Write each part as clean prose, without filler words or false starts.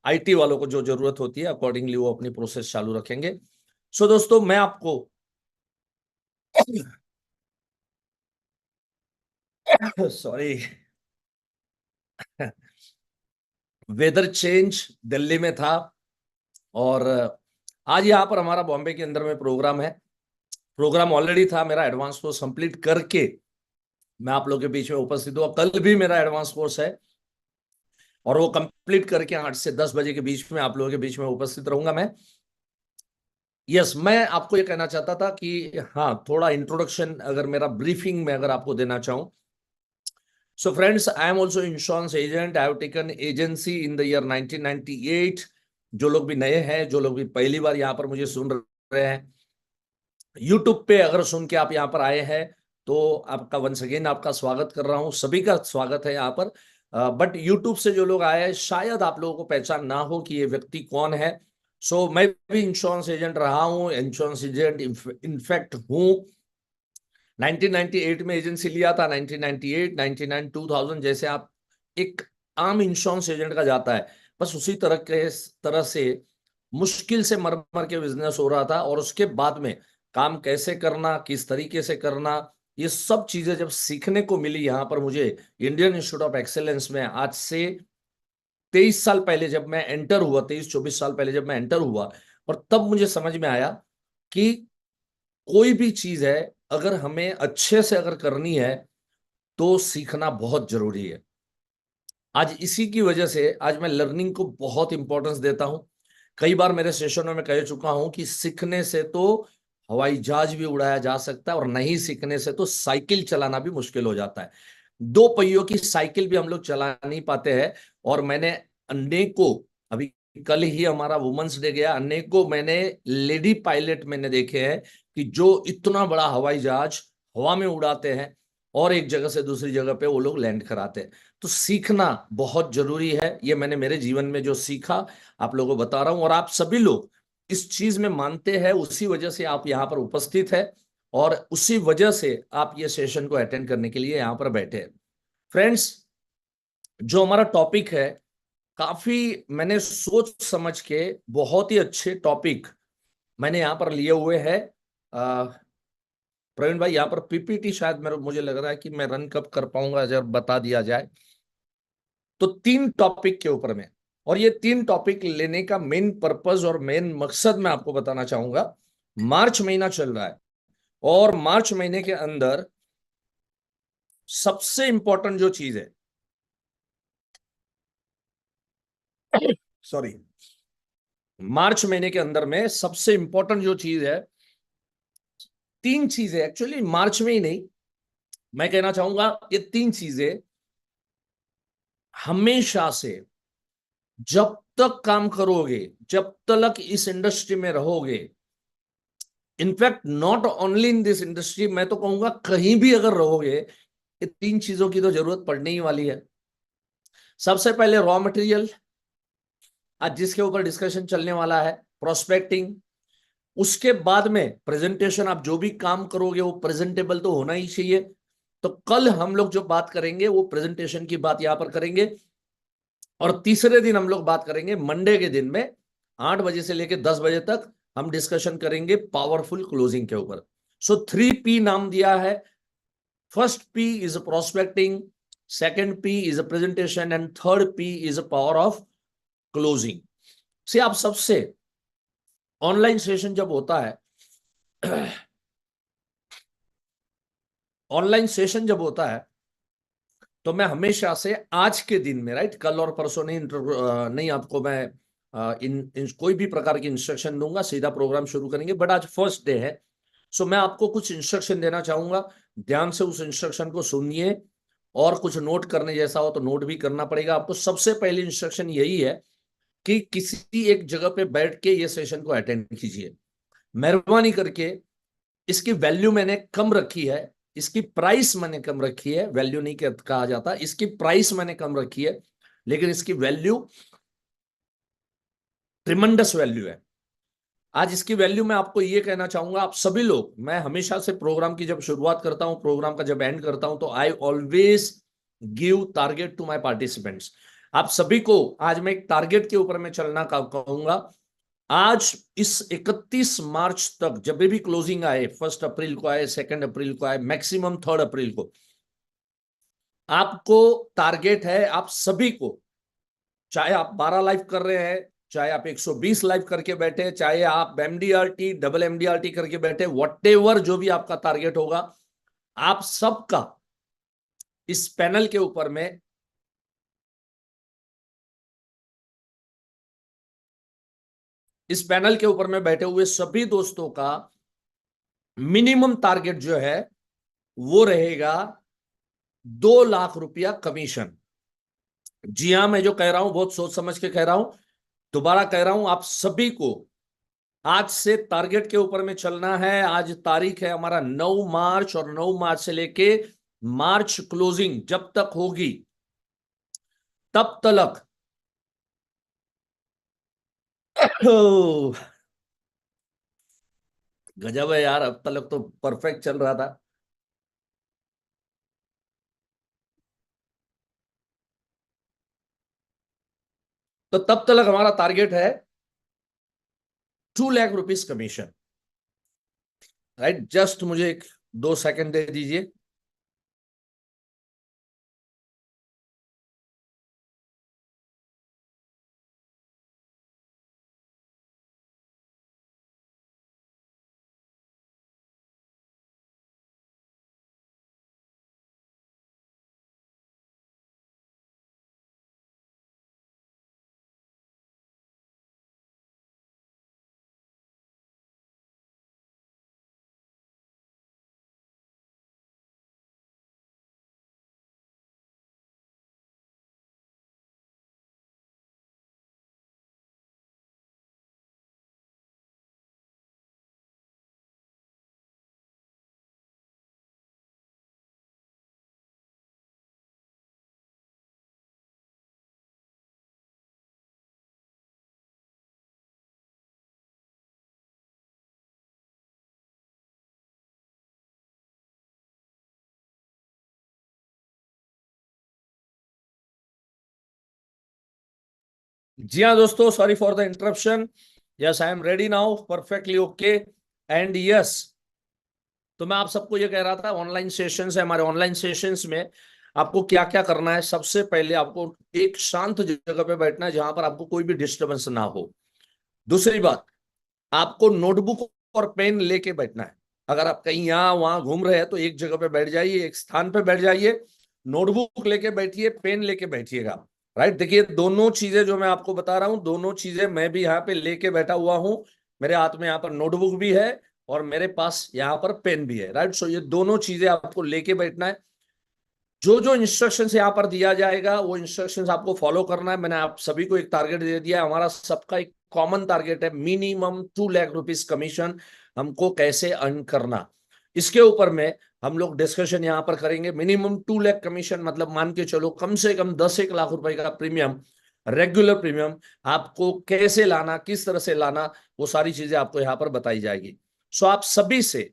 IT वालों को जो जरूरत होती है अकॉर्डिंगली वो अपनी प्रोसेस चालू रखेंगे। सो दोस्तों मैं आपको सॉरी, वेदर चेंज दिल्ली में था और आज यहाँ पर हमारा बॉम्बे के अंदर में प्रोग्राम है। प्रोग्राम ऑलरेडी था, मेरा एडवांस कोर्स कंप्लीट करके मैं आप लोगों के बीच में उपस्थित हुआ। कल भी मेरा एडवांस कोर्स है और वो कंप्लीट करके 8 से 10 बजे के बीच में आप लोगों के बीच में उपस्थित रहूंगा मैं। यस, मैं आपको ये कहना चाहता था कि हाँ, थोड़ा इंट्रोडक्शन अगर मेरा ब्रीफिंग में अगर आपको देना चाहूं। So friends, I am also insurance agent. I have taken agency in the year 1998। जो लोग भी नए हैं, जो लोग भी पहली बार यहाँ पर मुझे सुन रहे हैं यूट्यूब पे, अगर सुन के आप यहाँ पर आए हैं तो आपका वंस अगेन आपका स्वागत कर रहा हूँ। सभी का स्वागत है यहाँ पर। बट यूट्यूब से जो लोग आए हैं शायद आप लोगों को पहचान ना हो कि ये व्यक्ति कौन है। सो मैं भी इंश्योरेंस एजेंट रहा हूँ, इंश्योरेंस एजेंट इनफैक्ट हूँ। 1998 में एजेंसी लिया था, 1998, 99, 2000 जैसे आप एक आम इंश्योरेंस एजेंट का जाता है, बस उसी तरह से मुश्किल से मर मर के बिजनेस हो रहा था। और उसके बाद में काम कैसे करना, किस तरीके से करना, ये सब चीजें जब सीखने को मिली यहाँ पर मुझे इंडियन इंस्टीट्यूट ऑफ एक्सेलेंस में, आज से 23 साल पहले जब मैं एंटर हुआ, 23-24 साल पहले जब मैं एंटर हुआ, और तब मुझे समझ में आया कि कोई भी चीज है अगर हमें अच्छे से अगर करनी है तो सीखना बहुत जरूरी है। आज इसी की वजह से आज मैं लर्निंग को बहुत इंपॉर्टेंस देता हूं। कई बार मेरे सेशनों में कह चुका हूं कि सीखने से तो हवाई जहाज भी उड़ाया जा सकता है और नहीं सीखने से तो साइकिल चलाना भी मुश्किल हो जाता है। दो पहियों की साइकिल भी हम लोग चला नहीं पाते हैं। और मैंने अनेकों, अभी कल ही हमारा वुमेन्स डे गया, अनेकों मैंने लेडी पायलट मैंने देखे हैं कि जो इतना बड़ा हवाई जहाज हवा में उड़ाते हैं और एक जगह से दूसरी जगह पे वो लोग लैंड कराते हैं। तो सीखना बहुत जरूरी है, ये मैंने मेरे जीवन में जो सीखा आप लोगों को बता रहा हूं। और आप सभी लोग इस चीज में मानते हैं, उसी वजह से आप यहाँ पर उपस्थित है और उसी वजह से आप ये सेशन को अटेंड करने के लिए यहाँ पर बैठे हैं। फ्रेंड्स, जो हमारा टॉपिक है, काफी मैंने सोच समझ के बहुत ही अच्छे टॉपिक मैंने यहाँ पर लिए हुए हैं। प्रवीण भाई, यहाँ पर पीपीटी शायद मेरे मुझे लग रहा है कि मैं रन कब कर पाऊंगा जब बता दिया जाए। तो 3 टॉपिक के ऊपर में, और ये 3 टॉपिक लेने का मेन पर्पस और मेन मकसद मैं आपको बताना चाहूंगा। मार्च महीना चल रहा है और मार्च महीने के अंदर सबसे इंपॉर्टेंट जो चीज है, सॉरी, मार्च महीने के अंदर में सबसे इंपॉर्टेंट जो चीज है, 3 चीजें एक्चुअली मार्च में ही नहीं, मैं कहना चाहूंगा ये 3 चीजें हमेशा से जब तक काम करोगे, जब तक इस इंडस्ट्री में रहोगे, in fact not only in this industry, मैं तो कहूंगा कहीं भी अगर रहोगे, ये 3 चीजों की तो जरूरत पड़ने ही वाली है। सबसे पहले रॉ मटेरियल, आज जिसके ऊपर डिस्कशन चलने वाला है, प्रोस्पेक्टिंग। उसके बाद में प्रेजेंटेशन, आप जो भी काम करोगे वो प्रेजेंटेबल तो होना ही चाहिए। तो कल हम लोग जो बात करेंगे वो प्रेजेंटेशन की बात यहां पर करेंगे। और तीसरे दिन हम लोग बात करेंगे, मंडे के दिन में 8 बजे से लेकर 10 बजे तक हम डिस्कशन करेंगे पावरफुल क्लोजिंग के ऊपर। सो 3P नाम दिया है। First P is prospecting, second P is presentation and third P is power of closing. से आप सबसे ऑनलाइन सेशन जब होता है, ऑनलाइन सेशन जब होता है तो मैं हमेशा से आज के दिन में, राइट, कल और परसों नहीं, नहीं आपको मैं इन कोई भी प्रकार की इंस्ट्रक्शन दूंगा, सीधा प्रोग्राम शुरू करेंगे। बट आज फर्स्ट डे है, सो मैं आपको कुछ इंस्ट्रक्शन देना चाहूंगा। ध्यान से उस इंस्ट्रक्शन को सुनिए और कुछ नोट करने जैसा हो तो नोट भी करना पड़ेगा आपको। सबसे पहली इंस्ट्रक्शन यही है कि किसी एक जगह पे बैठ के ये सेशन को अटेंड कीजिए। मेहरबानी करके, इसकी वैल्यू मैंने कम रखी है, इसकी प्राइस मैंने कम रखी है, वैल्यू नहीं कहा जाता, इसकी प्राइस मैंने कम रखी है, लेकिन इसकी वैल्यू ट्रिमेंडस वैल्यू है। आज इसकी वैल्यू मैं आपको ये कहना चाहूंगा, आप सभी लोग, मैं हमेशा से प्रोग्राम की जब शुरुआत करता हूं, प्रोग्राम का जब एंड करता हूं, तो I always give target to my participants. आप सभी को आज मैं एक टारगेट के ऊपर में चलना कहूंगा। आज इस 31 मार्च तक जब भी क्लोजिंग आए, 1 अप्रैल को आए, 2 अप्रैल को आए, मैक्सिमम 3 अप्रैल को, आपको टारगेट है आप सभी को, चाहे आप 12 लाइव कर रहे हैं, चाहे आप 120 लाइव करके बैठे, चाहे आप एमडीआरटी डबल एमडीआरटी करके बैठे, व्हाटएवर जो भी आपका टारगेट होगा, आप सबका इस पैनल के ऊपर में बैठे हुए सभी दोस्तों का मिनिमम टारगेट जो है वो रहेगा 2 लाख रुपया कमीशन। जी हां, मैं जो कह रहा हूं बहुत सोच समझ के कह रहा हूं, दोबारा कह रहा हूं, आप सभी को आज से टारगेट के ऊपर में चलना है। आज तारीख है हमारा 9 मार्च, और 9 मार्च से लेके मार्च क्लोजिंग जब तक होगी तब तक गजब है यार, अब तक तो परफेक्ट चल रहा था। तो तब तक हमारा टारगेट है 2 lakh rupees commission. Right, just मुझे 2 सेकंड दे दीजिए। जी हाँ दोस्तों, sorry for the interruption. Yes, I am ready now, perfectly okay and yes. तो मैं आप सबको ये कह रहा था, ऑनलाइन सेशंस है हमारे। ऑनलाइन सेशंस में आपको क्या क्या करना है, सबसे पहले आपको एक शांत जगह पे बैठना है जहां पर आपको कोई भी डिस्टरबेंस ना हो। दूसरी बात, आपको नोटबुक और पेन लेके बैठना है। अगर आप कहीं यहाँ वहां घूम रहे हैं तो एक जगह पे बैठ जाइए, एक स्थान पे बैठ जाइए, नोटबुक लेके बैठिए, पेन लेके बैठिएगा। राइट, देखिए दोनों चीजें जो मैं आपको बता रहा हूँ, दोनों चीजें मैं भी यहाँ पे लेके बैठा हुआ हूँ। मेरे हाथ में यहाँ पर नोटबुक भी है और मेरे पास यहाँ पर पेन भी है। राइट, सो ये दोनों चीजें आपको लेके बैठना है। जो जो इंस्ट्रक्शंस यहाँ पर दिया जाएगा वो इंस्ट्रक्शंस आपको फॉलो करना है। मैंने आप सभी को एक टारगेट दे दिया है, हमारा सबका एक कॉमन टारगेट है, मिनिमम 2 लाख रुपीज कमीशन हमको कैसे अर्न करना। इसके ऊपर में हम लोग डिस्कशन यहाँ पर करेंगे। मिनिमम 2 लाख कमीशन मतलब मान के चलो कम से कम 10 1 लाख रुपए का प्रीमियम, रेगुलर प्रीमियम आपको कैसे लाना, किस तरह से लाना, वो सारी चीजें आपको यहाँ पर बताई जाएगी। सो आप सभी से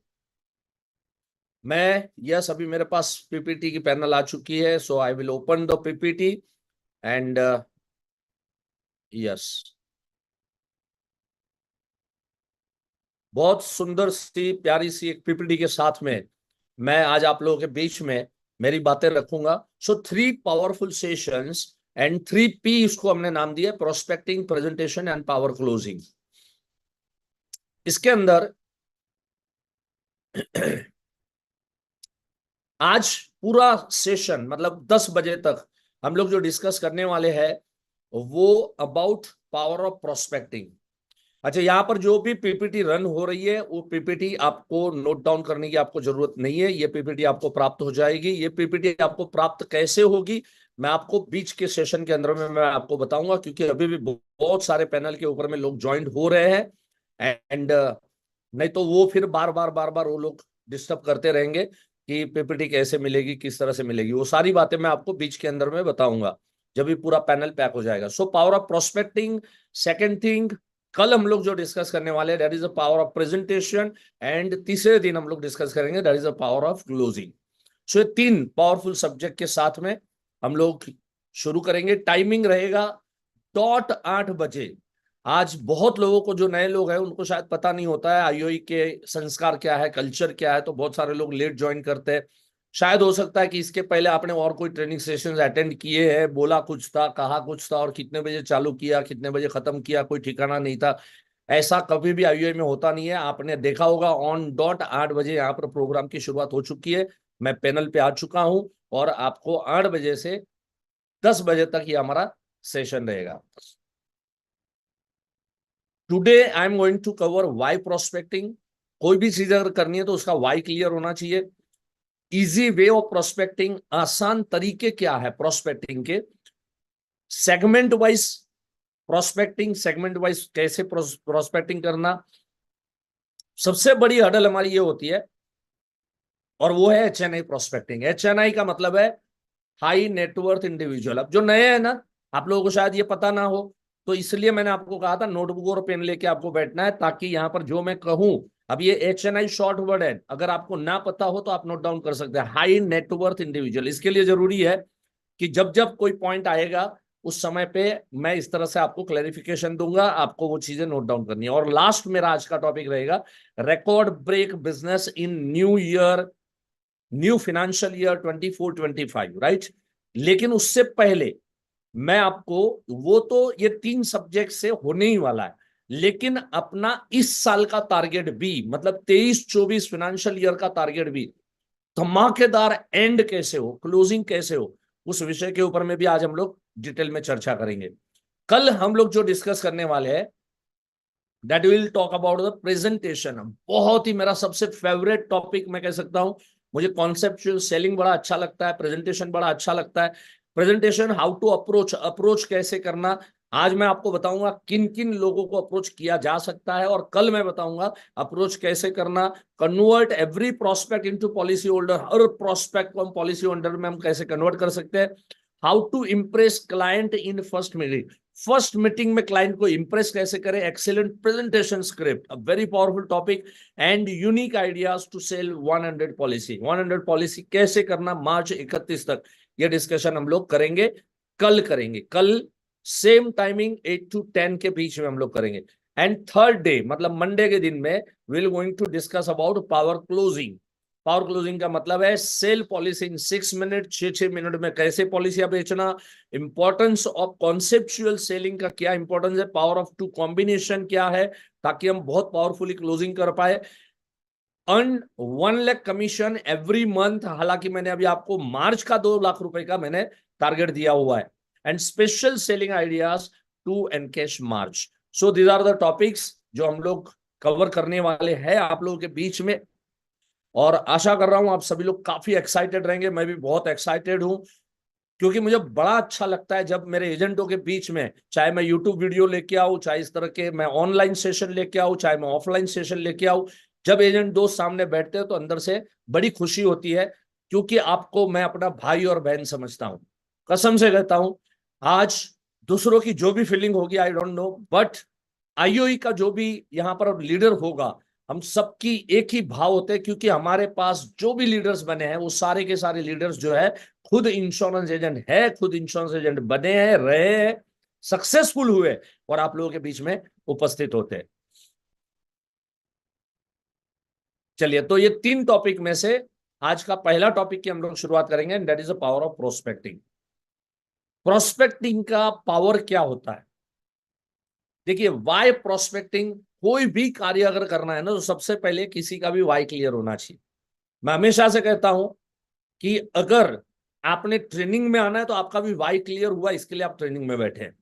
मैं, यस, अभी मेरे पास पीपीटी की पैनल आ चुकी है। So I will open the PPT and yes, बहुत सुंदर सी प्यारी सी एक पीपीटी के साथ में मैं आज आप लोगों के बीच में मेरी बातें रखूंगा। सो 3 पावरफुल सेशंस एंड 3 P इसको हमने नाम दिया, prospecting, presentation and power closing. इसके अंदर आज पूरा सेशन मतलब 10 बजे तक हम लोग जो डिस्कस करने वाले हैं वो अबाउट पावर ऑफ प्रोस्पेक्टिंग। अच्छा, यहाँ पर जो भी पीपीटी रन हो रही है वो पीपीटी आपको नोट डाउन करने की आपको जरूरत नहीं है। ये पीपीटी आपको प्राप्त हो जाएगी। ये पीपीटी आपको प्राप्त कैसे होगी मैं आपको बीच के सेशन के अंदर में मैं आपको बताऊंगा, क्योंकि अभी भी बहुत सारे पैनल के ऊपर में लोग ज्वाइंट हो रहे हैं एंड नहीं तो वो फिर बार बार वो लोग डिस्टर्ब करते रहेंगे कि पीपीटी कैसे मिलेगी, किस तरह से मिलेगी। वो सारी बातें मैं आपको बीच के अंदर में बताऊंगा जब भी पूरा पैनल पैक हो जाएगा। So power of prospecting, second thing कल हम लोग जो डिस्कस करने वाले हैं that is the power of presentation, and तीसरे दिन हम लोग डिस्कस करेंगे that is the power of closing. So ये 3 पावरफुल सब्जेक्ट के साथ में हम लोग शुरू करेंगे। टाइमिंग रहेगा डॉट 8 बजे। आज बहुत लोगों को, जो नए लोग हैं, उनको शायद पता नहीं होता है आईओई के संस्कार क्या है, कल्चर क्या है, तो बहुत सारे लोग लेट ज्वाइन करते हैं। शायद हो सकता है कि इसके पहले आपने और कोई ट्रेनिंग सेशंस अटेंड किए हैं, बोला कुछ था, कहा कुछ था, और कितने बजे चालू किया, कितने बजे खत्म किया, कोई ठिकाना नहीं था। ऐसा कभी भी आईओई में होता नहीं है। आपने देखा होगा ऑन डॉट 8 बजे यहाँ पर प्रोग्राम की शुरुआत हो चुकी है। मैं पैनल पे आ चुका हूं और आपको 8 बजे से 10 बजे तक ये हमारा सेशन रहेगा। Today I am going to cover why prospecting. कोई भी चीज अगर करनी है तो उसका वाई क्लियर होना चाहिए। इजी वे ऑफ प्रोस्पेक्टिंग, आसान तरीके क्या है प्रोस्पेक्टिंग के। Segment wise prospecting, segment wise कैसे प्रोस्पेक्टिंग करना। सबसे बड़ी हडल हमारी ये होती है, और वो है एचएनआई प्रोस्पेक्टिंग। एचएनआई का मतलब है हाई नेटवर्थ इंडिविजुअल। अब जो नए हैं ना, आप लोगों को शायद ये पता ना हो, तो इसलिए मैंने आपको कहा था नोटबुक और पेन लेके आपको बैठना है, ताकि यहां पर जो मैं कहूं, अब ये एचएनआई शॉर्ट वर्ड है, अगर आपको ना पता हो तो आप नोट डाउन कर सकते हैं। हाई नेटवर्थ इंडिविजुअल, इसके लिए जरूरी है कि जब जब कोई पॉइंट आएगा उस समय पे मैं इस तरह से आपको क्लैरिफिकेशन दूंगा, आपको वो चीजें नोट डाउन करनी है। और लास्ट मेरा आज का टॉपिक रहेगा record break business in new year, new financial year 24-25, right. लेकिन उससे पहले मैं आपको, वो तो ये 3 सब्जेक्ट से होने ही वाला है, लेकिन अपना इस साल का टारगेट भी, मतलब 23-24 फाइनेंशियल ईयर का टारगेट भी धमाकेदार एंड कैसे हो, क्लोजिंग कैसे हो, उस विषय के ऊपर में भी आज हम लोग डिटेल में चर्चा करेंगे। कल हम लोग जो डिस्कस करने वाले हैं, that will talk about the presentation. बहुत ही मेरा सबसे फेवरेट टॉपिक मैं कह सकता हूं। मुझे कॉन्सेप्चुअल सेलिंग बड़ा अच्छा लगता है, प्रेजेंटेशन बड़ा अच्छा लगता है। Presentation, how to approach, approach कैसे करना, आज मैं आपको बताऊंगा किन किन लोगों को अप्रोच किया जा सकता है, और कल मैं बताऊंगा अप्रोच कैसे करना। Convert every prospect into policy holder, हर प्रोस्पेक्ट को हम पॉलिसी होल्डर में हम कैसे कन्वर्ट कर सकते हैं। How to impress client in first meeting, first meeting में क्लाइंट को इंप्रेस कैसे करें। Excellent presentation script, a very powerful topic. And unique ideas to sell 100 policy, 100 policy कैसे करना मार्च 31 तक, ये डिस्कशन हम लोग करेंगे। कल करेंगे, कल सेम टाइमिंग 8 to 10 के बीच में हम लोग करेंगे। एंड थर्ड डे, मतलब मंडे के दिन में, will going to discuss about power closing. Power closing का मतलब है sell policy in 6 minute, 6 minute में कैसे पॉलिसियां बेचना। इंपॉर्टेंस ऑफ कॉन्सेप्चुअल सेलिंग का क्या इंपॉर्टेंस है, पावर ऑफ टू कॉम्बिनेशन क्या है, ताकि हम बहुत पावरफुली क्लोजिंग कर पाए। Earn 1 lakh commission every month, हालांकि मैंने अभी आपको मार्च का 2 लाख रुपए का मैंने टारगेट दिया हुआ है। And special selling ideas to encash March. So these are the topics जो हम लोग कवर करने वाले हैं आप लोगों के बीच में, और आशा कर रहा हूं आप सभी लोग काफी एक्साइटेड रहेंगे। मैं भी बहुत एक्साइटेड हूं, क्योंकि मुझे बड़ा अच्छा लगता है जब मेरे एजेंटों के बीच में, चाहे मैं यूट्यूब वीडियो लेके आऊं, चाहे इस तरह के मैं ऑनलाइन सेशन लेके आऊं, चाहे मैं ऑफलाइन सेशन लेके आऊं, जब एजेंट दोस्त सामने बैठते हैं तो अंदर से बड़ी खुशी होती है, क्योंकि आपको मैं अपना भाई और बहन समझता हूं। कसम से कहता हूं, आज दूसरों की जो भी फीलिंग होगी I don't know, but IOE का जो भी यहाँ पर लीडर होगा, हम सबकी एक ही भाव होते हैं, क्योंकि हमारे पास जो भी लीडर्स बने हैं वो सारे के सारे लीडर्स जो है खुद इंश्योरेंस एजेंट है, खुद इंश्योरेंस एजेंट बने हैं, रहे हैं, सक्सेसफुल हुए, और आप लोगों के बीच में उपस्थित होते हैं। चलिए, तो ये 3 टॉपिक में से आज का पहला टॉपिक की हम लोग शुरुआत करेंगे, and that is the power of prospecting. Prospecting का पावर क्या होता है? देखिए, वाई प्रोस्पेक्टिंग, कोई भी कार्य अगर करना है ना, तो सबसे पहले किसी का भी वाई क्लियर होना चाहिए। मैं हमेशा से कहता हूं कि अगर आपने ट्रेनिंग में आना है तो आपका भी वाई क्लियर हुआ, इसके लिए आप ट्रेनिंग में बैठे हैं।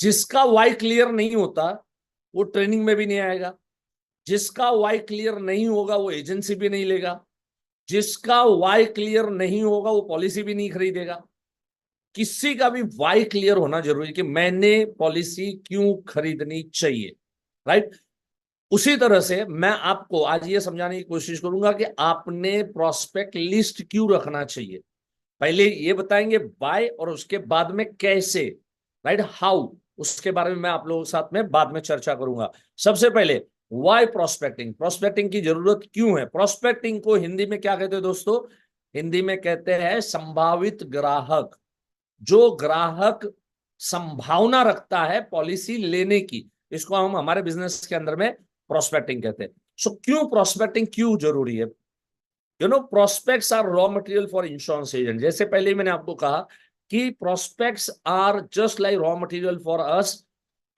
जिसका वाई क्लियर नहीं होता वो ट्रेनिंग में भी नहीं आएगा, जिसका वाई क्लियर नहीं होगा वो एजेंसी भी नहीं लेगा, जिसका वाई क्लियर नहीं होगा वो पॉलिसी भी नहीं खरीदेगा। किसी का भी वाई क्लियर होना जरूरी है कि मैंने पॉलिसी क्यों खरीदनी चाहिए, राइट। उसी तरह से मैं आपको आज ये समझाने की कोशिश करूंगा कि आपने प्रोस्पेक्ट लिस्ट क्यों रखना चाहिए। पहले ये बताएंगे बाय, और उसके बाद में कैसे, राइट, हाउ, उसके बारे में मैं आप लोगों के साथ में बाद में चर्चा करूंगा। सबसे पहले वाई प्रोस्पेक्टिंग, प्रोस्पेक्टिंग की जरूरत क्यों है। प्रोस्पेक्टिंग को हिंदी में क्या कहते हैं दोस्तों? हिंदी में कहते हैं संभावित ग्राहक। जो ग्राहक संभावना रखता है पॉलिसी लेने की, इसको हम हमारे बिजनेस के अंदर में प्रोस्पेक्टिंग कहते हैं। सो क्यों प्रोस्पेक्टिंग क्यों जरूरी है? Prospects are raw material for insurance agent. जैसे पहले ही मैंने आपको कहा कि prospects are just like raw material for us.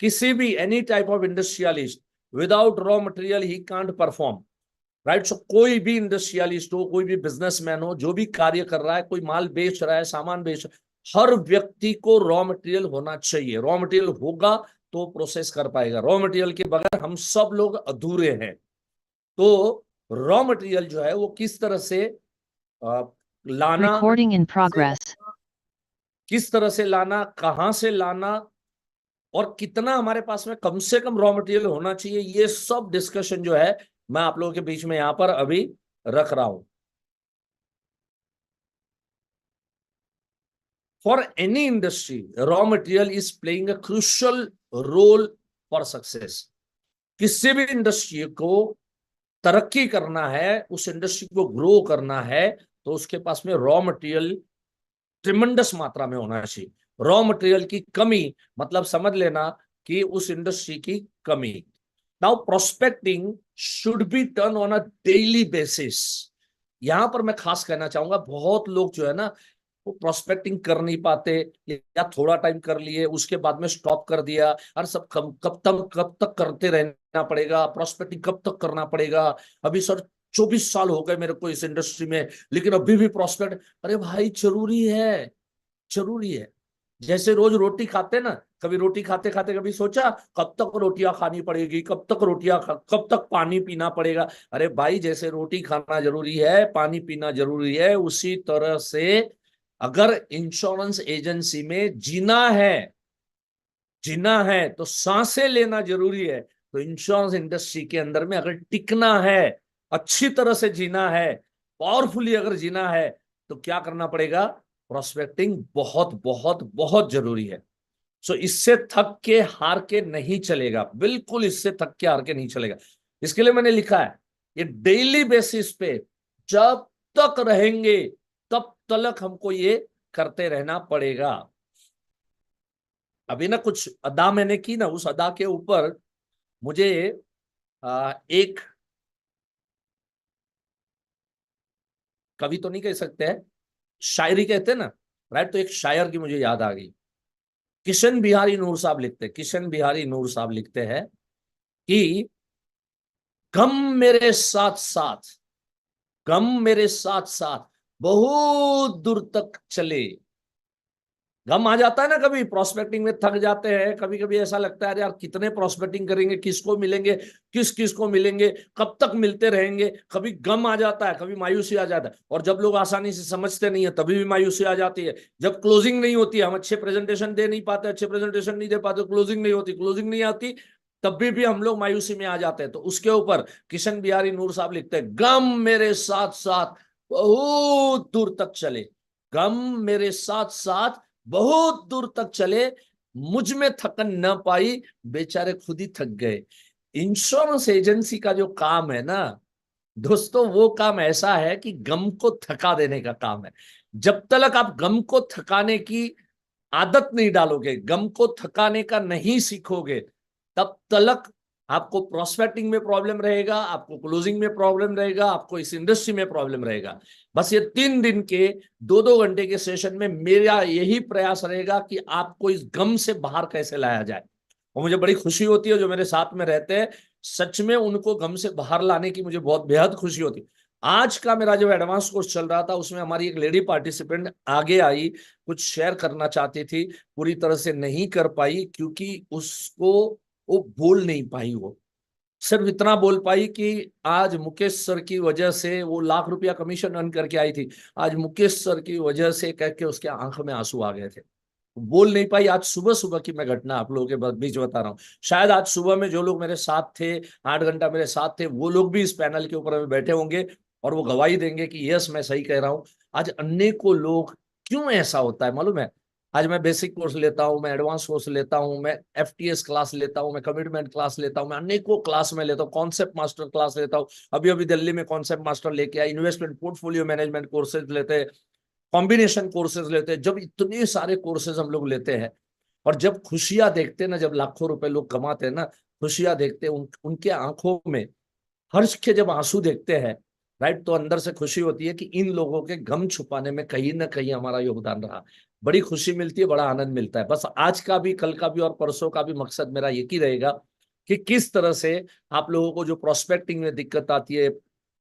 किसी भी any type of industrialist, without raw material he can't perform, right? So कोई भी इंडस्ट्रियलिस्ट हो, कोई भी बिजनेसमैन हो, जो भी कार्य कर रहा है, कोई माल बेच रहा है, सामान बेच रहा है, हर व्यक्ति को रॉ मटेरियल होना चाहिए। रॉ मटेरियल होगा तो प्रोसेस कर पाएगा। रॉ मटेरियल के बगैर हम सब लोग अधूरे हैं। तो रॉ मटेरियल जो है वो किस तरह से लाना, Recording in progress. किस तरह से लाना, कहां से लाना, और कितना हमारे पास में कम से कम रॉ मटेरियल होना चाहिए, ये सब डिस्कशन जो है मैं आप लोगों के बीच में यहां पर अभी रख रहा हूं। For any industry raw material is playing a crucial role for success. किसी भी इंडस्ट्री को तरक्की करना है, उस इंडस्ट्री को ग्रो करना है, तो उसके पास में रॉ मटेरियल ट्रिमेंडस मात्रा में होना चाहिए। रॉ मटेरियल की कमी मतलब समझ लेना कि उस इंडस्ट्री की कमी। Now prospecting should be done on a daily basis. यहां पर मैं खास कहना चाहूंगा, बहुत लोग जो है ना वो प्रोस्पेक्टिंग कर नहीं पाते, या थोड़ा टाइम कर लिए उसके बाद में स्टॉप कर दिया। और सब कब तक करते रहना पड़ेगा, प्रोस्पेक्टिंग कब तक करना पड़ेगा? अभी सर 24 साल हो गए मेरे को इस इंडस्ट्री में, लेकिन अभी भी प्रोस्पेक्ट। अरे भाई जरूरी है, जरूरी है। जैसे रोज रोटी खाते ना, कभी रोटी खाते खाते कभी सोचा कब तक रोटियां खानी पड़ेगी, कब तक कब तक पानी पीना पड़ेगा? अरे भाई जैसे रोटी खाना जरूरी है, पानी पीना जरूरी है, उसी तरह से अगर इंश्योरेंस एजेंसी में जीना है तो सांसें लेना जरूरी है। तो इंश्योरेंस इंडस्ट्री के अंदर में अगर टिकना है, अच्छी तरह से जीना है, पावरफुली अगर जीना है, तो क्या करना पड़ेगा? प्रोस्पेक्टिंग बहुत बहुत बहुत जरूरी है। सो इससे थक के हार के नहीं चलेगा, बिल्कुल इससे थक के हार के नहीं चलेगा। इसके लिए मैंने लिखा है ये डेली बेसिस पे जब तक रहेंगे तब तक हमको ये करते रहना पड़ेगा। अभी ना कुछ अदा मैंने की ना, उस अदा के ऊपर मुझे एक कवि तो नहीं कह सकते हैं, शायरी कहते हैं ना, राइट? तो एक शायर की मुझे याद आ गई। किशन बिहारी नूर साहब लिखते हैं, किशन बिहारी नूर साहब लिखते हैं कि गम मेरे साथ साथ, गम मेरे साथ साथ बहुत दूर तक चले। गम आ जाता है ना, कभी प्रोस्पेक्टिंग में थक जाते हैं, कभी कभी ऐसा लगता है यार कितने प्रोस्पेक्टिंग करेंगे, किसको मिलेंगे, किस किस को मिलेंगे, कब तक मिलते रहेंगे। कभी गम आ जाता है, कभी मायूसी आ जाता है। और जब लोग आसानी से समझते नहीं है तभी भी मायूसी आ जाती है। जब क्लोजिंग नहीं होती है, हम अच्छे प्रेजेंटेशन दे नहीं पाते, अच्छे प्रेजेंटेशन नहीं दे पाते, क्लोजिंग नहीं होती, क्लोजिंग नहीं आती, तब भी हम लोग मायूसी में आ जाते हैं। तो उसके ऊपर किशन बिहारी नूर साहब लिखते हैं, गम मेरे साथ साथ बहुत दूर तक चले, गम मेरे साथ साथ बहुत दूर तक चले, मुझ में थकन न पाई, बेचारे खुद ही थक गए। इंश्योरेंस एजेंसी का जो काम है ना दोस्तों, वो काम ऐसा है कि गम को थका देने का काम है। जब तक आप गम को थकाने की आदत नहीं डालोगे, गम को थकाने का नहीं सीखोगे, तब तक आपको प्रोस्पेक्टिंग में प्रॉब्लम रहेगा, आपको क्लोजिंग में प्रॉब्लम रहेगा, आपको इस इंडस्ट्री में प्रॉब्लम रहेगा। बस ये 3 दिन के 2-2 घंटे के सेशन में मेरा यही प्रयास रहेगा कि आपको इस गम से बाहर कैसे लाया जाए। और मुझे बड़ी खुशी होती है जो मेरे साथ में रहते हैं, सच में उनको गम से बाहर लाने की मुझे बहुत बेहद खुशी होती है। आज का मेरा जो एडवांस कोर्स चल रहा था उसमें हमारी एक लेडी पार्टिसिपेंट आगे आई, कुछ शेयर करना चाहती थी, पूरी तरह से नहीं कर पाई क्योंकि उसको वो बोल नहीं पाई। वो सिर्फ इतना बोल पाई कि आज मुकेश सर की वजह से, वो ₹1,00,000 कमीशन अर्न करके आई थी, आज मुकेश सर की वजह से कह के उसके आंखों में आंसू आ गए थे, बोल नहीं पाई। आज सुबह सुबह की मैं घटना आप लोगों के बीच बता रहा हूँ। शायद आज सुबह में जो लोग मेरे साथ थे, 8 घंटा मेरे साथ थे, वो लोग भी इस पैनल के ऊपर में बैठे होंगे और वो गवाही देंगे कि यस मैं सही कह रहा हूँ। आज अनेकों लोग, क्यों ऐसा होता है मालूम है? आज मैं बेसिक कोर्स लेता हूँ, मैं एडवांस कोर्स लेता हूँ, मैं FTS क्लास लेता हूँ, मैं कमिटमेंट क्लास लेता हूँ, मैं अनेकों क्लास में लेता हूँ, कॉन्सेप्ट मास्टर क्लास लेता हूँ। अभी अभी दिल्ली में कॉन्सेप्ट मास्टर लेके आया, इन्वेस्टमेंट पोर्टफोलियो मैनेजमेंट कोर्सेज लेते हैं। कॉम्बिनेशन कोर्सेज लेते हैं। जब इतने सारे कोर्सेज हम लोग लेते हैं और जब खुशियां देखते हैं ना, जब लाखों रुपए लोग कमाते हैं ना, खुशियां देखते हैं, उनके आंखों में हर्ष के जब आंसू देखते हैं, राइट, तो अंदर से खुशी होती है कि इन लोगों के गम छुपाने में कहीं ना कहीं हमारा योगदान रहा। बड़ी खुशी मिलती है, बड़ा आनंद मिलता है। बस आज का भी, कल का भी और परसों का भी मकसद मेरा एक ही रहेगा कि किस तरह से आप लोगों को जो प्रोस्पेक्टिंग में दिक्कत आती है,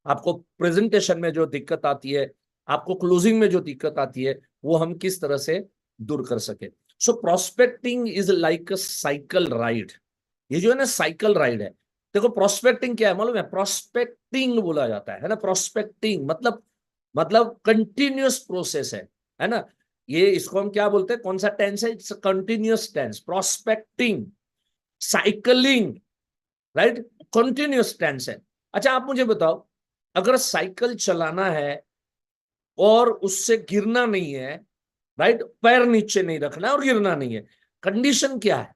आपको प्रेजेंटेशन में जो दिक्कत आती है, आपको क्लोजिंग में जो दिक्कत आती है, वो हम किस तरह से दूर कर सके। So prospecting is like a cycle ride. ये जो है ना साइकिल राइड है। देखो प्रोस्पेक्टिंग क्या है मालूम है? प्रोस्पेक्टिंग बोला जाता है ना, प्रोस्पेक्टिंग मतलब कंटिन्यूअस प्रोसेस है ना। ये इसको हम क्या बोलते हैं, कौन सा टेंस है? It's continuous tense. Prospecting, cycling, right, continuous tense है। अच्छा आप मुझे बताओ, अगर साइकिल चलाना है और उससे गिरना नहीं है, राइट, पैर नीचे नहीं रखना है और गिरना नहीं है, कंडीशन क्या है?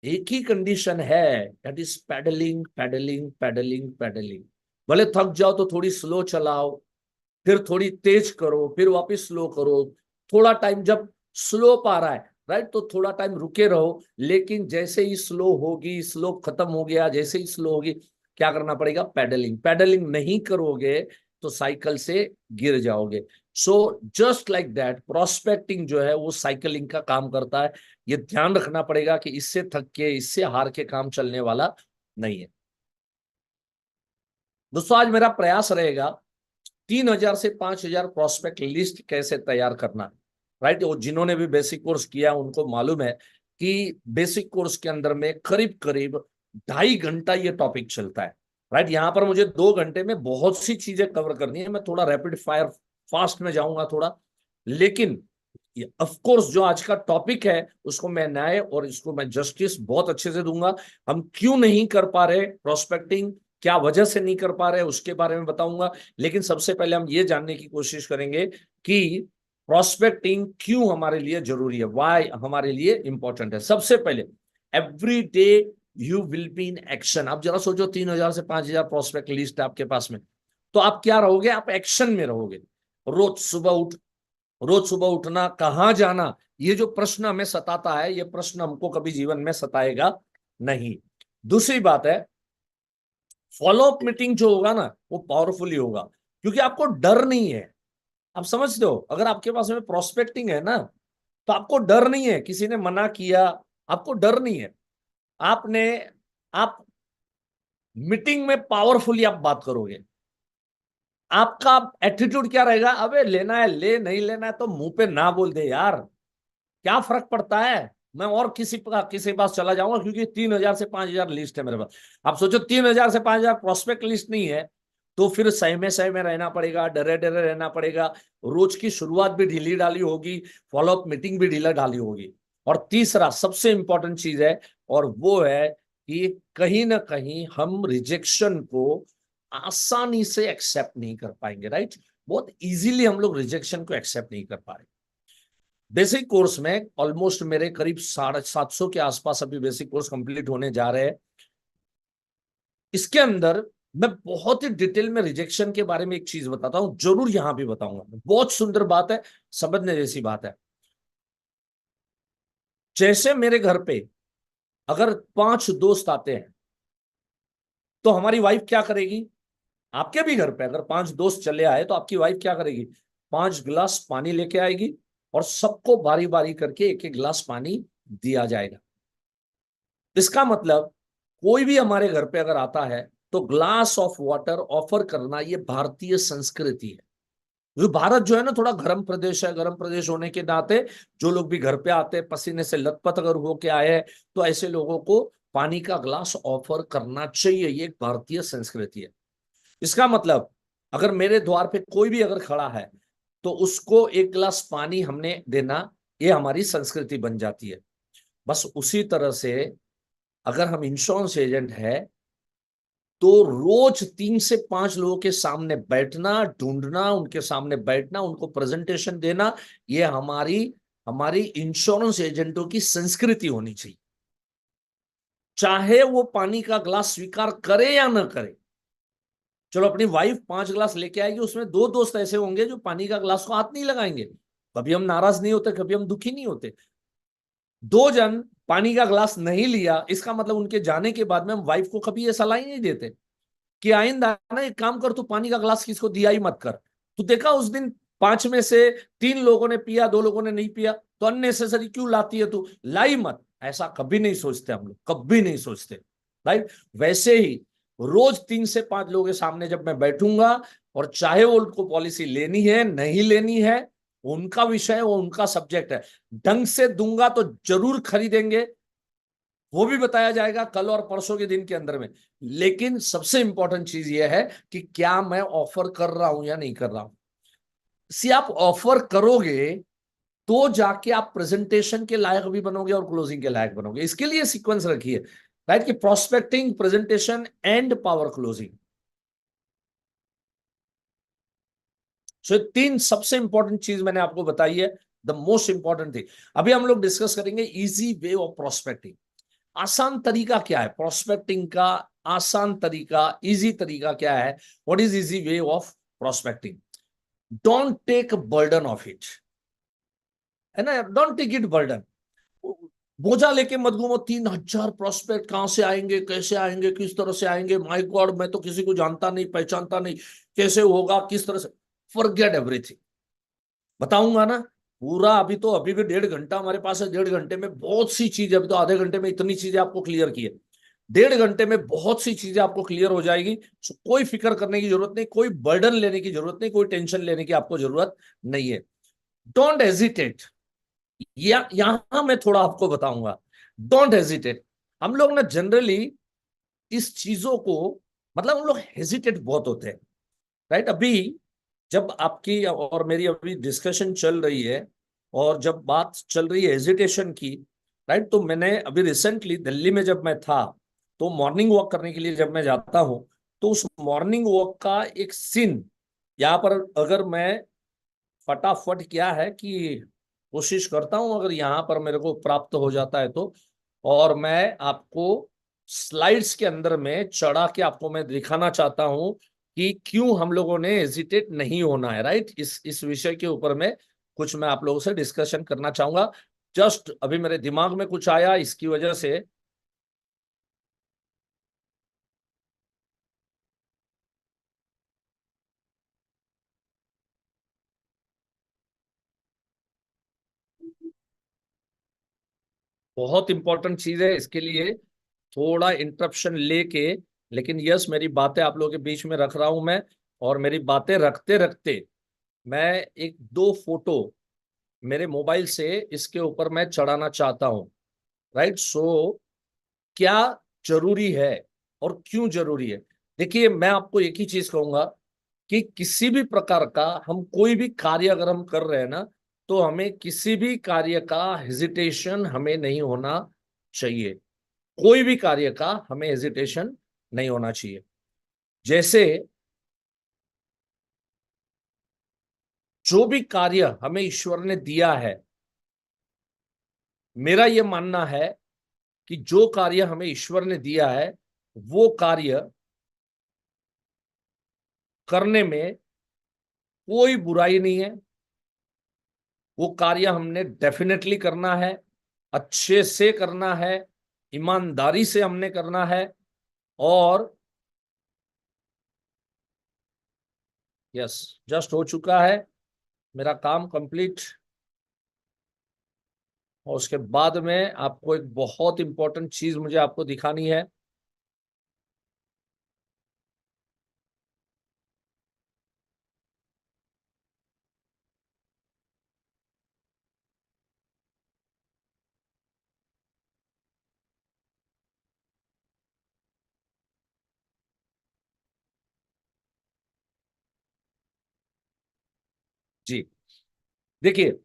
एक ही कंडीशन है, that is paddling, paddling, paddling, paddling. भले थक जाओ तो थोड़ी स्लो चलाओ, फिर थोड़ी तेज करो, फिर वापस स्लो करो, थोड़ा टाइम जब स्लोप आ रहा है, राइट, तो थोड़ा टाइम रुके रहो। लेकिन जैसे ही स्लो होगी, स्लोप खत्म हो गया, जैसे ही स्लो होगी, क्या करना पड़ेगा? पैडलिंग। पैडलिंग नहीं करोगे तो साइकिल से गिर जाओगे। So just like that, prospecting जो है वो साइकिलिंग का काम करता है। ये ध्यान रखना पड़ेगा कि इससे थक के, इससे हार के काम चलने वाला नहीं है। दोस्तों आज मेरा प्रयास रहेगा 3,000 से 5,000 प्रोस्पेक्ट लिस्ट कैसे तैयार करना, राइट। और जिन्होंने भी बेसिक कोर्स किया उनको मालूम है कि बेसिक कोर्स के अंदर में करीब करीब 2.5 घंटा ये टॉपिक चलता है, राइट। यहाँ पर मुझे 2 घंटे में बहुत सी चीजें कवर करनी है। मैं थोड़ा रैपिड फायर फास्ट में जाऊंगा थोड़ा, लेकिन ऑफ कोर्स जो आज का टॉपिक है उसको मैं न्याय और इसको मैं जस्टिस बहुत अच्छे से दूंगा। हम क्यों नहीं कर पा रहे प्रोस्पेक्टिंग, क्या वजह से नहीं कर पा रहे, उसके बारे में बताऊंगा। लेकिन सबसे पहले हम ये जानने की कोशिश करेंगे कि प्रोस्पेक्टिंग क्यों हमारे लिए जरूरी है, वाई हमारे लिए इंपॉर्टेंट है। सबसे पहले, every day you will be in action. आप जरा सोचो, 3,000 से 5,000 प्रोस्पेक्ट लिस्ट है आपके पास में, तो आप क्या रहोगे? आप एक्शन में रहोगे। रोज सुबह उठ रोज सुबह उठना, कहाँ जाना, ये जो प्रश्न हमें सताता है, ये प्रश्न हमको कभी जीवन में सताएगा नहीं। दूसरी बात है, फॉलोअप मीटिंग जो होगा ना वो पावरफुल ही होगा, क्योंकि आपको डर नहीं है। आप समझते हो, अगर आपके पास में प्रोस्पेक्टिंग है ना, तो आपको डर नहीं है, किसी ने मना किया, आपको डर नहीं है। आपने आप मीटिंग में पावरफुली आप बात करोगे। आपका एटीट्यूड क्या रहेगा? अबे लेना है ले, नहीं लेना है तो मुंह पे ना बोल दे यार, क्या फर्क पड़ता है, मैं और किसी पास चला जाऊंगा, क्योंकि 3,000 से 5,000 लिस्ट है मेरे पास। आप सोचो 3,000 से 5,000 प्रोस्पेक्ट लिस्ट नहीं है, तो फिर सही में रहना पड़ेगा, डरे डरे रहना पड़ेगा। रोज की शुरुआत भी ढीली ढाली होगी, फॉलोअप मीटिंग भी ढीला ढाली होगी। और तीसरा सबसे इंपॉर्टेंट चीज है, और वो है कि कहीं ना कहीं हम रिजेक्शन को आसानी से एक्सेप्ट नहीं कर पाएंगे, राइट। बहुत इजीली हम लोग रिजेक्शन को एक्सेप्ट नहीं कर पा रहे। बेसिक कोर्स में ऑलमोस्ट मेरे करीब 750 के आसपास अभी बेसिक कोर्स कंप्लीट होने जा रहे हैं। इसके अंदर मैं बहुत ही डिटेल में रिजेक्शन के बारे में एक चीज बताता हूं, जरूर यहां भी बताऊंगा। बहुत सुंदर बात है, समझने जैसी बात है। जैसे मेरे घर पे अगर 5 दोस्त आते हैं, तो हमारी वाइफ क्या करेगी? आपके भी घर पे अगर 5 दोस्त चले आए, तो आपकी वाइफ क्या करेगी? 5 गिलास पानी लेके आएगी और सबको बारी बारी करके एक एक गिलास पानी दिया जाएगा। इसका मतलब कोई भी हमारे घर पे अगर आता है तो ग्लास ऑफ वाटर ऑफर करना, ये भारतीय संस्कृति है। क्योंकि भारत जो है ना थोड़ा गर्म प्रदेश है, गर्म प्रदेश होने के नाते जो लोग भी घर पे आते हैं पसीने से लथपथ अगर होके आए हैं, तो ऐसे लोगों को पानी का ग्लास ऑफर करना चाहिए। ये एक भारतीय संस्कृति है। इसका मतलब अगर मेरे द्वार पे कोई भी अगर खड़ा है, तो उसको एक गिलास पानी हमने देना, ये हमारी संस्कृति बन जाती है। बस उसी तरह से अगर हम इंश्योरेंस एजेंट है, तो रोज 3 से 5 लोगों के सामने बैठना, ढूंढना, उनके सामने बैठना, उनको प्रेजेंटेशन देना, ये हमारी हमारी इंश्योरेंस एजेंटों की संस्कृति होनी चाहिए। चाहे वो पानी का ग्लास स्वीकार करे या ना करे। चलो अपनी वाइफ 5 गिलास लेके आएगी, उसमें 2 दोस्त ऐसे होंगे जो पानी का ग्लास को हाथ नहीं लगाएंगे, कभी हम नाराज नहीं होते, कभी हम दुखी नहीं होते। दो जन पानी का ग्लास नहीं लिया, इसका मतलब उनके जाने के बाद में हम वाइफ को कभी ये सलाह ही नहीं देते कि आइंदा ना एक काम कर, तू पानी का ग्लास किसको दिया ही मत कर। तू देखा उस दिन पांच में से तीन लोगों ने पिया, दो लोगों ने नहीं पिया, तो अननेसेसरी क्यों लाती है तू, लाई मत। ऐसा कभी नहीं सोचते हम लोग, कभी नहीं सोचते। राइट। वैसे ही रोज तीन से पांच लोगों के सामने जब मैं बैठूंगा, और चाहे वो उनको पॉलिसी लेनी है नहीं लेनी है, उनका विषय है, वो उनका सब्जेक्ट है, ढंग से दूंगा तो जरूर खरीदेंगे, वो भी बताया जाएगा कल और परसों के दिन के अंदर में। लेकिन सबसे इंपॉर्टेंट चीज यह है कि क्या मैं ऑफर कर रहा हूं या नहीं कर रहा हूं। सी आप ऑफर करोगे तो जाके आप प्रेजेंटेशन के लायक भी बनोगे और क्लोजिंग के लायक बनोगे। इसके लिए सीक्वेंस रखिए, राइट, कि prospecting, presentation and power closing. So तीन सबसे इंपॉर्टेंट चीज मैंने आपको बताई है, द मोस्ट इंपॉर्टेंट थिंग। अभी हम लोग डिस्कस करेंगे इजी वे ऑफ प्रोस्पेक्टिंग। आसान तरीका क्या है प्रोस्पेक्टिंग का, आसान तरीका, इजी तरीका क्या है, what is easy way of prospecting. Don't take burden of it, है ना, डोंट टेक इट बर्डन। बोझा लेके मत घूमो, 3,000 प्रोस्पेक्ट कहां से आएंगे, कैसे आएंगे, किस तरह से आएंगे, माय गॉड मैं तो किसी को जानता नहीं पहचानता नहीं, कैसे होगा, किस तरह से। फॉरगेट एवरीथिंग, बताऊंगा ना पूरा। अभी भी 1.5 घंटा हमारे पास है, 1.5 घंटे में बहुत सी चीजें, अभी तो आधे घंटे में इतनी चीजें आपको क्लियर की है, 1.5 घंटे में बहुत सी चीजें आपको क्लियर हो जाएगी। सो कोई फिक्र करने की जरूरत नहीं, कोई बर्डन लेने की जरूरत नहीं, कोई टेंशन लेने की आपको जरूरत नहीं है। डोंट हेजिटेट, या यहां मैं थोड़ा आपको बताऊंगा। Don't hesitate. हम लोग ना जनरली इस चीजों को, मतलब हम लोग हेजिटेट बहुत होते हैं, राइट। अभी जब आपकी और मेरी अभी डिस्कशन चल रही है, और जब बात चल रही है हेजिटेशन की, राइट, तो मैंने अभी रिसेंटली दिल्ली में जब मैं था, तो मॉर्निंग वॉक करने के लिए जब मैं जाता हूं, तो उस मॉर्निंग वॉक का एक सीन यहाँ पर, अगर मैं फटाफट क्या है कि कोशिश करता हूं, अगर यहाँ पर मेरे को प्राप्त हो जाता है तो, और मैं आपको स्लाइड्स के अंदर में चढ़ा के आपको मैं दिखाना चाहता हूं कि क्यों हम लोगों ने हेजिटेट नहीं होना है, राइट। इस विषय के ऊपर में कुछ मैं आप लोगों से डिस्कशन करना चाहूंगा। जस्ट अभी मेरे दिमाग में कुछ आया, इसकी वजह से। बहुत इंपॉर्टेंट चीज है, इसके लिए थोड़ा इंटरप्शन लेके, लेकिन यस, मेरी बातें आप लोगों के बीच में रख रहा हूं मैं। और मेरी बातें रखते रखते मैं एक दो फोटो मेरे मोबाइल से इसके ऊपर मैं चढ़ाना चाहता हूं, राइट। सो क्या जरूरी है और क्यों जरूरी है। देखिए, मैं आपको एक ही चीज कहूंगा कि किसी भी प्रकार का हम कोई भी कार्य अगर हम कर रहे हैं ना, तो हमें किसी भी कार्य का हेजिटेशन हमें नहीं होना चाहिए। कोई भी कार्य का हमें हेजिटेशन नहीं होना चाहिए। जैसे जो भी कार्य हमें ईश्वर ने दिया है, मेरा यह मानना है कि जो कार्य हमें ईश्वर ने दिया है, वो कार्य करने में कोई बुराई नहीं है। वो कार्य हमने डेफिनेटली करना है, अच्छे से करना है, ईमानदारी से हमने करना है। और यस, जस्ट हो चुका है मेरा काम कंप्लीट। और उसके बाद में आपको एक बहुत इंपॉर्टेंट चीज मुझे आपको दिखानी है। जी, देखिए।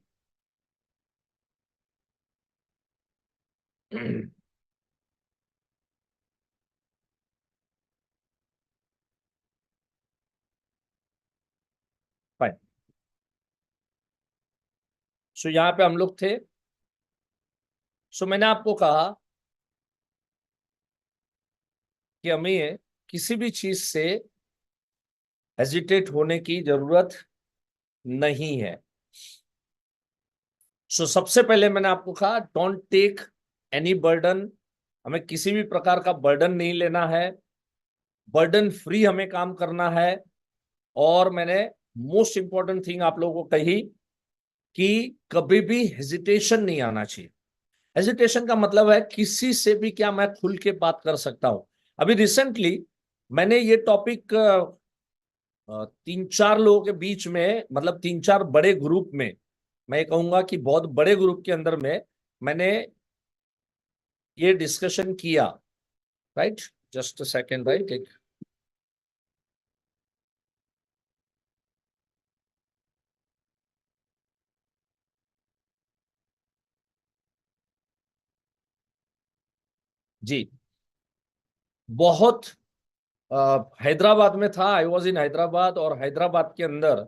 फाइन। सो यहाँ पे हम लोग थे। सो मैंने आपको कहा कि हमें किसी भी चीज से हेजिटेट होने की जरूरत नहीं है। सो सबसे पहले मैंने आपको कहा डोंट टेक एनी बर्डन, हमें किसी भी प्रकार का बर्डन नहीं लेना है, बर्डन फ्री हमें काम करना है। और मैंने मोस्ट इंपॉर्टेंट थिंग आप लोगों को कही कि कभी भी हेजिटेशन नहीं आना चाहिए। हेजिटेशन का मतलब है किसी से भी क्या मैं खुल के बात कर सकता हूं। अभी रिसेंटली मैंने ये टॉपिक 3-4 लोगों के बीच में, मतलब 3-4 बड़े ग्रुप में, मैं ये कहूंगा कि बहुत बड़े ग्रुप के अंदर में मैंने ये डिस्कशन किया। Right, just a second, right. एक जी, बहुत हैदराबाद में था, आई वॉज इन हैदराबाद, और हैदराबाद के अंदर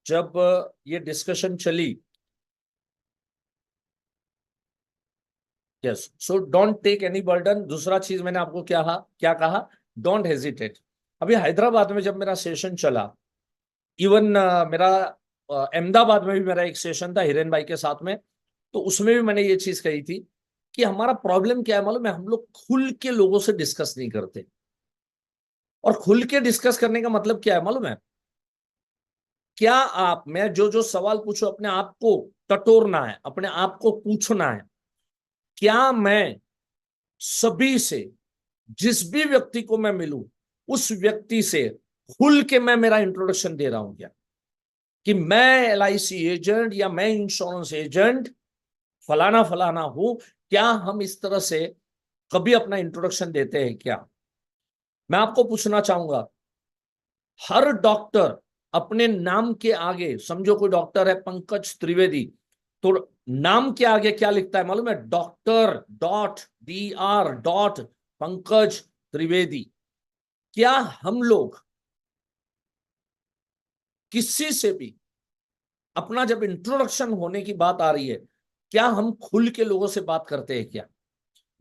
जब ये डिस्कशन चली, yes, so don't take any burden. दूसरा चीज मैंने आपको क्या कहा, डोंट हेजिटेट। अभी हैदराबाद में जब मेरा सेशन चला, इवन मेरा अहमदाबाद में भी मेरा एक सेशन था हिरेन भाई के साथ में, तो उसमें भी मैंने ये चीज कही थी कि हमारा प्रॉब्लम क्या है मालूम है, हम लोग खुल के लोगों से डिस्कस नहीं करते। और खुल के डिस्कस करने का मतलब क्या है मालूम है, क्या आप, मैं जो जो सवाल पूछूं अपने आप को टटोरना है, अपने आप को पूछना है, क्या मैं सभी से, जिस भी व्यक्ति को मैं मिलूं, उस व्यक्ति से खुल के मैं मेरा इंट्रोडक्शन दे रहा हूं क्या, कि मैं एलआईसी एजेंट या मैं इंश्योरेंस एजेंट फलाना फलाना हूं। क्या हम इस तरह से कभी अपना इंट्रोडक्शन देते हैं क्या? मैं आपको पूछना चाहूंगा, हर डॉक्टर अपने नाम के आगे, समझो कोई डॉक्टर है पंकज त्रिवेदी, तो नाम के आगे क्या लिखता है मालूम है? Doctor dot DR dot Pankaj Trivedi. क्या हम लोग किसी से भी अपना, जब इंट्रोडक्शन होने की बात आ रही है, क्या हम खुल के लोगों से बात करते हैं क्या?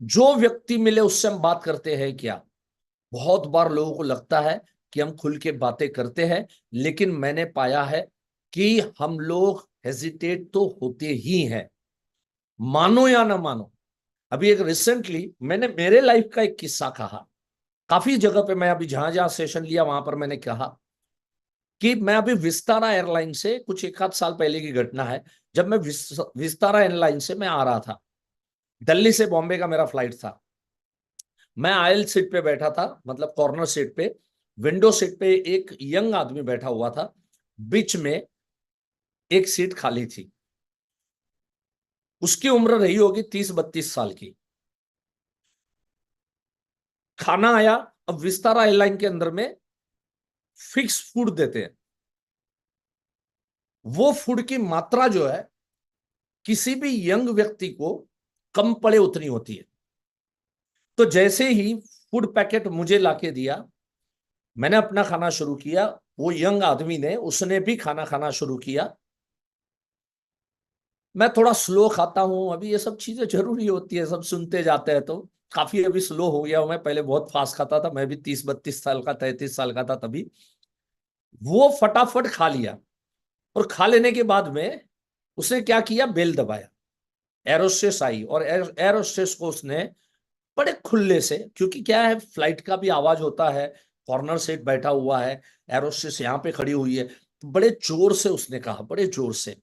जो व्यक्ति मिले उससे हम बात करते हैं क्या? बहुत बार लोगों को लगता है कि हम खुल के बातें करते हैं, लेकिन मैंने पाया है कि हम लोग हेजिटेट तो होते ही हैं, मानो या ना मानो। अभी एक रिसेंटली मैंने मेरे लाइफ का एक किस्सा कहा, काफी जगह पे मैं अभी जहां जहां सेशन लिया वहां पर मैंने कहा कि मैं अभी विस्तारा एयरलाइन से, कुछ एक आध साल पहले की घटना है, जब मैं विस्तारा एयरलाइन से मैं आ रहा था, दिल्ली से बॉम्बे का मेरा फ्लाइट था। मैं आयल सीट पे बैठा था, मतलब कॉर्नर सीट पे, विंडो सीट पे एक यंग आदमी बैठा हुआ था, बीच में एक सीट खाली थी। उसकी उम्र रही होगी 30-32 साल की। खाना आया। अब विस्तारा एयरलाइन के अंदर में फिक्स फूड देते हैं, वो फूड की मात्रा जो है किसी भी यंग व्यक्ति को कम पड़े उतनी होती है। तो जैसे ही फूड पैकेट मुझे लाके दिया, मैंने अपना खाना शुरू किया, वो यंग आदमी ने, उसने भी खाना खाना शुरू किया। मैं थोड़ा स्लो खाता हूं, अभी ये सब चीजें जरूरी होती है, सब सुनते जाते हैं, तो काफी अभी स्लो हो गया हूं। मैं पहले बहुत फास्ट खाता था, मैं भी 30-32 साल का, 33 साल का था तभी। वो फटाफट खा लिया, और खा लेने के बाद में उसने क्या किया, बेल दबाया। एरोस्टेस आई, और एरोस्टेस को उसने बड़े खुले से, क्योंकि क्या है, फ्लाइट का भी आवाज होता है, कॉर्नर सीट बैठा हुआ है, एरोस्टेस यहाँ पे खड़ी हुई है, तो बड़े जोर से उसने कहा, बड़े जोर से,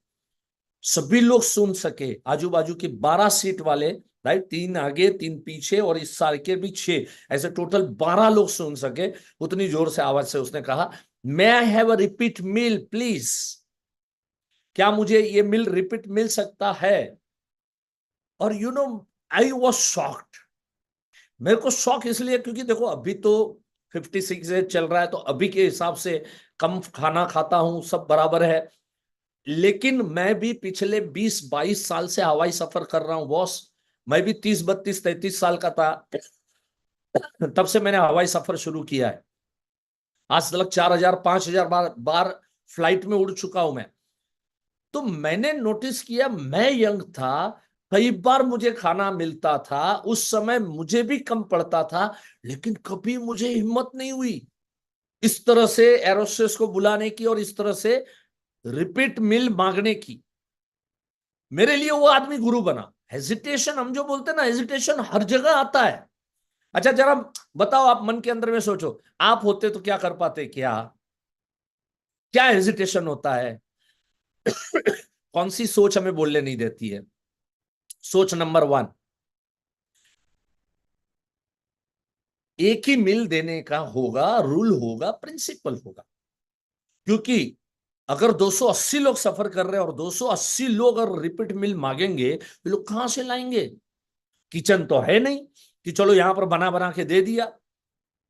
सभी लोग सुन सके, आजू बाजू के 12 सीट वाले, राइट, 3 आगे 3 पीछे और इस साल के भी 6, ऐसे टोटल 12 लोग सुन सके, उतनी जोर से आवाज से उसने कहा, may I have a repeat meal please, क्या मुझे ये मिल रिपीट मिल सकता है? और you know, I was shocked. मेरे को शौक इसलिए क्योंकि देखो, अभी तो 56 एज चल रहा है, तो अभी के हिसाब से कम खाना खाता हूं, सब बराबर है। लेकिन मैं भी पिछले 20-22 साल से हवाई सफर कर रहा हूं बॉस। मैं भी 30-32-33 साल का था तब से मैंने हवाई सफर शुरू किया है। आज तक 4,000-5,000 बार फ्लाइट में उड़ चुका हूं मैं। तो मैंने नोटिस किया, मैं यंग था, कई बार मुझे खाना मिलता था, उस समय मुझे भी कम पड़ता था, लेकिन कभी मुझे हिम्मत नहीं हुई इस तरह से एरोस्टेस को बुलाने की और इस तरह से रिपीट मिल मांगने की। मेरे लिए वो आदमी गुरु बना। हेजिटेशन, हम जो बोलते हैं ना, हेजिटेशन हर जगह आता है। अच्छा जरा बताओ, आप मन के अंदर में सोचो, आप होते तो क्या कर पाते? क्या क्या हेजिटेशन होता है? कौन सी सोच हमें बोलने नहीं देती है? सोच नंबर वन, एक ही मिल देने का होगा, रूल होगा, प्रिंसिपल होगा। क्योंकि अगर 280 लोग सफर कर रहे हैं और 280 लोग अगर रिपीट मिल मांगेंगे तो लोग कहां से लाएंगे? किचन तो है नहीं कि चलो यहां पर बना बना के दे दिया।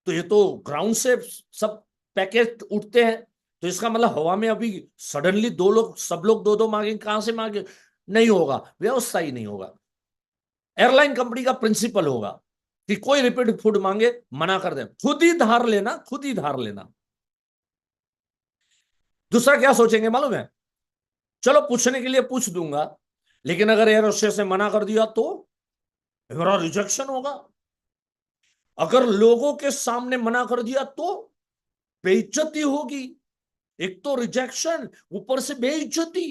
तो ये तो ग्राउंड से सब पैकेट उठते हैं। तो इसका मतलब हवा में अभी सडनली दो लोग, सब लोग दो दो मांगे, कहां से मांगे? नहीं होगा, व्यवस्था ही नहीं होगा। एयरलाइन कंपनी का प्रिंसिपल होगा कि कोई रिपीट फूड मांगे मना कर दे, खुद ही धार लेना, खुद ही धार लेना। दूसरा क्या सोचेंगे मालूम है? चलो पूछने के लिए पूछ दूंगा, लेकिन अगर एयर होस्टेस ने मना कर दिया तो मेरा रिजेक्शन होगा। अगर लोगों के सामने मना कर दिया तो बेइज्जती होगी। एक तो रिजेक्शन, ऊपर से बेइज्जती।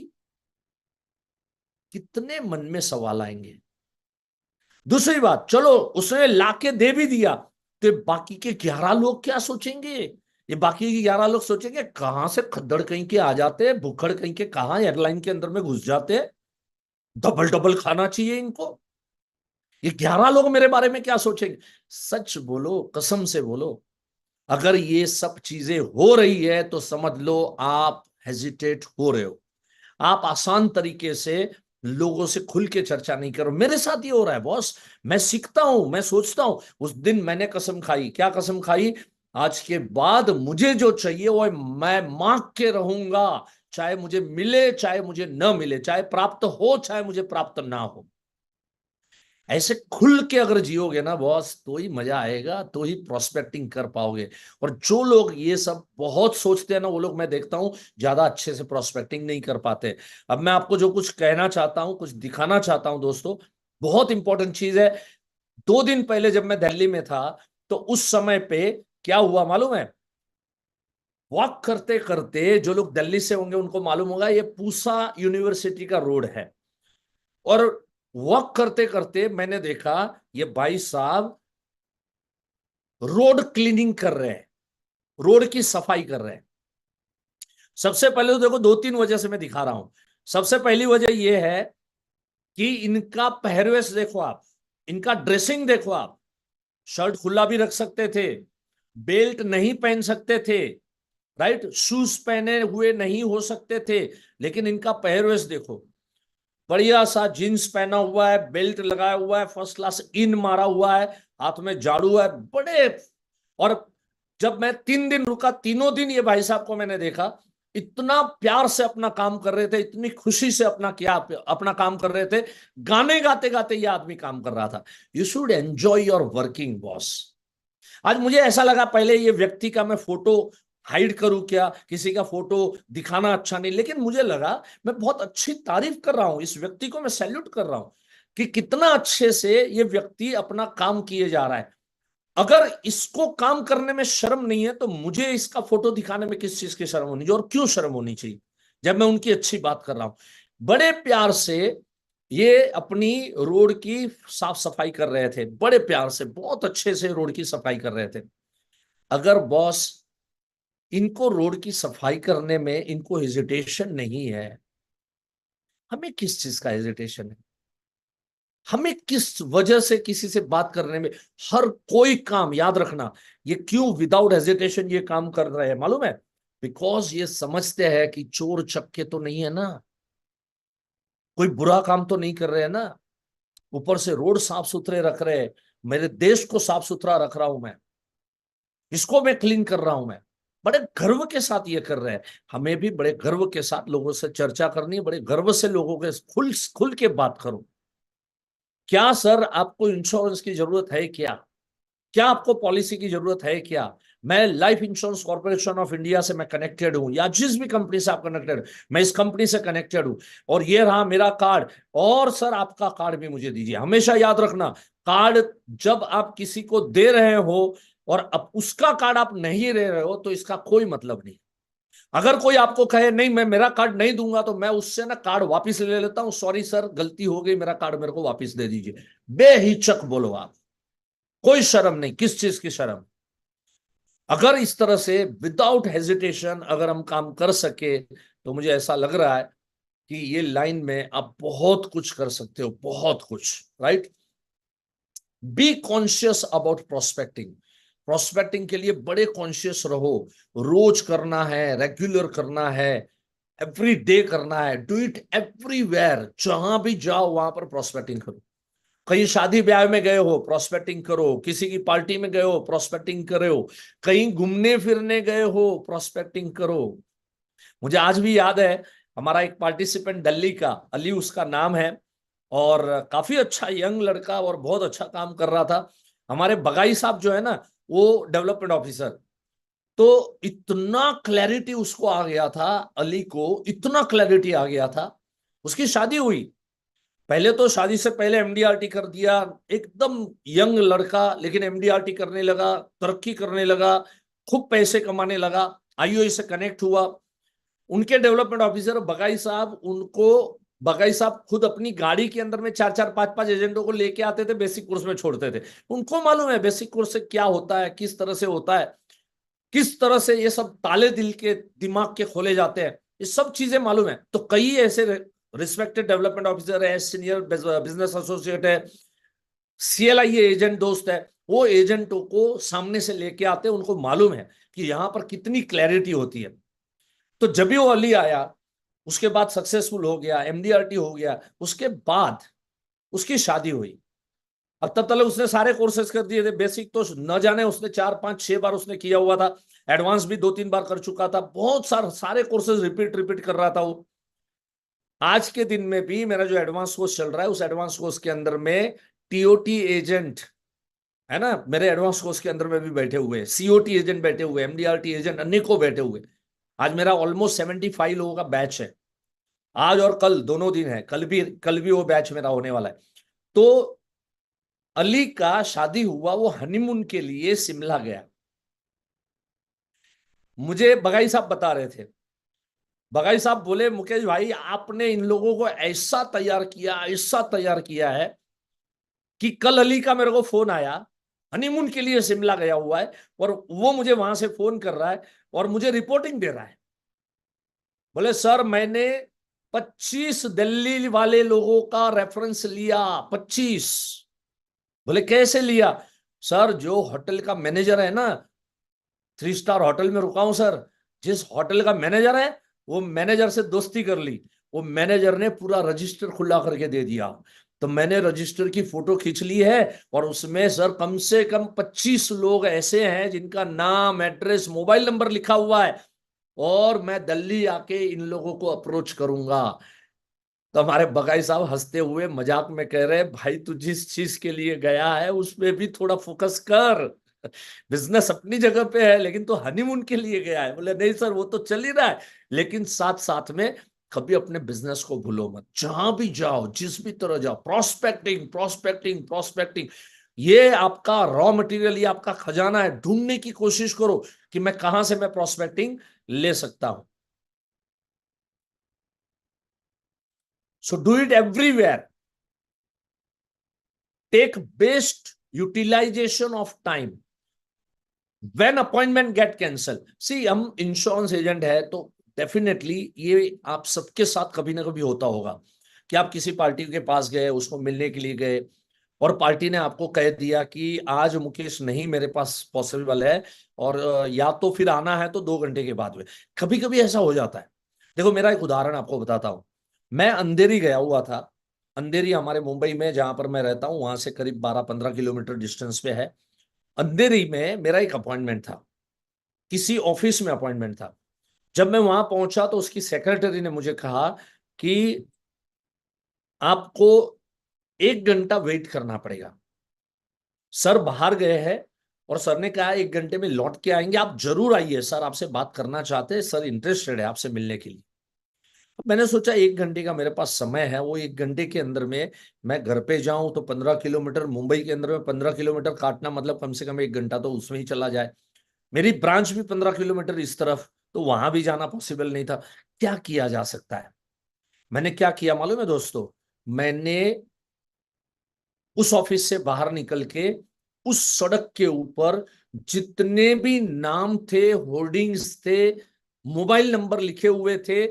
कितने मन में सवाल आएंगे। दूसरी बात, चलो उसने लाके दे भी दिया तो बाकी के 11 लोग क्या सोचेंगे? ये बाकी के 11 लोग सोचेंगे कहां से खद्दड़ कहीं के आ जाते, भुक्खड़ कहीं के कहां एयरलाइन के अंदर में घुस जाते, डबल डबल खाना चाहिए इनको। ये 11 लोग मेरे बारे में क्या सोचेंगे? सच बोलो, कसम से बोलो, अगर ये सब चीजें हो रही है तो समझ लो आप हेजिटेट हो रहे हो। आप आसान तरीके से लोगों से खुल के चर्चा नहीं करो। मेरे साथ ये हो रहा है बॉस। मैं सीखता हूं, मैं सोचता हूं। उस दिन मैंने कसम खाई, क्या कसम खाई? आज के बाद मुझे जो चाहिए वो मैं मांग के रहूंगा, चाहे मुझे मिले चाहे मुझे न मिले, चाहे प्राप्त हो चाहे मुझे प्राप्त ना हो। ऐसे खुल के अगर जियोगे ना बॉस, तो ही मजा आएगा, तो ही प्रोस्पेक्टिंग कर पाओगे। और जो लोग ये सब बहुत सोचते हैं ना, वो लोग मैं देखता हूं ज्यादा अच्छे से प्रोस्पेक्टिंग नहीं कर पाते। अब मैं आपको जो कुछ कहना चाहता हूं, कुछ दिखाना चाहता हूं दोस्तों, बहुत इंपॉर्टेंट चीज है। 2 दिन पहले जब मैं दिल्ली में था, तो उस समय पे क्या हुआ मालूम है? वॉक करते करते, जो लोग दिल्ली से होंगे उनको मालूम होगा, ये पूसा यूनिवर्सिटी का रोड है। और वॉक करते करते मैंने देखा ये भाई साहब रोड क्लीनिंग कर रहे हैं, रोड की सफाई कर रहे हैं। सबसे पहले तो देखो, 2-3 वजह से मैं दिखा रहा हूं। सबसे पहली वजह यह है कि इनका पहरवेश देखो आप, इनका ड्रेसिंग देखो आप। शर्ट खुला भी रख सकते थे, बेल्ट नहीं पहन सकते थे, राइट, शूज पहने हुए नहीं हो सकते थे, लेकिन इनका पहरवेश देखो। बढ़िया सा जींस पहना हुआ है, बेल्ट लगाया हुआ है, फर्स्ट क्लास इन मारा हुआ है, हाथ में झाड़ू है, बड़े। और जब मैं 3 दिन रुका, तीनों दिन ये भाई साहब को मैंने देखा, इतना प्यार से अपना काम कर रहे थे, इतनी खुशी से अपना काम कर रहे थे। गाने गाते गाते ये आदमी काम कर रहा था। You should enjoy your working boss. आज मुझे ऐसा लगा पहले ये व्यक्ति का मैं फोटो हाइड करूं क्या, किसी का फोटो दिखाना अच्छा नहीं, लेकिन मुझे लगा मैं बहुत अच्छी तारीफ कर रहा हूं, इस व्यक्ति को मैं सैल्यूट कर रहा हूं कि कितना अच्छे से ये व्यक्ति अपना काम किए जा रहा है। अगर इसको काम करने में शर्म नहीं है तो मुझे इसका फोटो दिखाने में किस चीज की शर्म होनी चाहिए, और क्यों शर्म होनी चाहिए जब मैं उनकी अच्छी बात कर रहा हूं। बड़े प्यार से ये अपनी रोड की साफ सफाई कर रहे थे, बड़े प्यार से, बहुत अच्छे से रोड की सफाई कर रहे थे। अगर बॉस इनको रोड की सफाई करने में इनको हेजिटेशन नहीं है, हमें किस चीज का हेजिटेशन है? हमें किस वजह से किसी से बात करने में? हर कोई काम, याद रखना, ये क्यों विदाउट हेजिटेशन ये काम कर रहे हैं मालूम है? बिकॉज ये समझते हैं कि चोर चक्के तो नहीं है ना, कोई बुरा काम तो नहीं कर रहे हैं ना, ऊपर से रोड साफ सुथरे रख रहे हैं, मेरे देश को साफ सुथरा रख रहा हूं मैं, इसको मैं क्लीन कर रहा हूं मैं। बड़े गर्व के साथ ये कर रहे हैं। हमें भी बड़े गर्व के साथ लोगों से चर्चा करनी है, बड़े गर्व से लोगों के खुल खुल के बात करो। क्या सर आपको इंश्योरेंस की जरूरत है क्या? क्या आपको पॉलिसी की जरूरत है क्या? मैं life insurance corporation of India से मैं कनेक्टेड हूं, या जिस भी कंपनी से आप कनेक्टेड, मैं इस कंपनी से कनेक्टेड हूं, और ये रहा मेरा कार्ड। और सर आपका कार्ड भी मुझे दीजिए। हमेशा याद रखना, कार्ड जब आप किसी को दे रहे हो और अब उसका कार्ड आप नहीं ले रहे हो तो इसका कोई मतलब नहीं। अगर कोई आपको कहे नहीं मैं मेरा कार्ड नहीं दूंगा, तो मैं उससे ना कार्ड वापस ले लेता हूं, सॉरी सर गलती हो गई, मेरा कार्ड मेरे को वापस दे दीजिए। बेहिचक बोलो आप, कोई शर्म नहीं, किस चीज की शर्म। अगर इस तरह से विदाउट हेजिटेशन अगर हम काम कर सके, तो मुझे ऐसा लग रहा है कि ये लाइन में आप बहुत कुछ कर सकते हो, बहुत कुछ, right. Be conscious about prospecting. Prospecting के लिए बड़े कॉन्शियस रहो, रोज करना है, रेगुलर करना है, एवरी डे करना है, डू इट एवरीवेयर, जहां भी जाओ वहां पर प्रोस्पेक्टिंग करो। कहीं शादी ब्याह में गए हो, प्रोस्पेक्टिंग करो, किसी की पार्टी में गए हो, प्रोस्पेक्टिंग करो, कहीं घूमने फिरने गए हो, प्रोस्पेक्टिंग करो। मुझे आज भी याद है, हमारा एक पार्टिसिपेंट दिल्ली का, अली उसका नाम है, और काफी अच्छा यंग लड़का और बहुत अच्छा काम कर रहा था। हमारे बगाई साहब जो है ना, वो डेवलपमेंट ऑफिसर, तो इतना क्लैरिटी उसको आ गया था, अली को इतना क्लैरिटी आ गया था। उसकी शादी हुई, पहले तो शादी से पहले एमडीआरटी कर दिया, एकदम यंग लड़का, लेकिन एमडीआरटी करने लगा, तरक्की करने लगा, खूब पैसे कमाने लगा, आईओई से कनेक्ट हुआ। उनके डेवलपमेंट ऑफिसर बगाई साहब, उनको बगाई साहब खुद अपनी गाड़ी के अंदर में चार चार पांच पांच एजेंटों को लेके आते थे, बेसिक कोर्स में छोड़ते थे। उनको मालूम है बेसिक कोर्स से क्या होता है, किस तरह से होता है, किस तरह से ये सब ताले दिल के दिमाग के खोले जाते हैं, ये सब चीजें मालूम है। तो कई ऐसे रिस्पेक्टेड डेवलपमेंट ऑफिसर है, सीनियर बिजनेस एसोसिएट है, सीएलआई एजेंट दोस्त है, वो एजेंटों को सामने से लेके आते हैं, उनको मालूम है कि यहां पर कितनी क्लैरिटी होती है। तो जब भी वो अली आया, उसके बाद सक्सेसफुल हो गया, एमडीआरटी हो गया, उसके बाद उसकी शादी हुई। अब तब तक उसने सारे कोर्सेज कर दिए थे, बेसिक तो न जाने उसने 4 5 6 बार उसने किया हुआ था, एडवांस भी 2 3 बार कर चुका था, बहुत सारे कोर्सेज रिपीट रिपीट कर रहा था वो। आज के दिन में भी मेरा जो एडवांस कोर्स चल रहा है, उस एडवांस कोर्स के अंदर में टीओटी एजेंट है ना, मेरे एडवांस कोर्स के अंदर में भी बैठे हुए, सीओटी एजेंट बैठे हुए, एमडीआरटी एजेंट अनेकों बैठे हुए। आज मेरा ऑलमोस्ट 75 लोगों का बैच है, आज और कल दोनों दिन है, कल भी वो बैच मेरा होने वाला है। तो अली का शादी हुआ, वो हनीमून के लिए शिमला गया। मुझे बगाई साहब बता रहे थे, बगाई साहब बोले मुकेश भाई आपने इन लोगों को ऐसा तैयार किया है कि कल अली का मेरे को फोन आया, हनीमून के लिए शिमला गया हुआ है, और वो मुझे वहां से फोन कर रहा है और मुझे रिपोर्टिंग दे रहा है। बोले सर मैंने 25 दिल्ली वाले लोगों का रेफरेंस लिया, 25। बोले कैसे लिया? सर जो होटल का मैनेजर है ना, 3 स्टार होटल में रुका हूं सर, जिस होटल का मैनेजर है, वो मैनेजर से दोस्ती कर ली, वो मैनेजर ने पूरा रजिस्टर खुला करके दे दिया। तो मैंने रजिस्टर की फोटो खींच ली है, और उसमें सर कम से कम 25 लोग ऐसे हैं जिनका नाम, एड्रेस, मोबाइल नंबर लिखा हुआ है, और मैं दिल्ली आके इन लोगों को अप्रोच करूंगा। तो हमारे बगाई साहब हंसते हुए मजाक में कह रहे भाई तू जिस चीज के लिए गया है उसमें भी थोड़ा फोकस कर, बिजनेस अपनी जगह पे है, लेकिन तो हनीमून के लिए गया है। बोले नहीं सर वो तो चल ही रहा है, लेकिन साथ साथ में कभी अपने बिजनेस को भूलो मत, जहां भी जाओ, जिस भी तरह जाओ, प्रोस्पेक्टिंग प्रोस्पेक्टिंग प्रोस्पेक्टिंग, ये आपका रॉ मटेरियल, ये आपका खजाना है। ढूंढने की कोशिश करो कि मैं कहां से मैं प्रोस्पेक्टिंग ले सकता हूं। So do it everywhere, take best utilization of time, when appointment get cancel. See हम इंश्योरेंस एजेंट है, तो डेफिनेटली ये आप सबके साथ कभी ना कभी होता होगा कि आप किसी पार्टी के पास गए, उसको मिलने के लिए गए, और पार्टी ने आपको कह दिया कि आज मुकेश नहीं मेरे पास पॉसिबल है, और या तो फिर आना है तो 2 घंटे के बाद में। कभी कभी ऐसा हो जाता है। देखो मेरा एक उदाहरण आपको बताता हूं, मैं अंधेरी गया हुआ था। अंधेरी हमारे मुंबई में जहां पर मैं रहता हूं, वहां से करीब 12 15 किलोमीटर डिस्टेंस पे है। अंधेरी में मेरा एक अपॉइंटमेंट था, किसी ऑफिस में अपॉइंटमेंट था। जब मैं वहां पहुंचा तो उसकी सेक्रेटरी ने मुझे कहा कि आपको 1 घंटा वेट करना पड़ेगा, सर बाहर गए हैं, और सर ने कहा 1 घंटे में लौट के आएंगे, आप जरूर आइए, सर आपसे बात करना चाहते हैं, सर इंटरेस्टेड है आपसे मिलने के लिए। मैंने सोचा 1 घंटे का मेरे पास समय है, वो 1 घंटे के अंदर में मैं घर पे जाऊं तो 15 किलोमीटर, मुंबई के अंदर में 15 किलोमीटर काटना मतलब कम से कम 1 घंटा तो उसमें ही चला जाए। मेरी ब्रांच भी 15 किलोमीटर इस तरफ, तो वहां भी जाना पॉसिबल नहीं था। क्या किया जा सकता है? मैंने क्या किया मालूम है दोस्तों? मैंने उस ऑफिस से बाहर निकल के उस सड़क के ऊपर जितने भी नाम थे, होर्डिंग्स थे, मोबाइल नंबर लिखे हुए थे,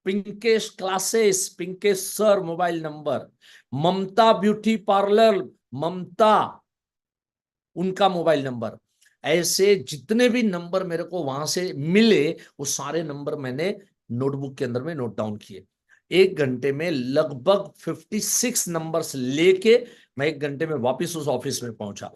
Pinkesh classes, Pinkesh sir mobile number, Mamta beauty parlour, Mamta, उनका मोबाइल नंबर, ऐसे जितने भी नंबर मेरे को वहां से मिले वो सारे नंबर मैंने नोटबुक के अंदर में नोट डाउन किए। 1 घंटे में लगभग 56 नंबर्स लेके मैं 1 घंटे में वापस उस ऑफिस में पहुंचा।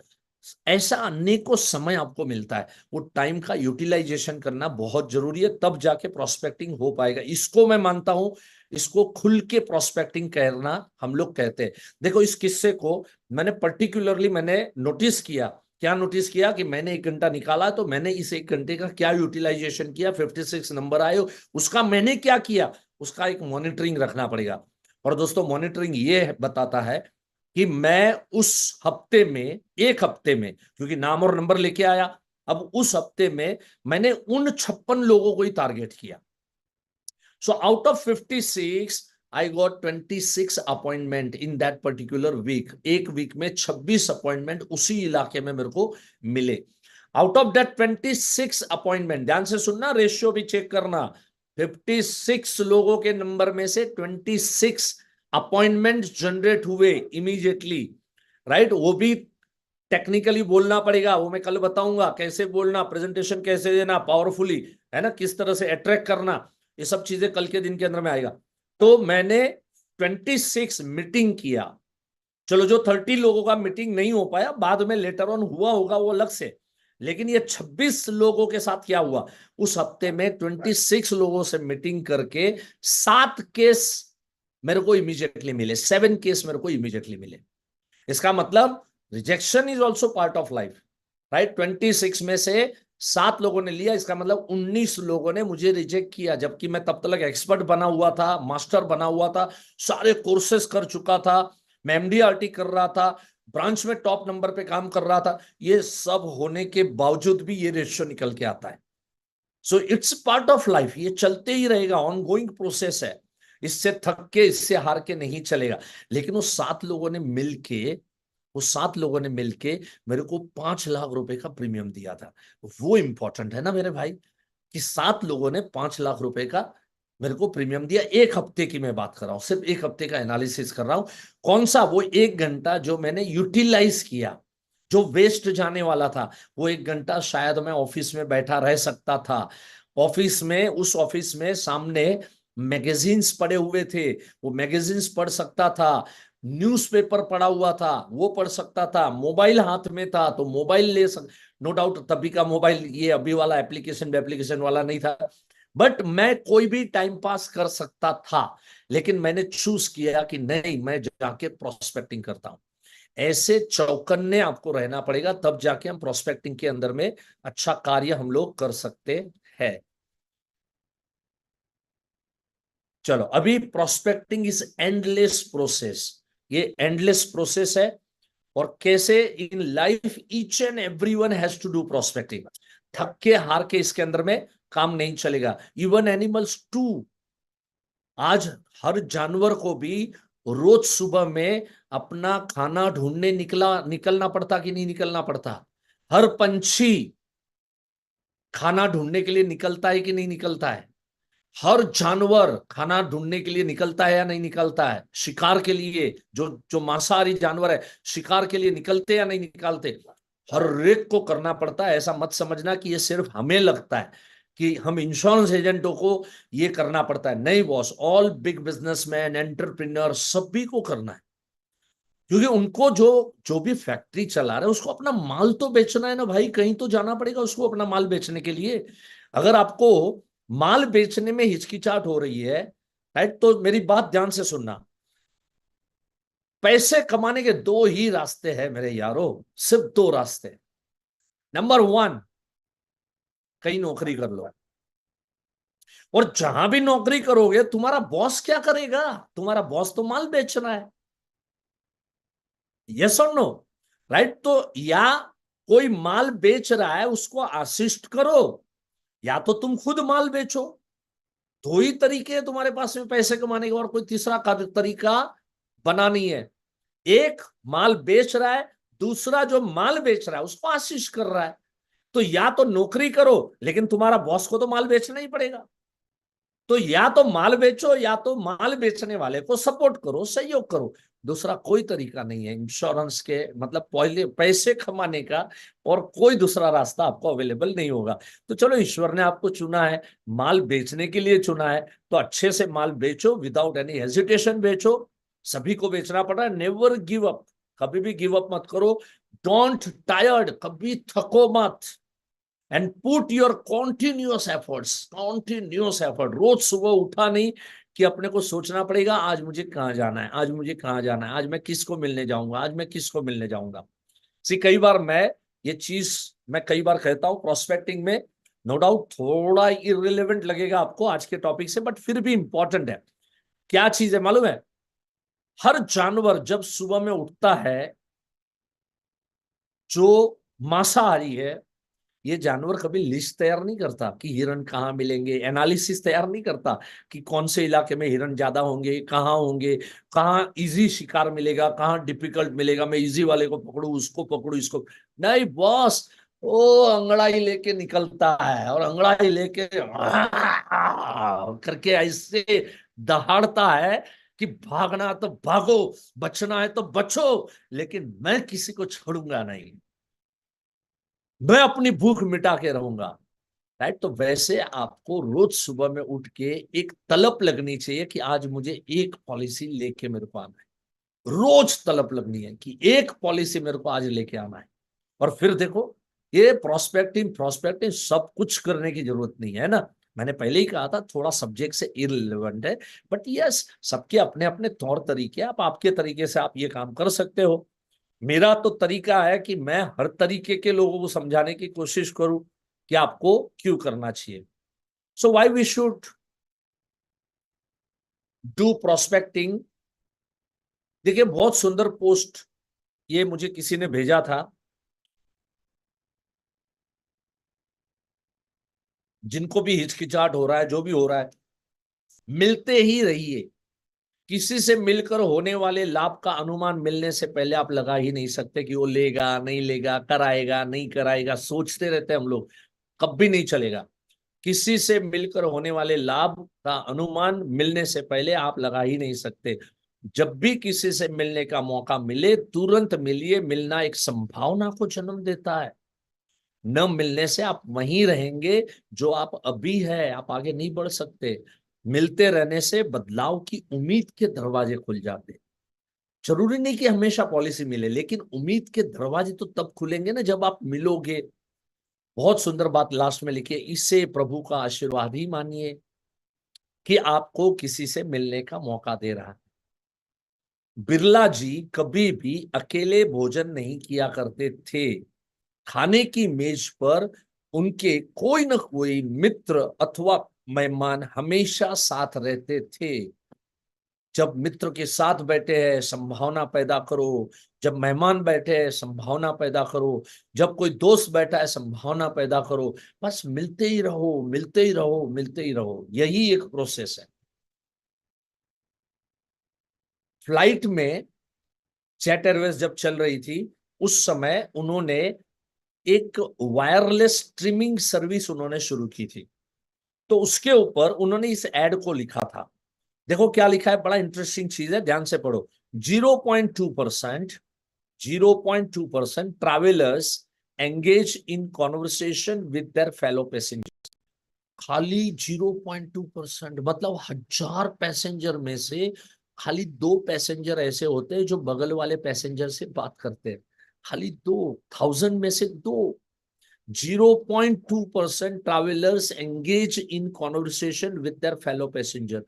ऐसा अनेकों समय आपको मिलता है, वो टाइम का यूटिलाइजेशन करना बहुत जरूरी है, तब जाके प्रोस्पेक्टिंग हो पाएगा। इसको मैं मानता हूं, इसको खुल के प्रोस्पेक्टिंग करना हम लोग कहते हैं। देखो इस किस्से को मैंने पर्टिकुलरली मैंने नोटिस किया। क्या नोटिस किया? कि मैंने 1 घंटा निकाला तो मैंने इस 1 घंटे का क्या यूटिलाइजेशन किया, 56 नंबर आए, उसका मैंने क्या किया, उसका एक मॉनिटरिंग रखना पड़ेगा। और दोस्तों मॉनिटरिंग ये बताता है कि मैं उस हफ्ते में, 1 हफ्ते में, क्योंकि नाम और नंबर लेके आया, अब उस हफ्ते में मैंने उन 56 लोगों को ही टारगेट किया। So out of 56 I got 26 appointment in that particular week. एक वीक में 26 अपॉइंटमेंट उसी इलाके में मेरे को मिले। आउट ऑफ दैट 26 अपॉइंटमेंट, ध्यान से सुनना, रेशियो भी चेक करना, 56 लोगों के नंबर में से 26 अपॉइंटमेंट जनरेट हुए इमीडिएटली, राइट? वो भी टेक्निकली बोलना पड़ेगा, वो मैं कल बताऊंगा, कैसे बोलना, प्रेजेंटेशन कैसे देना पावरफुली, है ना, किस तरह से अट्रैक्ट करना, ये सब चीजें कल के दिन के अंदर में आएगा। तो मैंने 26 मीटिंग किया। चलो जो 30 लोगों का मीटिंग नहीं हो पाया, बाद में लेटर ऑन हुआ होगा वो अलग से, लेकिन ये 26 लोगों के साथ क्या हुआ, उस हफ्ते में 26 लोगों से मीटिंग करके 7 केस मेरे को इमीडिएटली मिले, 7 केस मेरे को इमीडिएटली मिले। इसका मतलब rejection is also part of life, right? 26 में से 7 लोगों ने लिया, इसका मतलब 19 लोगों ने मुझे रिजेक्ट किया, जबकि मैं तब तक एक्सपर्ट बना हुआ था, मास्टर बना हुआ था, सारे कोर्सेस कर चुका था, मैं एमडीआरटी कर रहा था, ब्रांच में टॉप नंबर पे काम कर रहा था। ये सब होने के बावजूद भी ये रेशियो निकल के आता है। So it's part of life, ये चलते ही रहेगा, ऑनगोइंग प्रोसेस है। इससे थक के, इससे हार के नहीं चलेगा। लेकिन वो 7 लोगों ने मिलके मेरे को 5 लाख रुपए का प्रीमियम दिया था। वो इंपॉर्टेंट है ना मेरे भाई, कि 7 लोगों ने 5 लाख रुपए का मेरे को प्रीमियम दिया। 1 हफ्ते की मैं बात कर रहा हूं, सिर्फ 1 हफ्ते का एनालिसिस कर रहा हूं। कौन सा? वो 1 घंटा जो मैंने यूटिलाइज किया, जो वेस्ट जाने वाला था, वो 1 घंटा शायद मैं ऑफिस में बैठा रह सकता था। ऑफिस में, उस ऑफिस में सामने मैगजीन्स पड़े हुए थे, वो मैगजीन्स पढ़ सकता था, न्यूज़पेपर पड़ा हुआ था वो पढ़ सकता था, मोबाइल हाथ में था तो मोबाइल ले सक, नो डाउट तभी का मोबाइल ये अभी वाला एप्लीकेशन वाला नहीं था, बट मैं कोई भी टाइम पास कर सकता था। लेकिन मैंने चूज किया कि नहीं, मैं जाके प्रोस्पेक्टिंग करता हूं। ऐसे चौकन्ने आपको रहना पड़ेगा, तब जाके हम प्रोस्पेक्टिंग के अंदर में अच्छा कार्य हम लोग कर सकते हैं। चलो, अभी प्रोस्पेक्टिंग इज एंडलेस प्रोसेस, ये एंडलेस प्रोसेस है। और कैसे in life each and everyone has to do prospecting. थक के हार के इसके अंदर में काम नहीं चलेगा। इवन एनिमल्स टू, आज हर जानवर को भी रोज सुबह में अपना खाना ढूंढने निकलना पड़ता कि नहीं निकलना पड़ता? हर पंछी खाना ढूंढने के लिए निकलता है कि नहीं निकलता है? हर जानवर खाना ढूंढने के लिए निकलता है या नहीं निकलता है? शिकार के लिए, जो जो मांसाहारी जानवर है, शिकार के लिए निकलते या नहीं निकलते? हर एक को करना पड़ता है। ऐसा मत समझना कि ये सिर्फ हमें लगता है कि हम इंश्योरेंस एजेंटों को ये करना पड़ता है। नहीं boss, all big businessman, entrepreneur, सभी को करना है। क्योंकि उनको जो जो भी फैक्ट्री चला रहा है उसको अपना माल तो बेचना है ना भाई, कहीं तो जाना पड़ेगा उसको अपना माल बेचने के लिए। अगर आपको माल बेचने में हिचकिचाहट हो रही है, राइट, तो मेरी बात ध्यान से सुनना। पैसे कमाने के 2 ही रास्ते हैं मेरे यारो, सिर्फ 2 रास्ते। नंबर 1, कहीं नौकरी कर लो। और जहां भी नौकरी करोगे, तुम्हारा बॉस क्या करेगा? तुम्हारा बॉस तो माल बेच रहा है। यस और नो? राइट? तो या कोई माल बेच रहा है उसको असिस्ट करो, या तो तुम खुद माल बेचो, दो ही तरीके हैं तुम्हारे पास में पैसे कमाने के, और कोई तीसरा तरीका बना नहीं है। एक माल बेच रहा है, दूसरा जो माल बेच रहा है उसको आशीष कर रहा है। तो या तो नौकरी करो, लेकिन तुम्हारा बॉस को तो माल बेचना ही पड़ेगा। तो या तो माल बेचो, या तो माल बेचने वाले को सपोर्ट करो, सहयोग करो। दूसरा कोई तरीका नहीं है इंश्योरेंस के, मतलब पहले पैसे कमाने का, और कोई दूसरा रास्ता आपको अवेलेबल नहीं होगा। तो चलो, ईश्वर ने आपको चुना है, माल बेचने के लिए चुना है, तो अच्छे से माल बेचो, विदाउट एनी हेजिटेशन बेचो। सभी को बेचना पड़ रहा है, नेवर गिव अप, कभी भी गिव अप मत करो। डोंट टायर्ड, कभी थको मत। And put your continuous effort. रोज सुबह उठा नहीं कि अपने को सोचना पड़ेगा आज मुझे कहाँ जाना है, आज मुझे कहाँ जाना है, आज मैं किसको मिलने जाऊंगा, आज मैं किसको मिलने जाऊंगा। सी कई बार ये चीज मैं कई बार कहता हूं प्रोस्पेक्टिंग में, नो डाउट थोड़ा इररिलेवेंट लगेगा आपको आज के टॉपिक से, बट फिर भी इंपॉर्टेंट है। क्या चीज है मालूम है? हर जानवर जब सुबह में उठता है, जो मांसाहारी है, ये जानवर कभी लिस्ट तैयार नहीं करता कि हिरन कहाँ मिलेंगे, एनालिसिस तैयार नहीं करता कि कौन से इलाके में हिरन ज्यादा होंगे, कहाँ होंगे, कहाँ इजी शिकार मिलेगा, कहाँ डिफिकल्ट मिलेगा, मैं इजी वाले को पकड़ू, उसको पकड़ू, इसको नहीं। बॉस वो अंगड़ाई लेके निकलता है, और अंगड़ाई लेके करके ऐसे दहाड़ता है कि भागना तो भागो, बचना है तो बचो, लेकिन मैं किसी को छोड़ूंगा नहीं, मैं अपनी भूख मिटा के रहूंगा। राइट? तो वैसे आपको रोज सुबह में उठ के एक तलब लगनी चाहिए कि आज मुझे एक पॉलिसी लेके मेरे को आना है। रोज तलब लगनी है कि एक पॉलिसी मेरे को आज लेके आना है। और फिर देखो, ये प्रोस्पेक्टिंग प्रोस्पेक्टिंग सब कुछ करने की जरूरत नहीं है ना। मैंने पहले ही कहा था थोड़ा सब्जेक्ट से इररिलेवेंट है, बट यस, सबके अपने अपने तौर तरीके, आप आपके तरीके से आप ये काम कर सकते हो। मेरा तो तरीका है कि मैं हर तरीके के लोगों को समझाने की कोशिश करूं कि आपको क्यों करना चाहिए। So why we should do prospecting. देखिए, बहुत सुंदर पोस्ट ये मुझे किसी ने भेजा था। जिनको भी हिचकिचाहट हो रहा है, जो भी हो रहा है, मिलते ही रहिए। किसी से मिलकर होने वाले लाभ का अनुमान मिलने से पहले आप लगा ही नहीं सकते कि वो लेगा नहीं लेगा, कराएगा नहीं कराएगा, सोचते रहते हैं हम लोग, कभी नहीं चलेगा। किसी से मिलकर होने वाले लाभ का अनुमान मिलने से पहले आप लगा ही नहीं सकते। जब भी किसी से मिलने का मौका मिले, तुरंत मिलिए। मिलना एक संभावना को जन्म देता है। न मिलने से आप वहीं रहेंगे जो आप अभी है, आप आगे नहीं बढ़ सकते। मिलते रहने से बदलाव की उम्मीद के दरवाजे खुल जाते। जरूरी नहीं कि हमेशा पॉलिसी मिले, लेकिन उम्मीद के दरवाजे तो तब खुलेंगे ना जब आप मिलोगे। बहुत सुंदर बात लास्ट में लिखी है, इससे प्रभु का आशीर्वाद ही मानिए कि आपको किसी से मिलने का मौका दे रहा है। बिरला जी कभी भी अकेले भोजन नहीं किया करते थे। खाने की मेज पर उनके कोई न कोई मित्र अथवा मेहमान हमेशा साथ रहते थे। जब मित्र के साथ बैठे हैं, संभावना पैदा करो। जब मेहमान बैठे हैं, संभावना पैदा करो। जब कोई दोस्त बैठा है, संभावना पैदा करो। बस मिलते ही रहो, मिलते ही रहो, मिलते ही रहो, यही एक प्रोसेस है। फ्लाइट में जेट एयरवेज जब चल रही थी, उस समय उन्होंने एक वायरलेस स्ट्रीमिंग सर्विस उन्होंने शुरू की थी। तो उसके ऊपर उन्होंने इस एड को लिखा था। देखो क्या लिखा है, बड़ा इंटरेस्टिंग चीज है, ध्यान से पढ़ो। 0.2% 0.2% travellers engage in conversation with their fellow passenger. खाली 0.2%, मतलब 1,000 पैसेंजर में से खाली 2 पैसेंजर ऐसे होते हैं जो बगल वाले पैसेंजर से बात करते हैं। खाली 2,000 में से 2। 0.2% travelers engage in conversation with their fellow passenger.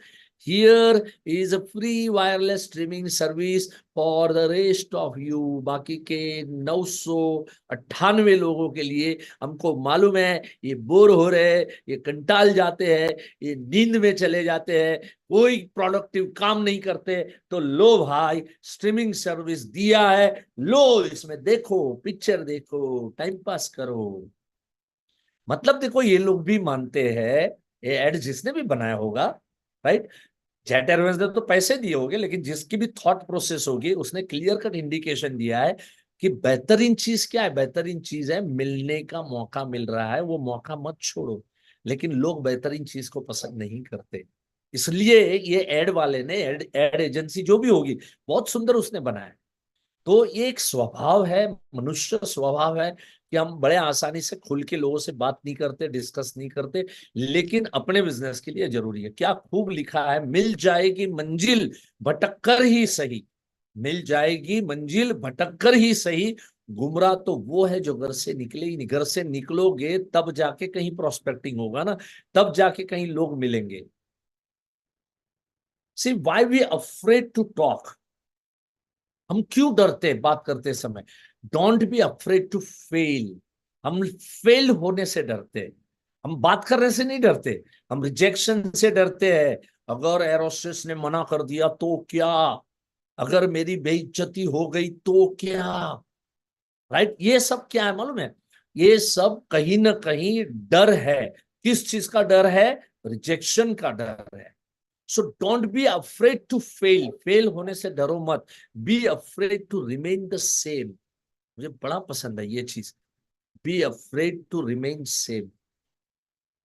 Here is a free wireless streaming service for the rest of you. बाकी के 998 लोगों के लिए, हमको मालूम है ये बोर हो रहे हैं, ये कंटाल जाते हैं, ये नींद में चले जाते हैं, कोई प्रोडक्टिव काम नहीं करते, तो लो भाई, स्ट्रीमिंग सर्विस दिया है, लो इसमें देखो, पिक्चर देखो, टाइम पास करो। मतलब देखो ये लोग भी मानते हैं, ये एड जिसने भी बनाया होगा, राइट, जेट एयरवेज ने तो पैसे दिए होंगे, लेकिन जिसकी भी थॉट प्रोसेस होगी उसने क्लियर कट इंडिकेशन दिया है कि बेहतरीन चीज क्या है, बेहतरीन चीज है मिलने का मौका मिल रहा है, वो मौका मत छोड़ो। लेकिन लोग बेहतरीन चीज को पसंद नहीं करते, इसलिए ये एड वाले ने, एड एजेंसी जो भी होगी, बहुत सुंदर उसने बनाया। तो ये एक स्वभाव है, मनुष्य स्वभाव है कि हम बड़े आसानी से खुल के लोगों से बात नहीं करते, डिस्कस नहीं करते, लेकिन अपने बिजनेस के लिए जरूरी है। क्या खूब लिखा है, मिल जाएगी मंजिल भटक कर ही सही, मिल जाएगी मंजिल भटक कर ही सही, गुमराह तो वो है जो घर से निकले ही नहीं। घर से निकलोगे तब जाके कहीं प्रोस्पेक्टिंग होगा ना, तब जाके कहीं लोग मिलेंगे। See why we afraid to talk, हम क्यों डरते हैं बात करते समय? Don't be afraid to fail, हम फेल होने से डरते हैं, हम बात करने से नहीं डरते, हम रिजेक्शन से डरते हैं। अगर एरोस्टेस ने मना कर दिया तो क्या, अगर मेरी बेइज्जती हो गई तो क्या, राइट? ये सब क्या है मालूम है? ये सब कहीं ना कहीं डर है। किस चीज का डर है? रिजेक्शन का डर है। So don't be afraid to fail, fail होने से डरो मत। Be afraid to remain the same, मुझे बड़ा पसंद है ये चीज, be afraid to remain same.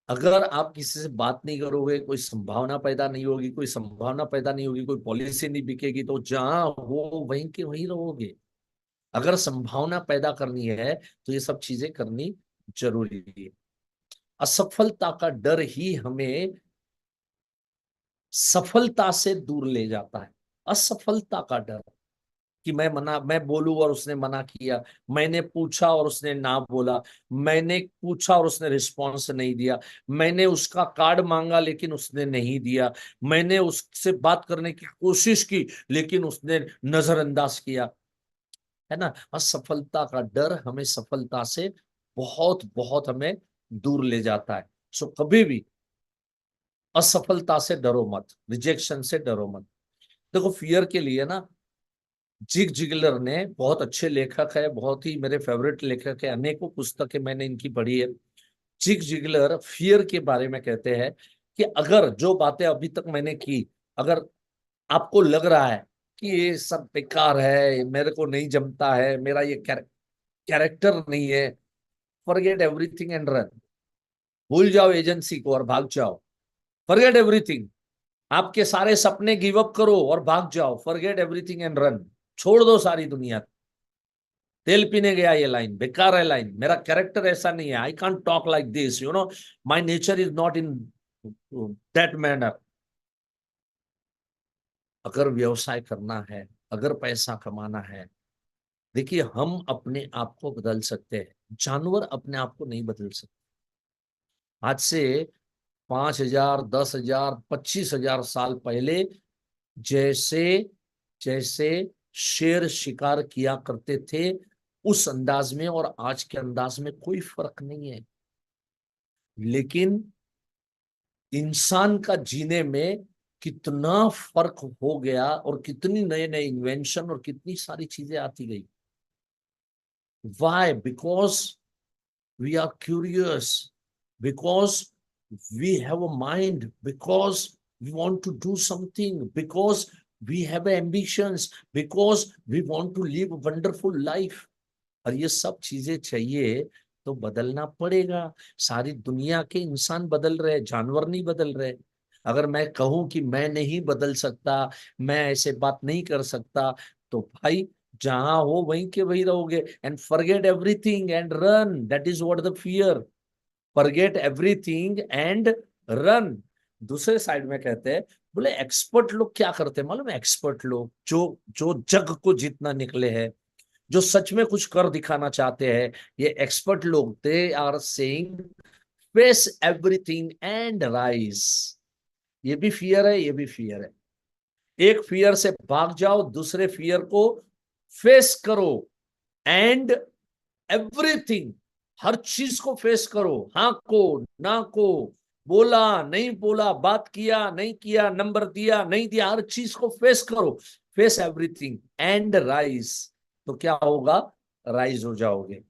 अगर आप किसी से बात नहीं करोगे, कोई संभावना पैदा नहीं होगी, कोई संभावना पैदा नहीं होगी, कोई पॉलिसी नहीं बिकेगी, तो जहां हो वहीं के वहीं रहोगे। अगर संभावना पैदा करनी है तो ये सब चीजें करनी जरूरी है। असफलता का डर ही हमें सफलता से दूर ले जाता है। असफलता का डर कि मैं बोलूं और उसने मना किया, मैंने पूछा और उसने ना बोला, मैंने पूछा और उसने रिस्पॉन्स नहीं दिया, मैंने उसका कार्ड मांगा लेकिन उसने नहीं दिया, मैंने उससे बात करने की कोशिश की लेकिन उसने नजरअंदाज किया, है ना? असफलता का डर हमें सफलता से बहुत बहुत हमें दूर ले जाता है। सो कभी भी असफलता से डरो मत, रिजेक्शन से डरो मत। देखो फियर के लिए ना, जिग जिगलर ने, बहुत अच्छे लेखक है, बहुत ही मेरे फेवरेट लेखक है, अनेकों पुस्तकें मैंने इनकी पढ़ी है। जिग जिगलर फियर के बारे में कहते हैं कि अगर जो बातें अभी तक मैंने की, अगर आपको लग रहा है कि ये सब बेकार है, मेरे को नहीं जमता है, मेरा ये कैरेक्टर नहीं है, फॉरगेट एवरीथिंग एंड रन। भूल जाओ एजेंसी को और भाग जाओ। फॉरगेट एवरीथिंग, आपके सारे सपने गिव अप करो और भाग जाओ। फॉरगेट एवरीथिंग एंड रन, छोड़ दो सारी दुनिया। तेल पीने गया ये लाइन, बेकार है लाइन, मेरा कैरेक्टर ऐसा नहीं है, I can't talk like this, you know, my nature is not in that manner. अगर व्यवसाय करना है, अगर पैसा कमाना है, देखिए हम अपने आप को बदल सकते हैं, जानवर अपने आप को नहीं बदल सकते। आज से 5,000, 10,000, 25,000 साल पहले जैसे जैसे शेर शिकार किया करते थे, उस अंदाज में और आज के अंदाज में कोई फर्क नहीं है। लेकिन इंसान का जीने में कितना फर्क हो गया, और कितनी नए नए इन्वेंशन और कितनी सारी चीजें आती गई। Why? Because we are curious, because we have a mind, because we want to do something, because we have ambitions, because we want to live a wonderful life। और ये सब चीजें चाहिए तो बदलना पड़ेगा। सारी दुनिया के इंसान बदल रहे, जानवर नहीं बदल रहे। अगर मैं कहूं कि मैं नहीं बदल सकता, मैं ऐसे बात नहीं कर सकता, तो भाई जहां हो वहीं के वहीं रहोगे। And forget everything and run, that is what the fear. Forget everything and run. दूसरे साइड में कहते हैं, बोले एक्सपर्ट लोग क्या करते हैं मालूम है? एक्सपर्ट लोग जो जो जग को जीतना निकले हैं, जो सच में कुछ कर दिखाना चाहते हैं, ये एक्सपर्ट लोग, they are saying face everything and rise. ये भी फियर है, ये भी फियर है। एक फियर से भाग जाओ, दूसरे फियर को फेस करो, एंड एवरीथिंग, हर चीज को फेस करो। हाँ को, ना को, बोला नहीं बोला, बात किया नहीं किया, नंबर दिया नहीं दिया, हर चीज को फेस करो। Face everything and rise. तो क्या होगा? राइज हो जाओगे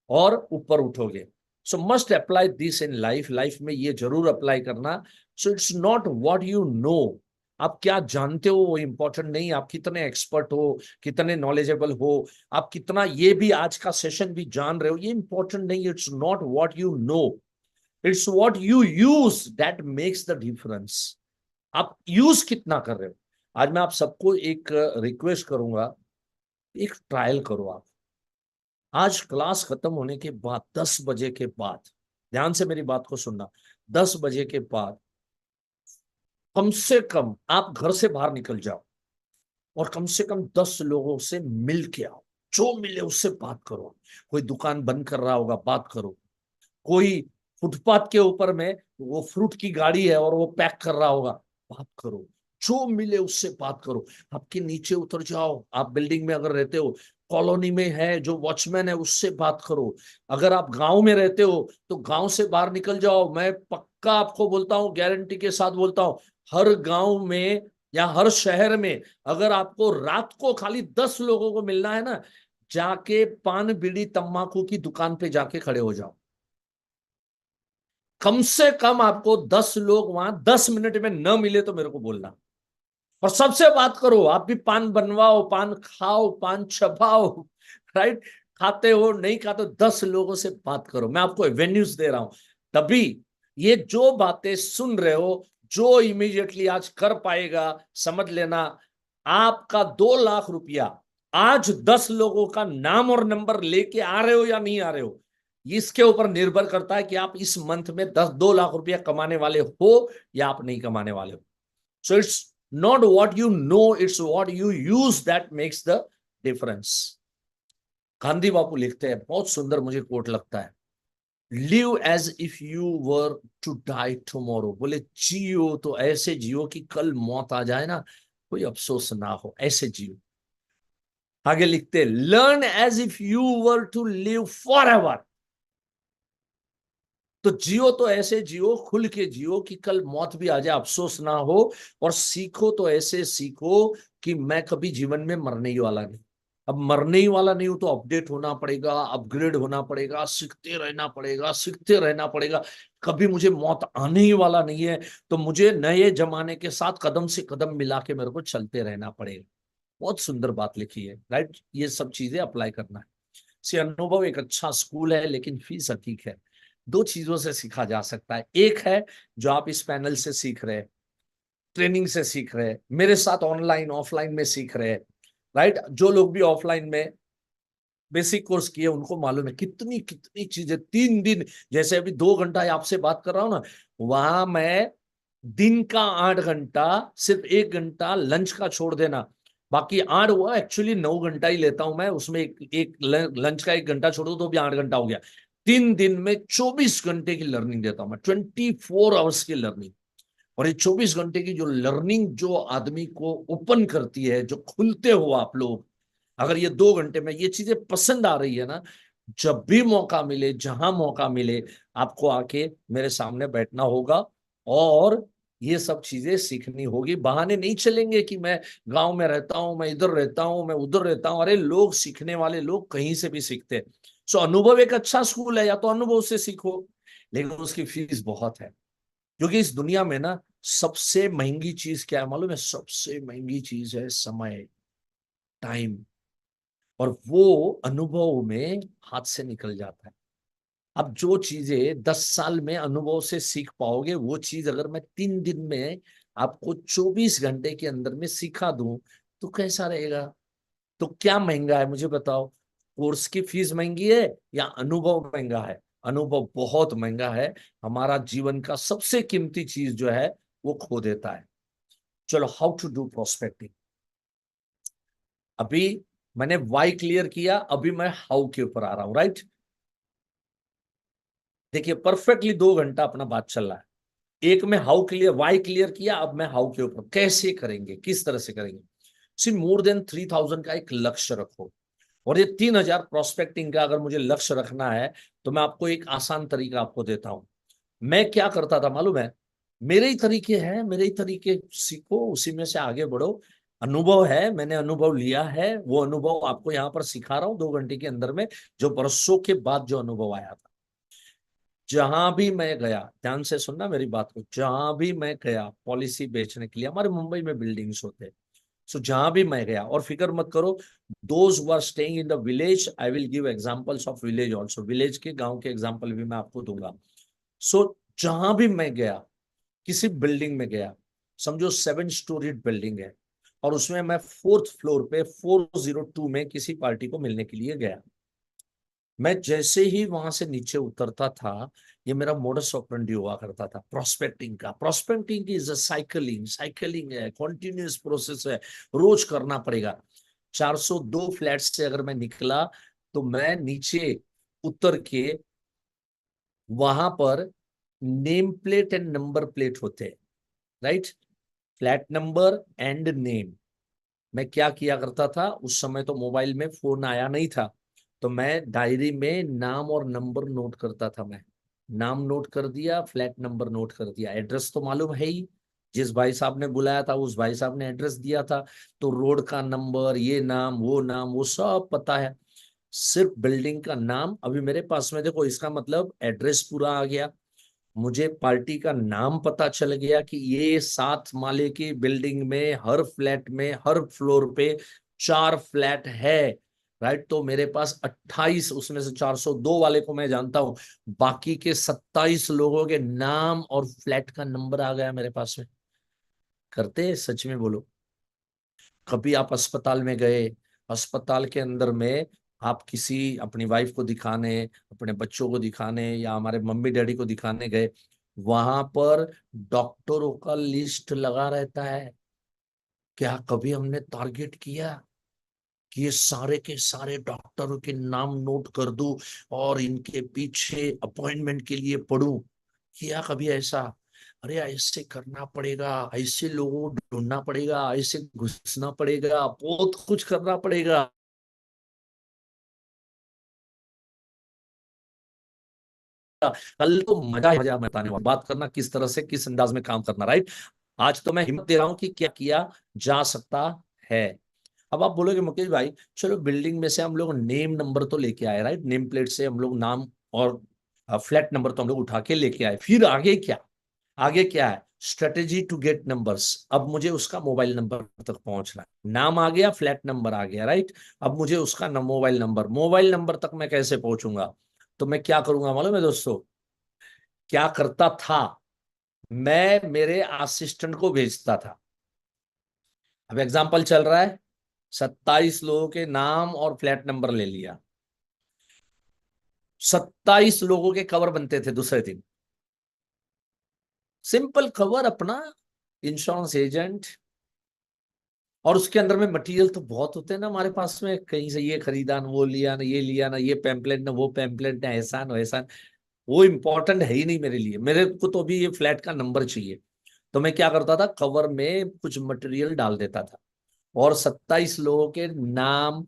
और ऊपर उठोगे। So must apply this in life, life में ये जरूर अप्लाई करना। So it's not what you know, आप क्या जानते हो वो इंपॉर्टेंट नहीं, आप कितने एक्सपर्ट हो, कितने नॉलेजेबल हो, आप कितना ये भी आज का सेशन भी जान रहे हो, ये इंपॉर्टेंट नहीं। It's not what you no, it's what you use that makes the difference. आप यूज कितना कर रहे हो। आज मैं आप सबको एक रिक्वेस्ट करूंगा, एक ट्रायल करो आप। आज क्लास खत्म होने के बाद 10 बजे के बाद, ध्यान से मेरी बात को सुनना, 10 बजे के बाद कम से कम आप घर से बाहर निकल जाओ और कम से कम 10 लोगों से मिल के आओ। जो मिले उससे बात करो। कोई दुकान बंद कर रहा होगा, बात करो। कोई फुटपाथ के ऊपर में वो फ्रूट की गाड़ी है और वो पैक कर रहा होगा, बात करो। जो मिले उससे बात करो। आपके नीचे उतर जाओ, आप बिल्डिंग में अगर रहते हो, कॉलोनी में है जो वॉचमैन है उससे बात करो। अगर आप गांव में रहते हो तो गांव से बाहर निकल जाओ। मैं पक्का आपको बोलता हूँ, गारंटी के साथ बोलता हूँ, हर गांव में या हर शहर में अगर आपको रात को खाली 10 लोगों को मिलना है ना, जाके पान बीड़ी तंबाकू की दुकान पे जाके खड़े हो जाओ। कम से कम आपको 10 लोग वहां 10 मिनट में न मिले तो मेरे को बोलना, और सबसे बात करो। आप भी पान बनवाओ, पान खाओ, पान चबाओ, राइट। खाते हो नहीं खाते, 10 लोगों से बात करो। मैं आपको एवेन्यूज दे रहा हूं। तभी ये जो बातें सुन रहे हो, जो इमीडिएटली आज कर पाएगा, समझ लेना, आपका 2 लाख रुपया आज 10 लोगों का नाम और नंबर लेके आ रहे हो या नहीं आ रहे हो, इसके ऊपर निर्भर करता है कि आप इस मंथ में 2 लाख रुपया कमाने वाले हो या आप नहीं कमाने वाले हो। So it's not what you know, it's what you use that makes the difference। Gandhi Bapu लिखते हैं, बहुत सुंदर मुझे कोट लगता है, live as if you were to die tomorrow. बोले जियो तो ऐसे जियो कि कल मौत आ जाए ना, कोई अफसोस ना हो, ऐसे जियो। आगे लिखते, learn as if you were to live forever. तो जियो तो ऐसे जियो, खुल के जियो कि कल मौत भी आ जाए अफसोस ना हो। और सीखो तो ऐसे सीखो कि मैं कभी जीवन में मरने ही वाला नहीं। अब मरने ही वाला नहीं हूं तो अपडेट होना पड़ेगा, अपग्रेड होना पड़ेगा, सीखते रहना पड़ेगा, सीखते रहना पड़ेगा। कभी मुझे मौत आने ही वाला नहीं है, तो मुझे नए जमाने के साथ कदम से कदम मिला के मेरे को चलते रहना पड़ेगा। बहुत सुंदर बात लिखी है, राइट। ये सब चीजें अप्लाई करना है। से अनुभव एक अच्छा स्कूल है, लेकिन फीस अधिक है। 2 चीजों से सीखा जा सकता है। एक है जो आप इस पैनल से सीख रहे हैं, ट्रेनिंग से सीख रहे हैं, मेरे साथ ऑनलाइन ऑफलाइन में सीख रहे हैं, राइट। जो लोग भी ऑफलाइन में बेसिक कोर्स किए उनको मालूम है कितनी कितनी चीजें 3 दिन, जैसे अभी 2 घंटा आपसे बात कर रहा हूं ना, वहां मैं दिन का 8 घंटा, सिर्फ 1 घंटा लंच का छोड़ देना, बाकी 8 हुआ, एक्चुअली 9 घंटा ही लेता हूं मैं, उसमें एक लंच का 1 घंटा छोड़ दो तो भी 8 घंटा हो गया। 3 दिन में 24 घंटे की लर्निंग देता हूं मैं, 24 आवर्स की लर्निंग। और ये 24 घंटे की जो लर्निंग जो आदमी को ओपन करती है, जो खुलते हो आप लोग, अगर ये 2 घंटे में ये चीजें पसंद आ रही है ना, जब भी मौका मिले, जहां मौका मिले, आपको आके मेरे सामने बैठना होगा और ये सब चीजें सीखनी होगी। बहाने नहीं चलेंगे कि मैं गांव में रहता हूं, मैं इधर रहता हूं, मैं उधर रहता हूं। अरे लोग सीखने वाले लोग कहीं से भी सीखते हैं। सो अनुभव एक अच्छा स्कूल है, या तो अनुभव से सीखो, लेकिन उसकी फीस बहुत है। क्योंकि इस दुनिया में ना सबसे महंगी चीज क्या है मालूम है? सबसे महंगी चीज है समय, टाइम। और वो अनुभव में हाथ से निकल जाता है। अब जो चीजें 10 साल में अनुभव से सीख पाओगे, वो चीज अगर मैं 3 दिन में आपको 24 घंटे के अंदर में सिखा दूं तो कैसा रहेगा? तो क्या महंगा है मुझे बताओ? कोर्स की फीस महंगी है या अनुभव महंगा है? अनुभव बहुत महंगा है। हमारा जीवन का सबसे कीमती चीज जो है वो खो देता है। चलो, हाउ टू डू प्रोस्पेक्टिंग। अभी मैंने वाई क्लियर किया, अभी मैं हाउ के ऊपर आ रहा हूं, राइट। देखिए, परफेक्टली 2 घंटा अपना बात चल रहा है। एक में हाउ क्लियर, वाई क्लियर किया, अब मैं हाउ के ऊपर कैसे करेंगे, किस तरह से करेंगे। सी मोर देन 3000 का एक लक्ष्य रखो। और ये 3000 प्रोस्पेक्टिंग का अगर मुझे लक्ष्य रखना है, तो मैं आपको एक आसान तरीका आपको देता हूं। मैं क्या करता था मालूम है? मेरे ही तरीके हैं, मेरे ही तरीके सीखो, उसी में से आगे बढ़ो। अनुभव है, मैंने अनुभव लिया है, वो अनुभव आपको यहाँ पर सिखा रहा हूँ 2 घंटे के अंदर में, जो बरसों के बाद जो अनुभव आया था। जहां भी मैं गया, ध्यान से सुनना मेरी बात को, जहां भी मैं गया पॉलिसी बेचने के लिए, हमारे मुंबई में बिल्डिंग्स होते हैं, सो जहां भी मैं गया, और फिक्र मत करो, those who are staying in the village, I will give examples of village also, village के, गांव के एग्जांपल भी मैं आपको दूंगा। सो जहां भी मैं गया, किसी बिल्डिंग में गया, समझो 7 स्टोरी बिल्डिंग है, और उसमें मैं 4th फ्लोर पे 402 में किसी पार्टी को मिलने के लिए गया। मैं जैसे ही वहां से नीचे उतरता था, ये मेरा मोडस ऑपरेंडी हुआ करता था प्रोस्पेक्टिंग का। Prospecting is a cycling, cycling है, कॉन्टिन्यूस प्रोसेस है, रोज करना पड़ेगा। 402 फ्लैट से अगर मैं निकला, तो मैं नीचे उतर के, वहां पर name plate and number plate होते हैं, right, flat number and name. मैं क्या किया करता था, उस समय तो मोबाइल में फोन आया नहीं था, तो मैं डायरी में नाम और नंबर नोट करता था। मैं नाम नोट कर दिया, फ्लैट नंबर नोट कर दिया, एड्रेस तो मालूम है ही, जिस भाई साहब ने बुलाया था उस भाई साहब ने एड्रेस दिया था, तो रोड का नंबर, ये नाम, वो सब पता है। सिर्फ बिल्डिंग का नाम अभी मेरे पास में, देखो इसका मतलब एड्रेस पूरा आ गया, मुझे पार्टी का नाम पता चल गया कि ये 7 माले की बिल्डिंग में, हर फ्लैट में, हर फ्लोर पे 4 फ्लैट है, राइट। तो मेरे पास 28, उसमें से 402 वाले को मैं जानता हूं, बाकी के 27 लोगों के नाम और फ्लैट का नंबर आ गया मेरे पास में। करते हैं, सच में बोलो। कभी आप अस्पताल में गए, अस्पताल के अंदर में आप किसी अपनी वाइफ को दिखाने, अपने बच्चों को दिखाने, या हमारे मम्मी डैडी को दिखाने गए, वहां पर डॉक्टरों का लिस्ट लगा रहता है। क्या कभी हमने टारगेट किया कि ये सारे के सारे डॉक्टरों के नाम नोट कर दूं और इनके पीछे अपॉइंटमेंट के लिए पढ़ूं? किया कभी ऐसा? अरे ऐसे करना पड़ेगा, ऐसे लोगों को ढूंढना पड़ेगा, ऐसे घुसना पड़ेगा, बहुत कुछ करना पड़ेगा। कल तो मजा ही मजा, मैं बताने वाला, बात करना किस तरह से, किस अंदाज में काम करना, राइट। आज तो मैं हिम्मत दे रहा हूं कि क्या किया जा सकता है। अब आप बोलोगे मुकेश भाई, चलो बिल्डिंग में से हम लोग नेम नंबर तो लेके आए, राइट, नेम प्लेट से हम लोग नाम और फ्लैट नंबर तो हम लोग उठा के लेके आए, फिर आगे क्या? आगे क्या है? Strategy to get numbers. अब मुझे उसका मोबाइल नंबर तक पहुंचना है। नाम आ गया, फ्लैट नंबर आ गया, राइट। अब मुझे उसका मोबाइल नंबर तक मैं कैसे पहुंचूंगा? तो मैं क्या करूंगा मालूम है दोस्तों? क्या करता था, मैं मेरे असिस्टेंट को भेजता था। अब एग्जाम्पल चल रहा है, 27 लोगों के नाम और फ्लैट नंबर ले लिया, 27 लोगों के कवर बनते थे दूसरे दिन। सिंपल कवर अपना, इंश्योरेंस एजेंट, और उसके अंदर में मटेरियल तो बहुत होते हैं ना हमारे पास में, कहीं से ये खरीदा ना, वो लिया ना, ये लिया ना, ये पैम्पलेट ना, वो पैम्पलेट ना, एहसान वैसान, वो इंपॉर्टेंट है ही नहीं मेरे लिए। मेरे को तो अभी ये फ्लैट का नंबर चाहिए। तो मैं क्या करता था, कवर में कुछ मटेरियल डाल देता था, और 27 लोगों के नाम,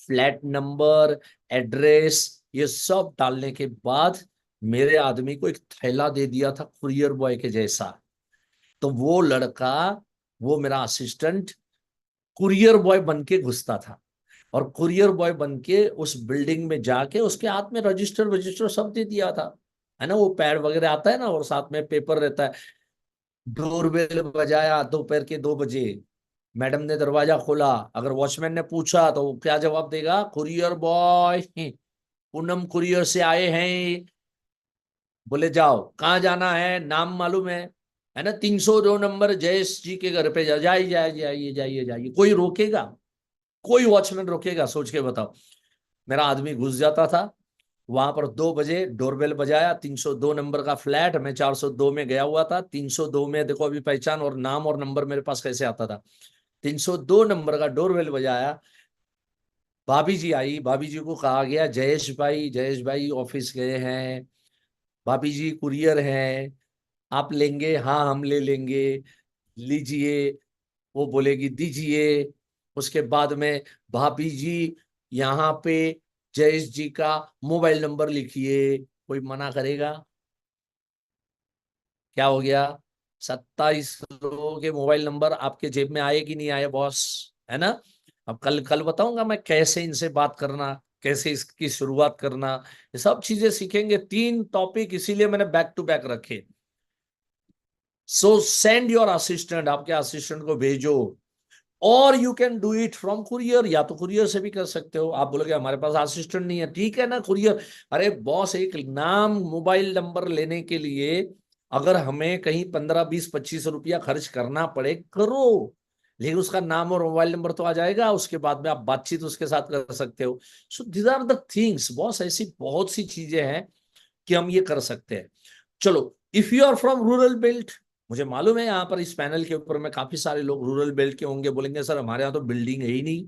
फ्लैट नंबर, एड्रेस, ये सब डालने के बाद मेरे आदमी को एक थैला दे दिया था कुरियर बॉय के जैसा। तो वो लड़का, वो मेरा असिस्टेंट, कुरियर बॉय बन के घुसता था, और कुरियर बॉय बन के उस बिल्डिंग में जाके उसके हाथ में रजिस्टर वजिस्टर सब दे दिया था, है ना, वो पैड वगैरह आता है ना, और साथ में पेपर रहता है। डोरबेल बजाया दोपहर के 2 बजे, मैडम ने दरवाजा खोला, अगर वॉचमैन ने पूछा तो वो क्या जवाब देगा? कुरियर बॉय, पूनम कुरियर से आए हैं। बोले जाओ, कहाँ जाना है, नाम मालूम है ना, 302 नंबर जयेश जी के घर पे जाइए जाइए जाइए जाइए जाइए। कोई रोकेगा? कोई वॉचमैन रोकेगा? सोच के बताओ। मेरा आदमी घुस जाता था वहां पर, 2 बजे डोरबेल बजाया, 302 नंबर का फ्लैट, मैं 402 में गया हुआ था, 302 में देखो अभी पहचान और नाम और नंबर मेरे पास कैसे आता था। 302 नंबर का डोरबेल बजाया, भाभी जी आई, भाभी जी को कहा गया जयेश भाई ऑफिस गए हैं, भाभी जी कुरियर हैं, आप लेंगे? हाँ हम ले लेंगे, लीजिए। वो बोलेगी दीजिए। उसके बाद में, भाभी जी यहाँ पे जयेश जी का मोबाइल नंबर लिखिए। कोई मना करेगा? क्या हो गया? 27 लोगों के मोबाइल नंबर आपके जेब में आए कि नहीं आए बॉस? है ना। अब कल कल बताऊंगा मैं कैसे इनसे बात करना, कैसे इसकी शुरुआत करना, ये सब चीजें सीखेंगे। 3 टॉपिक इसीलिए मैंने बैक टू बैक रखे। सो सेंड योर असिस्टेंट, आपके असिस्टेंट को भेजो। और you can do it from courier, या तो कुरियर से भी कर सकते हो। आप बोलोगे हमारे पास असिस्टेंट नहीं है, ठीक है ना, कुरियर। अरे बॉस, एक नाम मोबाइल नंबर लेने के लिए अगर हमें कहीं 15, 20, 25 रुपया खर्च करना पड़े, करो, लेकिन उसका नाम और मोबाइल नंबर तो आ जाएगा, उसके बाद में आप बातचीत उसके साथ कर सकते हो। So these are the things boss, ऐसी बहुत सी चीजें हैं कि हम ये कर सकते हैं। चलो, if you are from rural belt, मुझे मालूम है यहाँ पर इस पैनल के ऊपर में काफी सारे लोग रूरल बेल्ट के होंगे, बोलेंगे सर हमारे यहाँ तो बिल्डिंग है ही नहीं।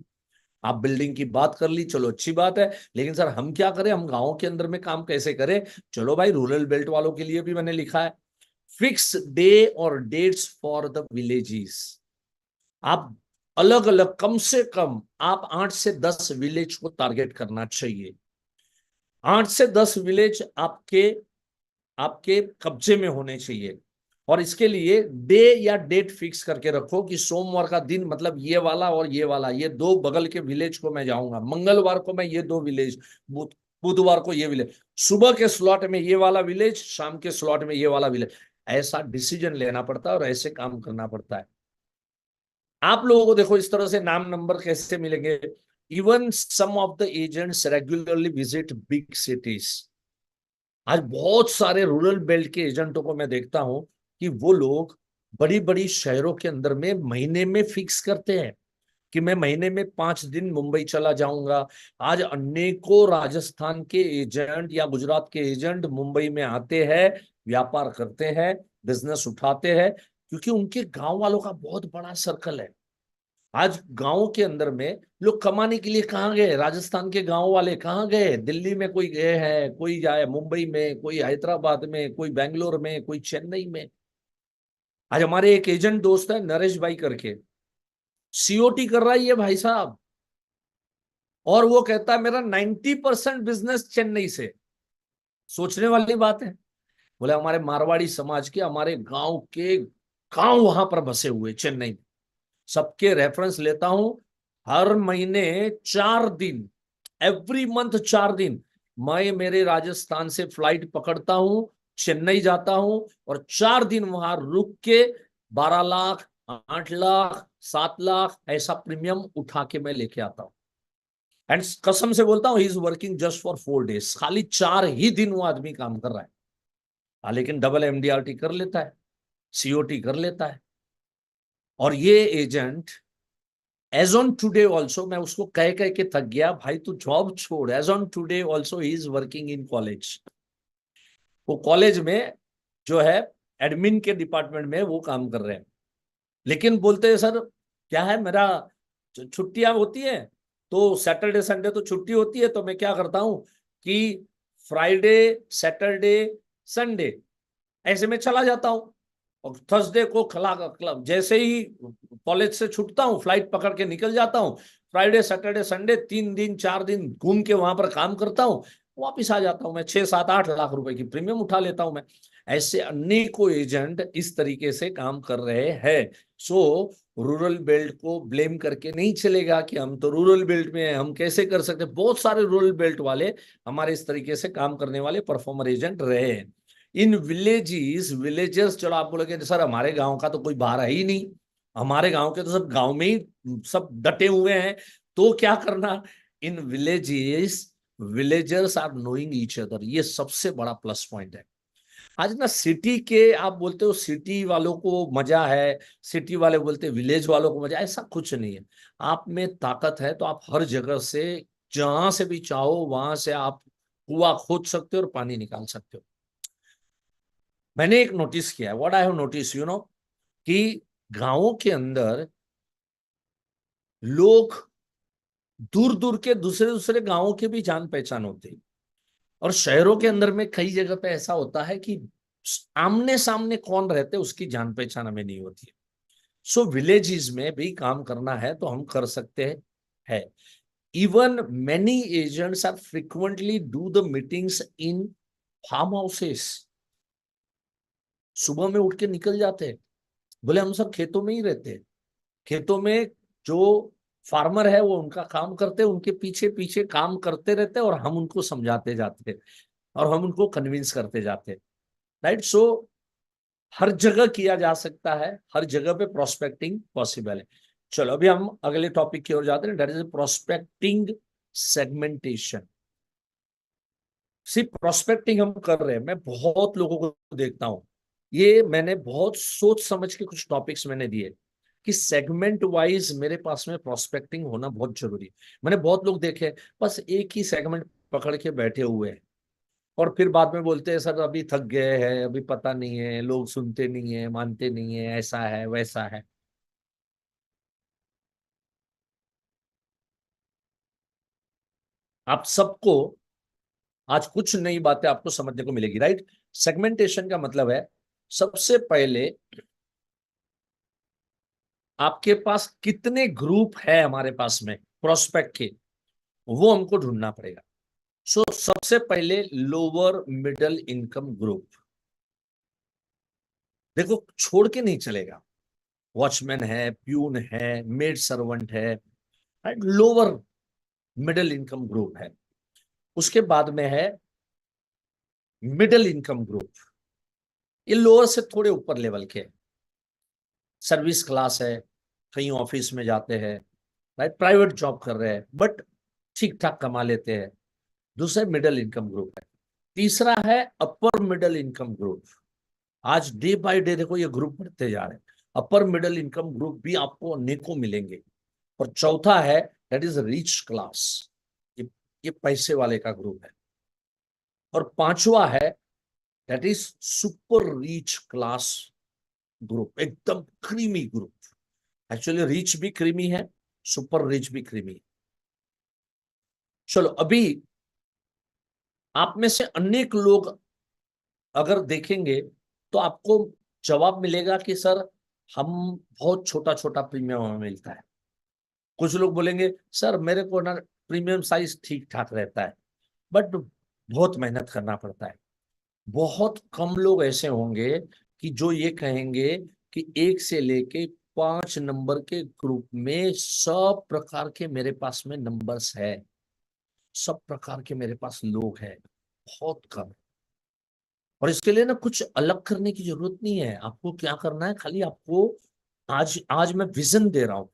आप बिल्डिंग की बात कर ली, चलो अच्छी बात है, लेकिन सर हम क्या करें, हम गाँव के अंदर में काम कैसे करें? चलो भाई, रूरल बेल्ट वालों के लिए भी मैंने लिखा है, फिक्स डे और डेट्स फॉर द विलेजेस। आप अलग अलग, कम से कम आप 8 से 10 विलेज को टारगेट करना चाहिए। 8 से 10 विलेज आपके आपके कब्जे में होने चाहिए। और इसके लिए डे या डेट फिक्स करके रखो कि सोमवार का दिन मतलब ये वाला और ये वाला, ये 2 बगल के विलेज को मैं जाऊंगा, मंगलवार को मैं ये 2 विलेज, बुधवार को ये विलेज, सुबह के स्लॉट में ये वाला विलेज, शाम के स्लॉट में ये वाला विलेज। ऐसा डिसीजन लेना पड़ता है और ऐसे काम करना पड़ता है। आप लोगों को देखो इस तरह से नाम नंबर कैसे मिलेंगे? Even some of the agents regularly visit big cities. आज बहुत सारे रूरल बेल्ट के एजेंटों को मैं देखता हूं कि वो लोग बड़ी बड़ी शहरों के अंदर में महीने में फिक्स करते हैं कि मैं महीने में 5 दिन मुंबई चला जाऊंगा। आज अनेकों राजस्थान के एजेंट या गुजरात के एजेंट मुंबई में आते हैं, व्यापार करते हैं, बिजनेस उठाते हैं, क्योंकि उनके गांव वालों का बहुत बड़ा सर्कल है। आज गांव के अंदर में लोग कमाने के लिए कहाँ गए? राजस्थान के गांव वाले कहाँ गए? दिल्ली में कोई गए हैं, कोई जाए मुंबई में, कोई हैदराबाद में, कोई बेंगलोर में, कोई चेन्नई में। आज हमारे एक एजेंट दोस्त है नरेश भाई करके, सीओटी कर रहा है ये भाई साहब, और वो कहता है मेरा 90% बिजनेस चेन्नई से। सोचने वाली बात है। बोले हमारे मारवाड़ी समाज के, हमारे गांव वहां पर बसे हुए चेन्नई में, सबके रेफरेंस लेता हूं। हर महीने 4 दिन, एवरी मंथ 4 दिन मैं मेरे राजस्थान से फ्लाइट पकड़ता हूं, चेन्नई जाता हूं, और 4 दिन वहां रुक के 12 लाख, 8 लाख, 7 लाख ऐसा प्रीमियम उठा के मैं लेके आता हूं। एंड कसम से बोलता हूं, ही is working just for 4 days, खाली 4 ही दिन वो आदमी काम कर रहा है। लेकिन डबल एमडीआरटी कर लेता है, सीओटी कर लेता है। और ये agent as on today also, मैं उसको कह कह के थक गया, भाई तू जॉब छोड़, as on today also he is working in college. वो कॉलेज में जो है एडमिन के डिपार्टमेंट में वो काम कर रहे हैं। लेकिन बोलते हैं सर क्या है, मेरा छुट्टियां होती है तो सैटरडे संडे तो छुट्टी होती है, तो मैं क्या करता हूं कि फ्राइडे, सैटरडे, संडे ऐसे में चला जाता हूँ। और थर्सडे को खला क्लब जैसे ही कॉलेज से छूटता हूँ, फ्लाइट पकड़ के निकल जाता हूँ, फ्राइडे सैटरडे संडे 3 दिन 4 दिन घूम के वहां पर काम करता हूँ, वापिस आ जाता हूँ मैं, 6, 7, 8 लाख रुपए की प्रीमियम उठा लेता हूँ मैं। ऐसे अनेकों एजेंट इस तरीके से काम कर रहे हैं। सो रूरल बेल्ट को ब्लेम करके नहीं चलेगा कि हम तो रूरल बेल्ट में हैं, हम कैसे कर सकते। बहुत सारे रूरल बेल्ट वाले हमारे इस तरीके से काम करने वाले परफॉर्मर एजेंट रहे हैं। इन विलेजेस, चलो आप बोलोगे सर हमारे गांव का तो कोई बाहर है ही नहीं, हमारे गांव के तो सब गांव में ही सब डटे हुए हैं, तो क्या करना? In villages villagers are knowing each other, ये सबसे बड़ा प्लस पॉइंट है। आज ना सिटी के आप बोलते हो सिटी वालों को मजा है, सिटी वाले बोलते विलेज वालों को मजा, ऐसा कुछ नहीं है। आप में ताकत है तो आप हर जगह से, जहां से भी चाहो वहां से आप कुआं खोद सकते हो और पानी निकाल सकते हो। मैंने एक नोटिस किया, व्हाट आई हैव नोटिस कि गांवों के अंदर लोग दूर दूर के दूसरे दूसरे गांवों के भी जान पहचान होते हैं, और शहरों के अंदर में कई जगह पे ऐसा होता है कि आमने सामने कौन रहते उसकी जान पहचान हमें नहीं होती है। सो विलेजेस में भी काम करना है तो हम कर सकते हैं। Even many agents are frequently do the meetings in farm houses. सुबह में उठ के निकल जाते हैं, बोले हम सब खेतों में ही रहते हैं, खेतों में जो फार्मर है वो उनका काम करते, उनके पीछे पीछे काम करते रहते, और हम उनको समझाते जाते और हम उनको कन्विंस करते जाते। राइट। सो हर जगह किया जा सकता है, हर जगह पे प्रोस्पेक्टिंग पॉसिबल है। चलो अभी हम अगले टॉपिक की ओर जाते हैं, दैट इज प्रोस्पेक्टिंग सेगमेंटेशन। सिर्फ प्रोस्पेक्टिंग हम कर रहे हैं, मैं बहुत लोगों को देखता हूं, ये मैंने बहुत सोच समझ के कुछ टॉपिक्स मैंने दिए कि सेगमेंट वाइज मेरे पास में प्रोस्पेक्टिंग होना बहुत जरूरी है। मैंने बहुत लोग देखे बस एक ही सेगमेंट पकड़ के बैठे हुए हैं, और फिर बाद में बोलते हैं सर अभी थक गए हैं, अभी पता नहीं है, लोग सुनते नहीं है, मानते नहीं है, ऐसा है वैसा है। आप सबको आज कुछ नई बातें आपको समझने को मिलेगी। राइट। सेगमेंटेशन का मतलब है, सबसे पहले आपके पास कितने ग्रुप है हमारे पास में प्रोस्पेक्ट के, वो हमको ढूंढना पड़ेगा। सो सबसे पहले लोअर मिडिल इनकम ग्रुप, देखो छोड़ के नहीं चलेगा। वॉचमैन है, प्यून है, मेड सर्वेंट है, लोअर मिडिल इनकम ग्रुप है। उसके बाद में है मिडिल इनकम ग्रुप, ये लोअर से थोड़े ऊपर लेवल के, सर्विस क्लास है, कहीं ऑफिस में जाते हैं, राइट, प्राइवेट जॉब कर रहे हैं बट ठीक ठाक कमा लेते हैं। दूसरा मिडिल इनकम ग्रुप है। तीसरा है अपर मिडिल इनकम ग्रुप। आज डे बाय डे देखो ये ग्रुप बढ़ते जा रहे हैं, अपर मिडिल इनकम ग्रुप भी आपको अनेकों मिलेंगे। और चौथा है दैट इज रिच क्लास, ये ये पैसे वाले का ग्रुप है। और पांचवा है that is super rich class group, एकदम क्रीमी ग्रुप। एक्चुअली रिच भी क्रीमी है, सुपर रिच भी क्रीमी है। चलो अभी आप में से अनेक लोग अगर देखेंगे तो आपको जवाब मिलेगा कि सर हम बहुत छोटा छोटा प्रीमियम हमें मिलता है। कुछ लोग बोलेंगे सर मेरे को ना प्रीमियम साइज ठीक ठाक रहता है बट बहुत मेहनत करना पड़ता है। बहुत कम लोग ऐसे होंगे कि जो ये कहेंगे कि 1 से लेके 5 नंबर के ग्रुप में सब प्रकार के मेरे पास में नंबर्स है, सब प्रकार के मेरे पास लोग हैं, बहुत कम। और इसके लिए ना कुछ अलग करने की जरूरत नहीं है, आपको क्या करना है, खाली आपको आज आज मैं विजन दे रहा हूं,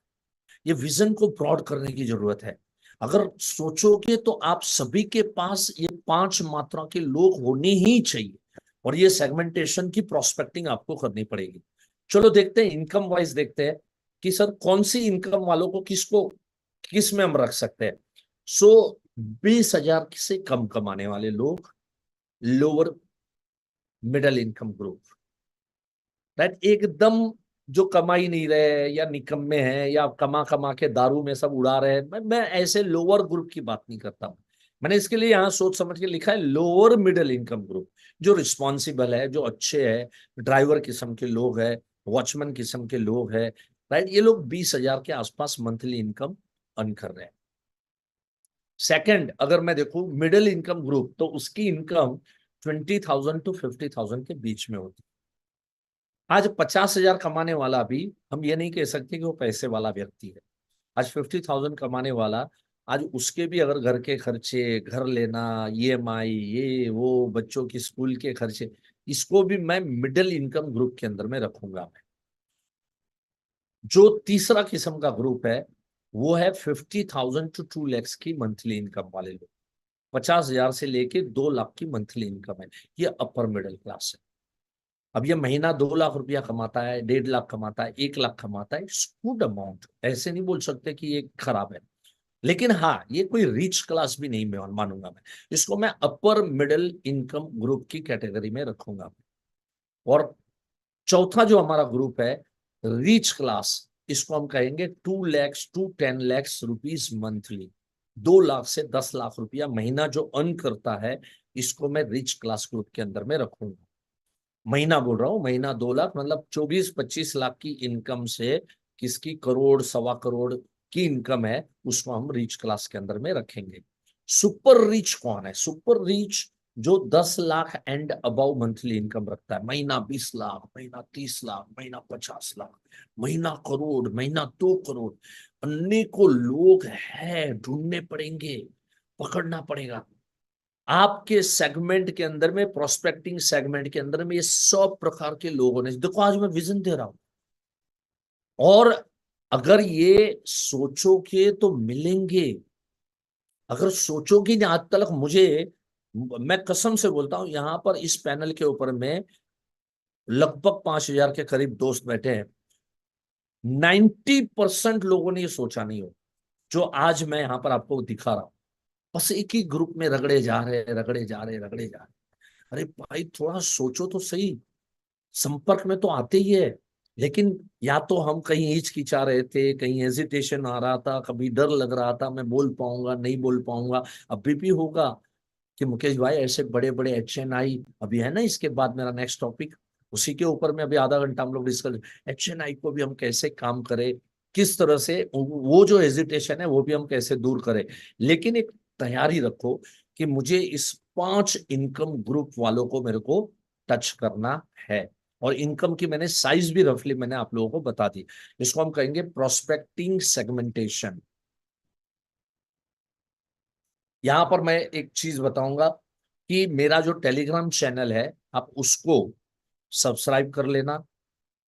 ये विजन को ब्रॉड करने की जरूरत है। अगर सोचोगे तो आप सभी के पास ये 5 मात्रा के लोग होने ही चाहिए, और ये सेगमेंटेशन की प्रोस्पेक्टिंग आपको करनी पड़ेगी। चलो देखते हैं, इनकम वाइज देखते हैं कि सर कौन सी इनकम वालों को किसको किस में हम रख सकते हैं। सो 20,000 से कम कमाने वाले लोग, lower middle income group, right, एकदम जो कमा ही नहीं रहे या निकम्मे हैं या कमा कमा के दारू में सब उड़ा रहे हैं, मैं ऐसे लोअर ग्रुप की बात नहीं करता हूं। मैंने इसके लिए यहां सोच समझ के लिखा है लोअर मिडिल इनकम ग्रुप, जो रिस्पॉन्सिबल है, जो अच्छे है, ड्राइवर किस्म के लोग है, वॉचमैन किस्म के लोग है, राइट, ये लोग 20,000 के आसपास मंथली इनकम अर्न कर रहे हैं। सेकंड अगर मैं देखूं मिडिल इनकम ग्रुप, तो उसकी इनकम 20,000 to 50,000 के बीच में होती है। आज 50,000 कमाने वाला भी हम ये नहीं कह सकते कि वो पैसे वाला व्यक्ति है। आज 50,000 कमाने वाला, आज उसके भी अगर घर के खर्चे, घर लेना, ईएमआई, ये वो बच्चों की स्कूल के खर्चे, इसको भी मैं मिडिल इनकम ग्रुप के अंदर में रखूंगा मैं। जो तीसरा किस्म का ग्रुप है वो है 50,000 to 2 lakhs की मंथली इनकम वाले लोग। 50,000 से लेके 2 लाख की मंथली इनकम है, ये अपर मिडिल क्लास है। अब ये महीना 2 लाख रुपया कमाता है, 1.5 लाख कमाता है, 1 लाख कमाता है, इट्स गुड अमाउंट, ऐसे नहीं बोल सकते कि ये खराब है। लेकिन हाँ, ये कोई रिच क्लास भी नहीं मैं मानूंगा, मैं इसको मैं अपर मिडिल इनकम ग्रुप की कैटेगरी में रखूंगा। और चौथा जो हमारा ग्रुप है रिच क्लास, इसको हम कहेंगे 2 lakhs to 10 lakhs rupees monthly, 2 lakh से 10 लाख रुपया महीना जो अर्न करता है, इसको मैं रिच क्लास ग्रुप के अंदर में रखूंगा। महीना बोल रहा हूं, महीना 2 लाख मतलब 24-25 लाख की इनकम से किसकी करोड़ सवा करोड़ की इनकम है, उसको हम रिच क्लास के अंदर में रखेंगे। सुपर रिच कौन है? सुपर रिच जो 10 lakh and above monthly income रखता है, महीना 20 लाख, महीना 30 लाख, महीना 50 लाख, महीना करोड़, महीना 2 करोड़, अनेकों लोग हैं, ढूंढने पड़ेंगे, पकड़ना पड़ेगा। आपके सेगमेंट के अंदर में, प्रोस्पेक्टिंग सेगमेंट के अंदर में, ये 100 प्रकार के लोगों ने, देखो आज मैं विजन दे रहा हूं, और अगर ये सोचोगे तो मिलेंगे। अगर सोचोगे ना, आज तक मुझे, मैं कसम से बोलता हूं, यहां पर इस पैनल के ऊपर में लगभग 5,000 के करीब दोस्त बैठे हैं, 90% लोगों ने ये सोचा नहीं हो जो आज मैं यहां पर आपको दिखा रहा हूं। बस एक ही ग्रुप में रगड़े जा रहे, रगड़े जा रहे, रगड़े जा रहे। अरे भाई थोड़ा सोचो तो सही, संपर्क में तो आते ही है, लेकिन या तो हम कहीं हिचकिचा रहे थे, कहीं हेजिटेशन आ रहा था, कभी डर लग रहा था मैं बोल पाऊंगा नहीं बोल पाऊंगा। अभी भी होगा कि मुकेश भाई ऐसे बड़े बड़े HNI अभी है ना, इसके बाद मेरा नेक्स्ट टॉपिक उसी के ऊपर में, अभी आधा घंटा हम लोग डिस्कस, HNI को भी हम कैसे काम करें, किस तरह से वो जो हेजिटेशन है वो भी हम कैसे दूर करें। लेकिन एक तैयारी रखो कि मुझे इस 5 इनकम ग्रुप वालों को मेरे को टच करना है, और इनकम की मैंने साइज भी रफली मैंने आप लोगों को बता दी। इसको हम कहेंगे प्रोस्पेक्टिंग सेगमेंटेशन। यहां पर मैं एक चीज बताऊंगा कि मेरा जो टेलीग्राम चैनल है, आप उसको सब्सक्राइब कर लेना।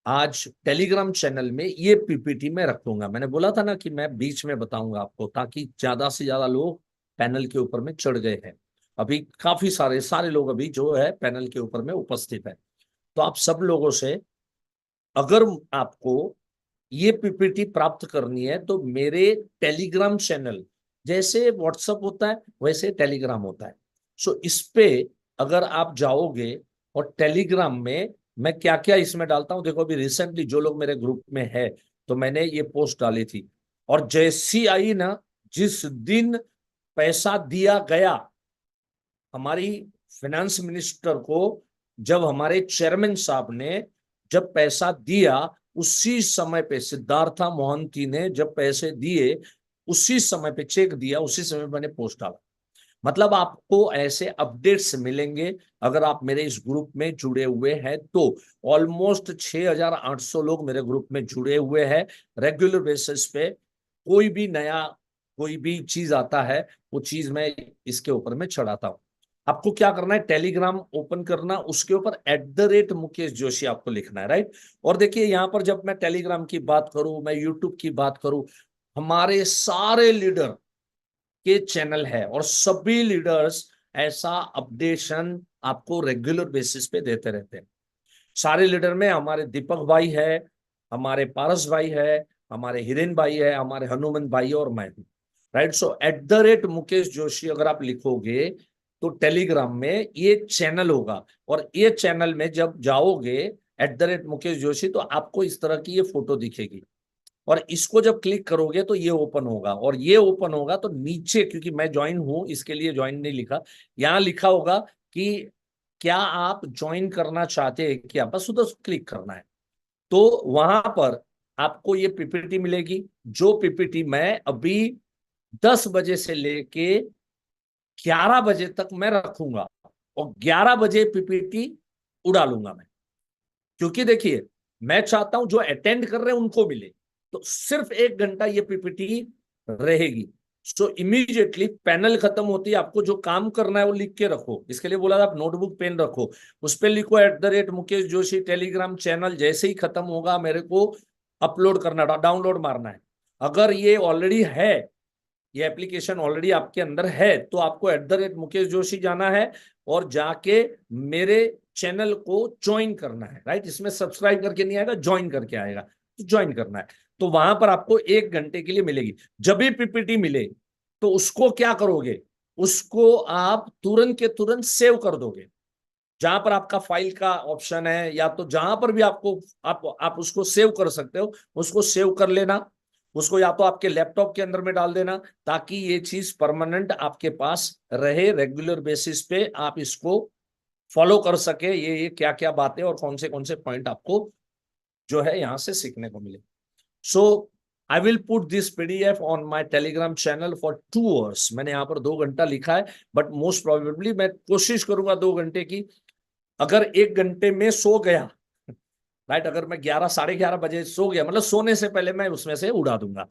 आज टेलीग्राम चैनल में ये पीपीटी में रखूंगा, मैंने बोला था ना कि मैं बीच में बताऊंगा आपको, ताकि ज्यादा से ज्यादा लोग पैनल के ऊपर में चढ़ गए हैं। अभी काफी सारे लोग अभी जो है पैनल के ऊपर में उपस्थित है। तो आप सब लोगों से, अगर आपको ये पीपीटी प्राप्त करनी है तो मेरे टेलीग्राम चैनल, जैसे व्हाट्सएप होता है वैसे टेलीग्राम होता है, सो इस पे अगर आप जाओगे, और टेलीग्राम में मैं क्या क्या इसमें डालता हूं, देखो अभी रिसेंटली जो लोग मेरे ग्रुप में है, तो मैंने ये पोस्ट डाली थी, और जैसी आई ना, जिस दिन पैसा दिया गया हमारी फाइनेंस मिनिस्टर को, जब हमारे चेयरमैन साहब ने जब पैसा दिया, उसी समय पे सिद्धार्था मोहंती ने जब पैसे दिए, उसी समय पे चेक दिया, उसी समय मैंने पोस्ट डाला। मतलब आपको ऐसे अपडेट्स मिलेंगे अगर आप मेरे इस ग्रुप में जुड़े हुए हैं तो। ऑलमोस्ट 6,800 लोग मेरे ग्रुप में जुड़े हुए हैं। रेगुलर बेसिस पे कोई भी नया, कोई भी चीज आता है, वो चीज मैं इसके ऊपर में चढ़ाता हूं। आपको क्या करना है, टेलीग्राम ओपन करना, उसके ऊपर @मुकेश जोशी आपको लिखना है, राइट। और देखिए यहां पर जब मैं टेलीग्राम की बात करूं, मैं यूट्यूब की बात करूं, हमारे सारे लीडर के चैनल है, और सभी लीडर्स ऐसा अपडेशन आपको रेगुलर बेसिस पे देते रहते हैं। सारे लीडर में हमारे दीपक भाई है, हमारे पारस भाई है, हमारे हिरेन भाई है, हमारे हनुमान भाई और मैं हूं, राइट। सो @मुकेश जोशी अगर आप लिखोगे तो टेलीग्राम में ये चैनल होगा, और ये चैनल में जब जाओगे @मुकेश जोशी, तो आपको इस तरह की ये फोटो दिखेगी, और इसको जब क्लिक करोगे तो ये ओपन होगा, और ये ओपन होगा तो नीचे, क्योंकि मैं ज्वाइन हूं इसके लिए ज्वाइन नहीं लिखा, यहां लिखा होगा कि क्या आप ज्वाइन करना चाहते हैं क्या, बस उधर क्लिक करना है। तो वहां पर आपको ये पीपीटी मिलेगी, जो पीपीटी मैं अभी 10 बजे से लेके 11 बजे तक मैं रखूंगा, और 11 बजे पीपीटी उड़ा लूंगा मैं। क्योंकि देखिए, मैं चाहता हूं जो अटेंड कर रहे हैं उनको मिले, तो सिर्फ 1 घंटा ये पीपीटी रहेगी। सो इमीडिएटली पैनल खत्म होती है, आपको जो काम करना है वो लिख के रखो, इसके लिए बोला था आप नोटबुक पेन रखो, उस पर लिखो @मुकेश जोशी टेलीग्राम चैनल। जैसे ही खत्म होगा मेरे को अपलोड करना, डाउनलोड मारना है। अगर ये ऑलरेडी है, ये एप्लीकेशन ऑलरेडी आपके अंदर है, तो आपको @मुकेश जोशी जाना है, और जाके मेरे चैनल को ज्वाइन करना है, राइट। इसमें सब्सक्राइब करके नहीं आएगा, ज्वाइन करके आएगा, तो ज्वाइन करना है। तो वहां पर आपको 1 घंटे के लिए मिलेगी। जब भी पीपीटी मिले तो उसको क्या करोगे, उसको आप तुरंत के तुरंत सेव कर दोगे, जहां पर आपका फाइल का ऑप्शन है, या तो जहां पर भी आपको, आप उसको सेव कर सकते हो, उसको सेव कर लेना। उसको या तो आपके लैपटॉप के अंदर में डाल देना, ताकि ये चीज परमानेंट आपके पास रहे, रेगुलर बेसिस पे आप इसको फॉलो कर सके, ये क्या क्या बातें और कौन से पॉइंट आपको जो है यहां से सीखने को मिले। So I will put this PDF on my Telegram channel for 2 hours. मैंने यहाँ पर 2 घंटा लिखा है, बट मोस्ट प्रोबेबली मैं कोशिश करूंगा 2 घंटे की। अगर 1 घंटे में सो गया, राइट, अगर मैं 11 साढ़े 11 बजे सो गया, मतलब सोने से पहले मैं उसमें से उड़ा दूंगा,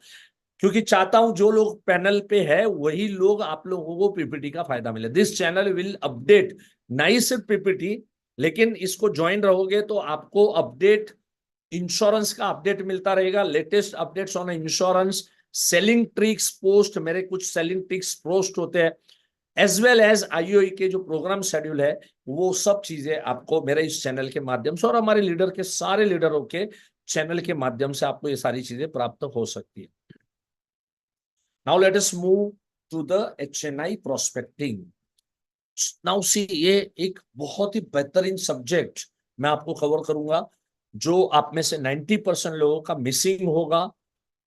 क्योंकि चाहता हूं जो लोग पैनल पे है वही लोग, आप लोगों को पीपीटी का फायदा मिले। दिस चैनल विल अपडेट, नहीं सिर्फ पीपीटी, लेकिन इसको ज्वाइन रहोगे तो आपको अपडेट, इंश्योरेंस का अपडेट मिलता रहेगा, latest updates on insurance, selling tricks post, मेरे कुछ सेलिंग ट्रिक्स पोस्ट होते हैं, एज वेल एज आईओई के जो प्रोग्राम शेड्यूल है, वो सब चीजें आपको मेरे इस चैनल के माध्यम से और हमारे लीडर के सारे लीडरों के चैनल के माध्यम से आपको ये सारी चीजें प्राप्त हो सकती है। Now let us move to the HNI prospecting. Now see, ये एक बहुत ही बेहतरीन सब्जेक्ट मैं आपको कवर करूंगा, जो आप में से 90% लोगों का मिसिंग होगा,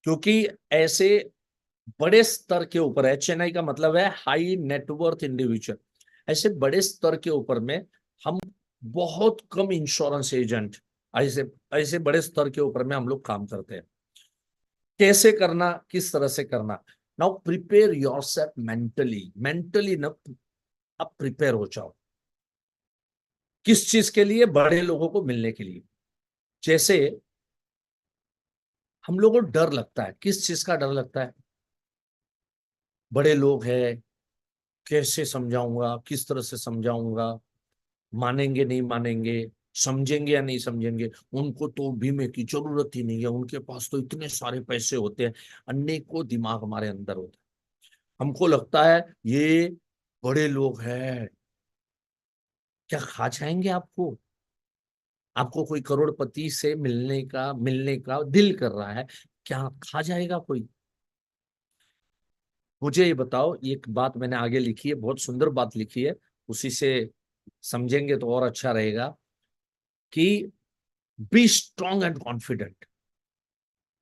क्योंकि ऐसे बड़े स्तर के ऊपर है, चेन्नई का मतलब है हाई नेटवर्थ इंडिविजुअल, ऐसे बड़े स्तर के ऊपर में हम बहुत कम इंश्योरेंस एजेंट ऐसे ऐसे बड़े स्तर के ऊपर में हम लोग काम करते हैं। कैसे करना, किस तरह से करना? Now prepare yourself mentally, mentally ना आप प्रिपेयर हो जाओ। किस चीज के लिए? बड़े लोगों को मिलने के लिए। जैसे हम लोगों को डर लगता है, किस चीज का डर लगता है? बड़े लोग हैं, कैसे समझाऊंगा, किस तरह से समझाऊंगा, मानेंगे नहीं मानेंगे, समझेंगे या नहीं समझेंगे, उनको तो बीमे की जरूरत ही नहीं है, उनके पास तो इतने सारे पैसे होते हैं, अनेकों दिमाग हमारे अंदर होता है। हमको लगता है ये बड़े लोग हैं, क्या खा जाएंगे आपको? आपको कोई करोड़पति से मिलने का दिल कर रहा है, क्या खा जाएगा कोई? मुझे ये बताओ, एक बात मैंने आगे लिखी है, बहुत सुंदर बात लिखी है, उसी से समझेंगे तो और अच्छा रहेगा, कि बी स्ट्रांग एंड कॉन्फिडेंट।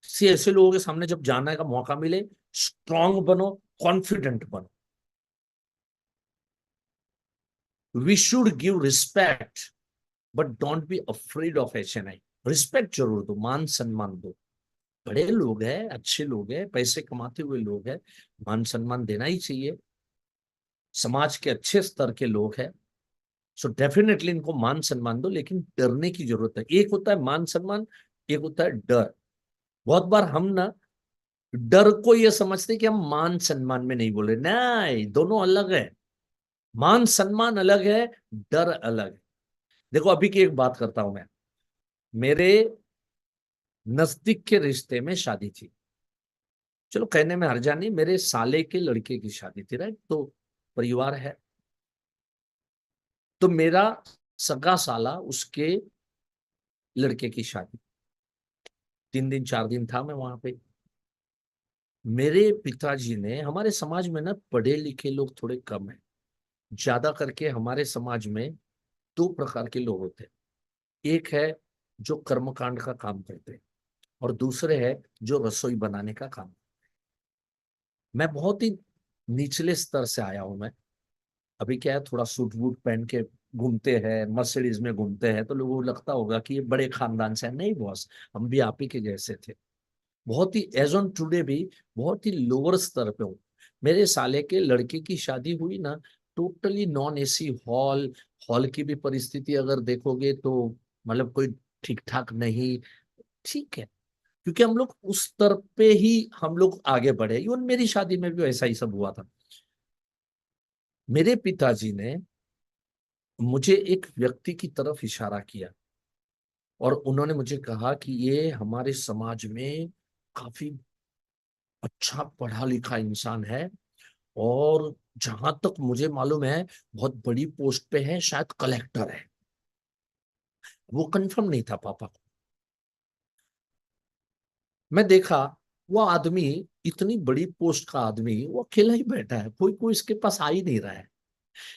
सी, ऐसे लोगों के सामने जब जाने का मौका मिले, स्ट्रांग बनो, कॉन्फिडेंट बनो। We should give respect, but don't be afraid of HNI. Respect जरूर दो, मान सम्मान दो। बड़े लोग हैं, अच्छे लोग हैं, पैसे कमाते हुए लोग हैं, मान सम्मान देना ही चाहिए। समाज के अच्छे स्तर के लोग हैं, सो डेफिनेटली इनको मान सम्मान दो, लेकिन डरने की जरूरत है। एक होता है मान सम्मान, एक होता है डर। बहुत बार हम ना डर को ये समझते कि हम मान सम्मान में नहीं बोल रहे, नहीं, दोनों अलग है। मान सम्मान अलग है, डर अलग है। देखो, अभी की एक बात करता हूं मैं। मेरे नजदीक के रिश्ते में शादी थी, चलो कहने में हर्जा नहीं, मेरे साले के लड़के की शादी थी, राइट, तो परिवार है। तो मेरा सगा साला, उसके लड़के की शादी, 3 दिन 4 दिन था मैं वहां पे। मेरे पिताजी ने, हमारे समाज में ना पढ़े लिखे लोग थोड़े कम है, ज्यादा करके हमारे समाज में 2 प्रकार के लोग होते हैं। एक है जो कर्मकांड का काम करते हैं, और दूसरे है जो रसोई बनाने का काम। मैं बहुत ही निचले स्तर से आया हूं मैं। अभी क्या है, थोड़ा सूट वूट पहन के घूमते हैं, मर्सिडीज में घूमते हैं, तो लोगों को लगता होगा कि ये बड़े खानदान से है। नहीं बॉस, हम भी आप ही के जैसे थे, बहुत ही एज ऑन टुडे भी बहुत ही लोअर स्तर पे हूँ। मेरे साले के लड़के की शादी हुई ना, totally non AC hall. Hall की भी परिस्थिति अगर देखोगे तो मतलब कोई ठीक ठाक नहीं, ठीक है, क्योंकि हम लोग उस स्तर पे ही हम लोग आगे बढ़े। इवन मेरी शादी में भी ऐसा ही सब हुआ था। मेरे पिताजी ने मुझे एक व्यक्ति की तरफ इशारा किया, और उन्होंने मुझे कहा कि ये हमारे समाज में काफी अच्छा पढ़ा लिखा इंसान है, और जहां तक मुझे मालूम है बहुत बड़ी पोस्ट पे है, शायद कलेक्टर है। वो कंफर्म नहीं था पापा को। मैं देखा वो आदमी, इतनी बड़ी पोस्ट का आदमी, वो अकेला ही बैठा है, कोई कोई इसके पास आ ही नहीं रहा है।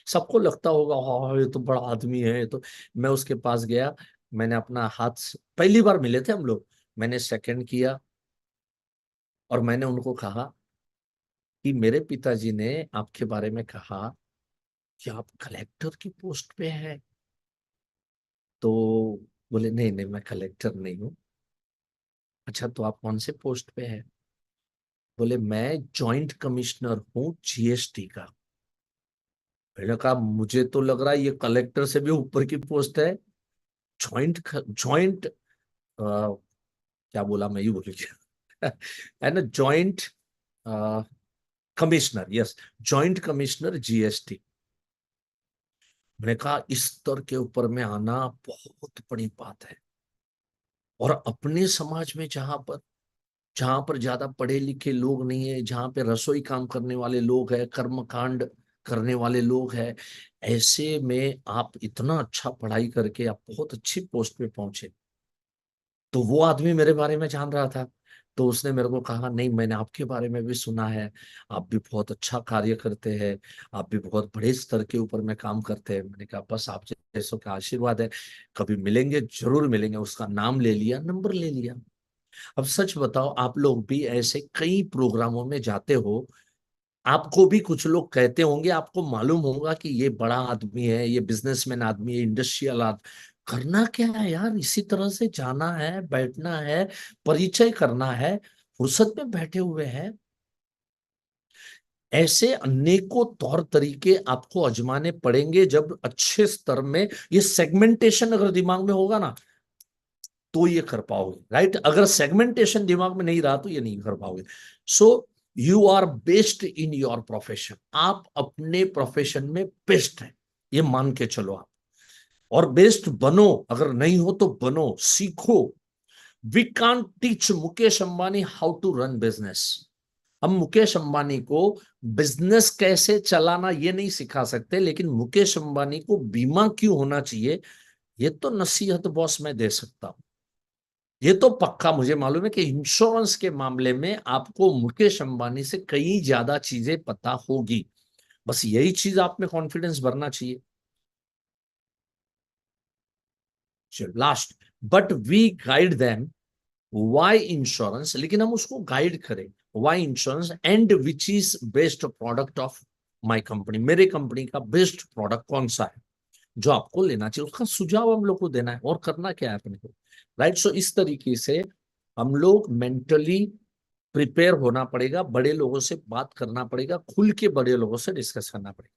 सबको लगता होगा हाँ ये तो बड़ा आदमी है, तो मैं उसके पास गया। मैंने अपना हाथ, पहली बार मिले थे हम लोग, मैंने सेकंड किया, और मैंने उनको कहा कि मेरे पिताजी ने आपके बारे में कहा कि आप कलेक्टर की पोस्ट पे हैं। तो बोले नहीं नहीं, मैं कलेक्टर नहीं हूँ। अच्छा, तो आप कौन से पोस्ट पे हैं? बोले मैं जॉइंट कमिश्नर हूं जीएसटी का। मैंने कहा मुझे तो लग रहा है ये कलेक्टर से भी ऊपर की पोस्ट है। जॉइंट जॉइंट क्या बोला, मैं ही बोल गया है ना, joint commissioner, yes, joint commissioner GST. मैंने कहा इस स्तर के ऊपर में आना बहुत बड़ी बात है। और अपने समाज में जहां पर ज्यादा पढ़े लिखे लोग नहीं है, जहां पे रसोई काम करने वाले लोग हैं, कर्मकांड करने वाले लोग हैं, ऐसे में आप इतना अच्छा पढ़ाई करके आप बहुत अच्छी पोस्ट पे पहुंचे। तो वो आदमी मेरे बारे में जान रहा था। तो उसने मेरे को कहा नहीं, मैंने आपके बारे में भी सुना है, आप भी बहुत अच्छा कार्य करते हैं, आप भी बहुत बड़े स्तर के ऊपर में काम करते हैं। मैंने कहा बस आप जैसों का आशीर्वाद है, कभी मिलेंगे जरूर मिलेंगे। उसका नाम ले लिया, नंबर ले लिया। अब सच बताओ, आप लोग भी ऐसे कई प्रोग्रामों में जाते हो, आपको भी कुछ लोग कहते होंगे, आपको मालूम होगा कि ये बड़ा आदमी है, ये बिजनेसमैन आदमी है, इंडस्ट्रियल आदमी। करना क्या है यार, इसी तरह से जाना है, बैठना है, परिचय करना है, फुर्सत में बैठे हुए हैं। ऐसे अनेकों तौर तरीके आपको आजमाने पड़ेंगे। जब अच्छे स्तर में ये सेगमेंटेशन अगर दिमाग में होगा ना, तो ये कर पाओगे, राइट। अगर सेगमेंटेशन दिमाग में नहीं रहा तो ये नहीं कर पाओगे। So you are best in your profession, आप अपने प्रोफेशन में बेस्ट हैं, ये मान के चलो आप। और बेस्ट बनो, अगर नहीं हो तो बनो, सीखो। We can't teach Mukesh Ambani how to run business. हम मुकेश अंबानी को बिजनेस कैसे चलाना ये नहीं सिखा सकते, लेकिन मुकेश अंबानी को बीमा क्यों होना चाहिए, ये तो नसीहत बॉस मैं दे सकता हूं। ये तो पक्का मुझे मालूम है कि इंश्योरेंस के मामले में आपको मुकेश अंबानी से कई ज्यादा चीजें पता होगी। बस यही चीज आप में कॉन्फिडेंस भरना चाहिए। चलो last, but we guide them why insurance, लेकिन हम उसको गाइड करें। Why insurance and which is best product of my company, मेरे कंपनी का बेस्ट प्रोडक्ट कौन सा है जो आपको लेना चाहिए, उसका सुझाव हम लोग को देना है। और करना क्या है अपने को, राइट। सो इस तरीके से हम लोग मेंटली प्रिपेयर होना पड़ेगा, बड़े लोगों से बात करना पड़ेगा, खुल के बड़े लोगों से डिस्कस करना पड़ेगा।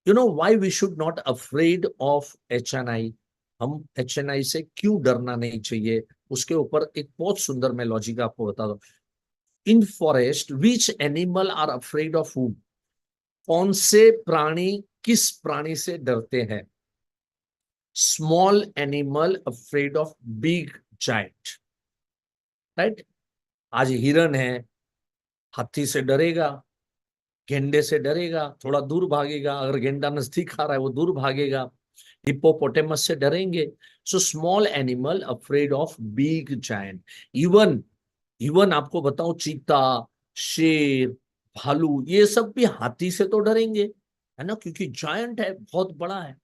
You know why we should not afraid of HNI। हम HNI से क्यों डरना नहीं चाहिए, उसके ऊपर एक बहुत सुंदर मैं लॉजिक आपको बता दूं। In forest which animal are afraid of whom, कौन से प्राणी किस प्राणी से डरते हैं? Small animal afraid of big giant, right. आज हिरन है, हाथी से डरेगा, गेंडे से डरेगा, थोड़ा दूर भागेगा, अगर गेंडा नजदीक आ रहा है वो दूर भागेगा। हिप्पोपोटेमस से डरेंगे। So small animal afraid of big giant. Even even आपको बताऊं, चीता, शेर, भालू, ये सब भी हाथी से तो डरेंगे, है ना, क्योंकि जायंट है, बहुत बड़ा है।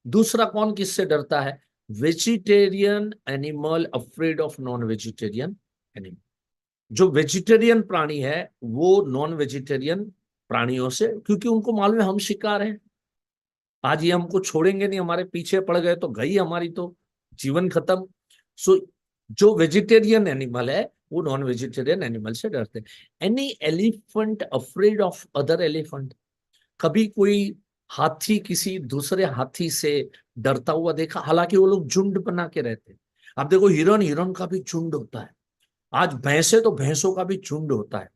दूसरा कौन किससे डरता है? Vegetarian animal afraid of non vegetarian animal. जो वेजिटेरियन प्राणी है वो नॉन वेजिटेरियन प्राणियों से, क्योंकि उनको मालूम है हम शिकार हैं, आज ये हमको छोड़ेंगे नहीं, हमारे पीछे पड़ गए तो गई हमारी तो जीवन खत्म। सो जो वेजिटेरियन एनिमल है वो नॉन वेजिटेरियन एनिमल से डरते हैं। Any elephant afraid of other elephant, कभी कोई हाथी किसी दूसरे हाथी से डरता हुआ देखा? हालांकि वो लोग झुंड बना के रहते हैं। आप देखो, हिरन हिरन का भी झुंड होता है, आज भैंसे तो भैंसों का भी झुंड होता है।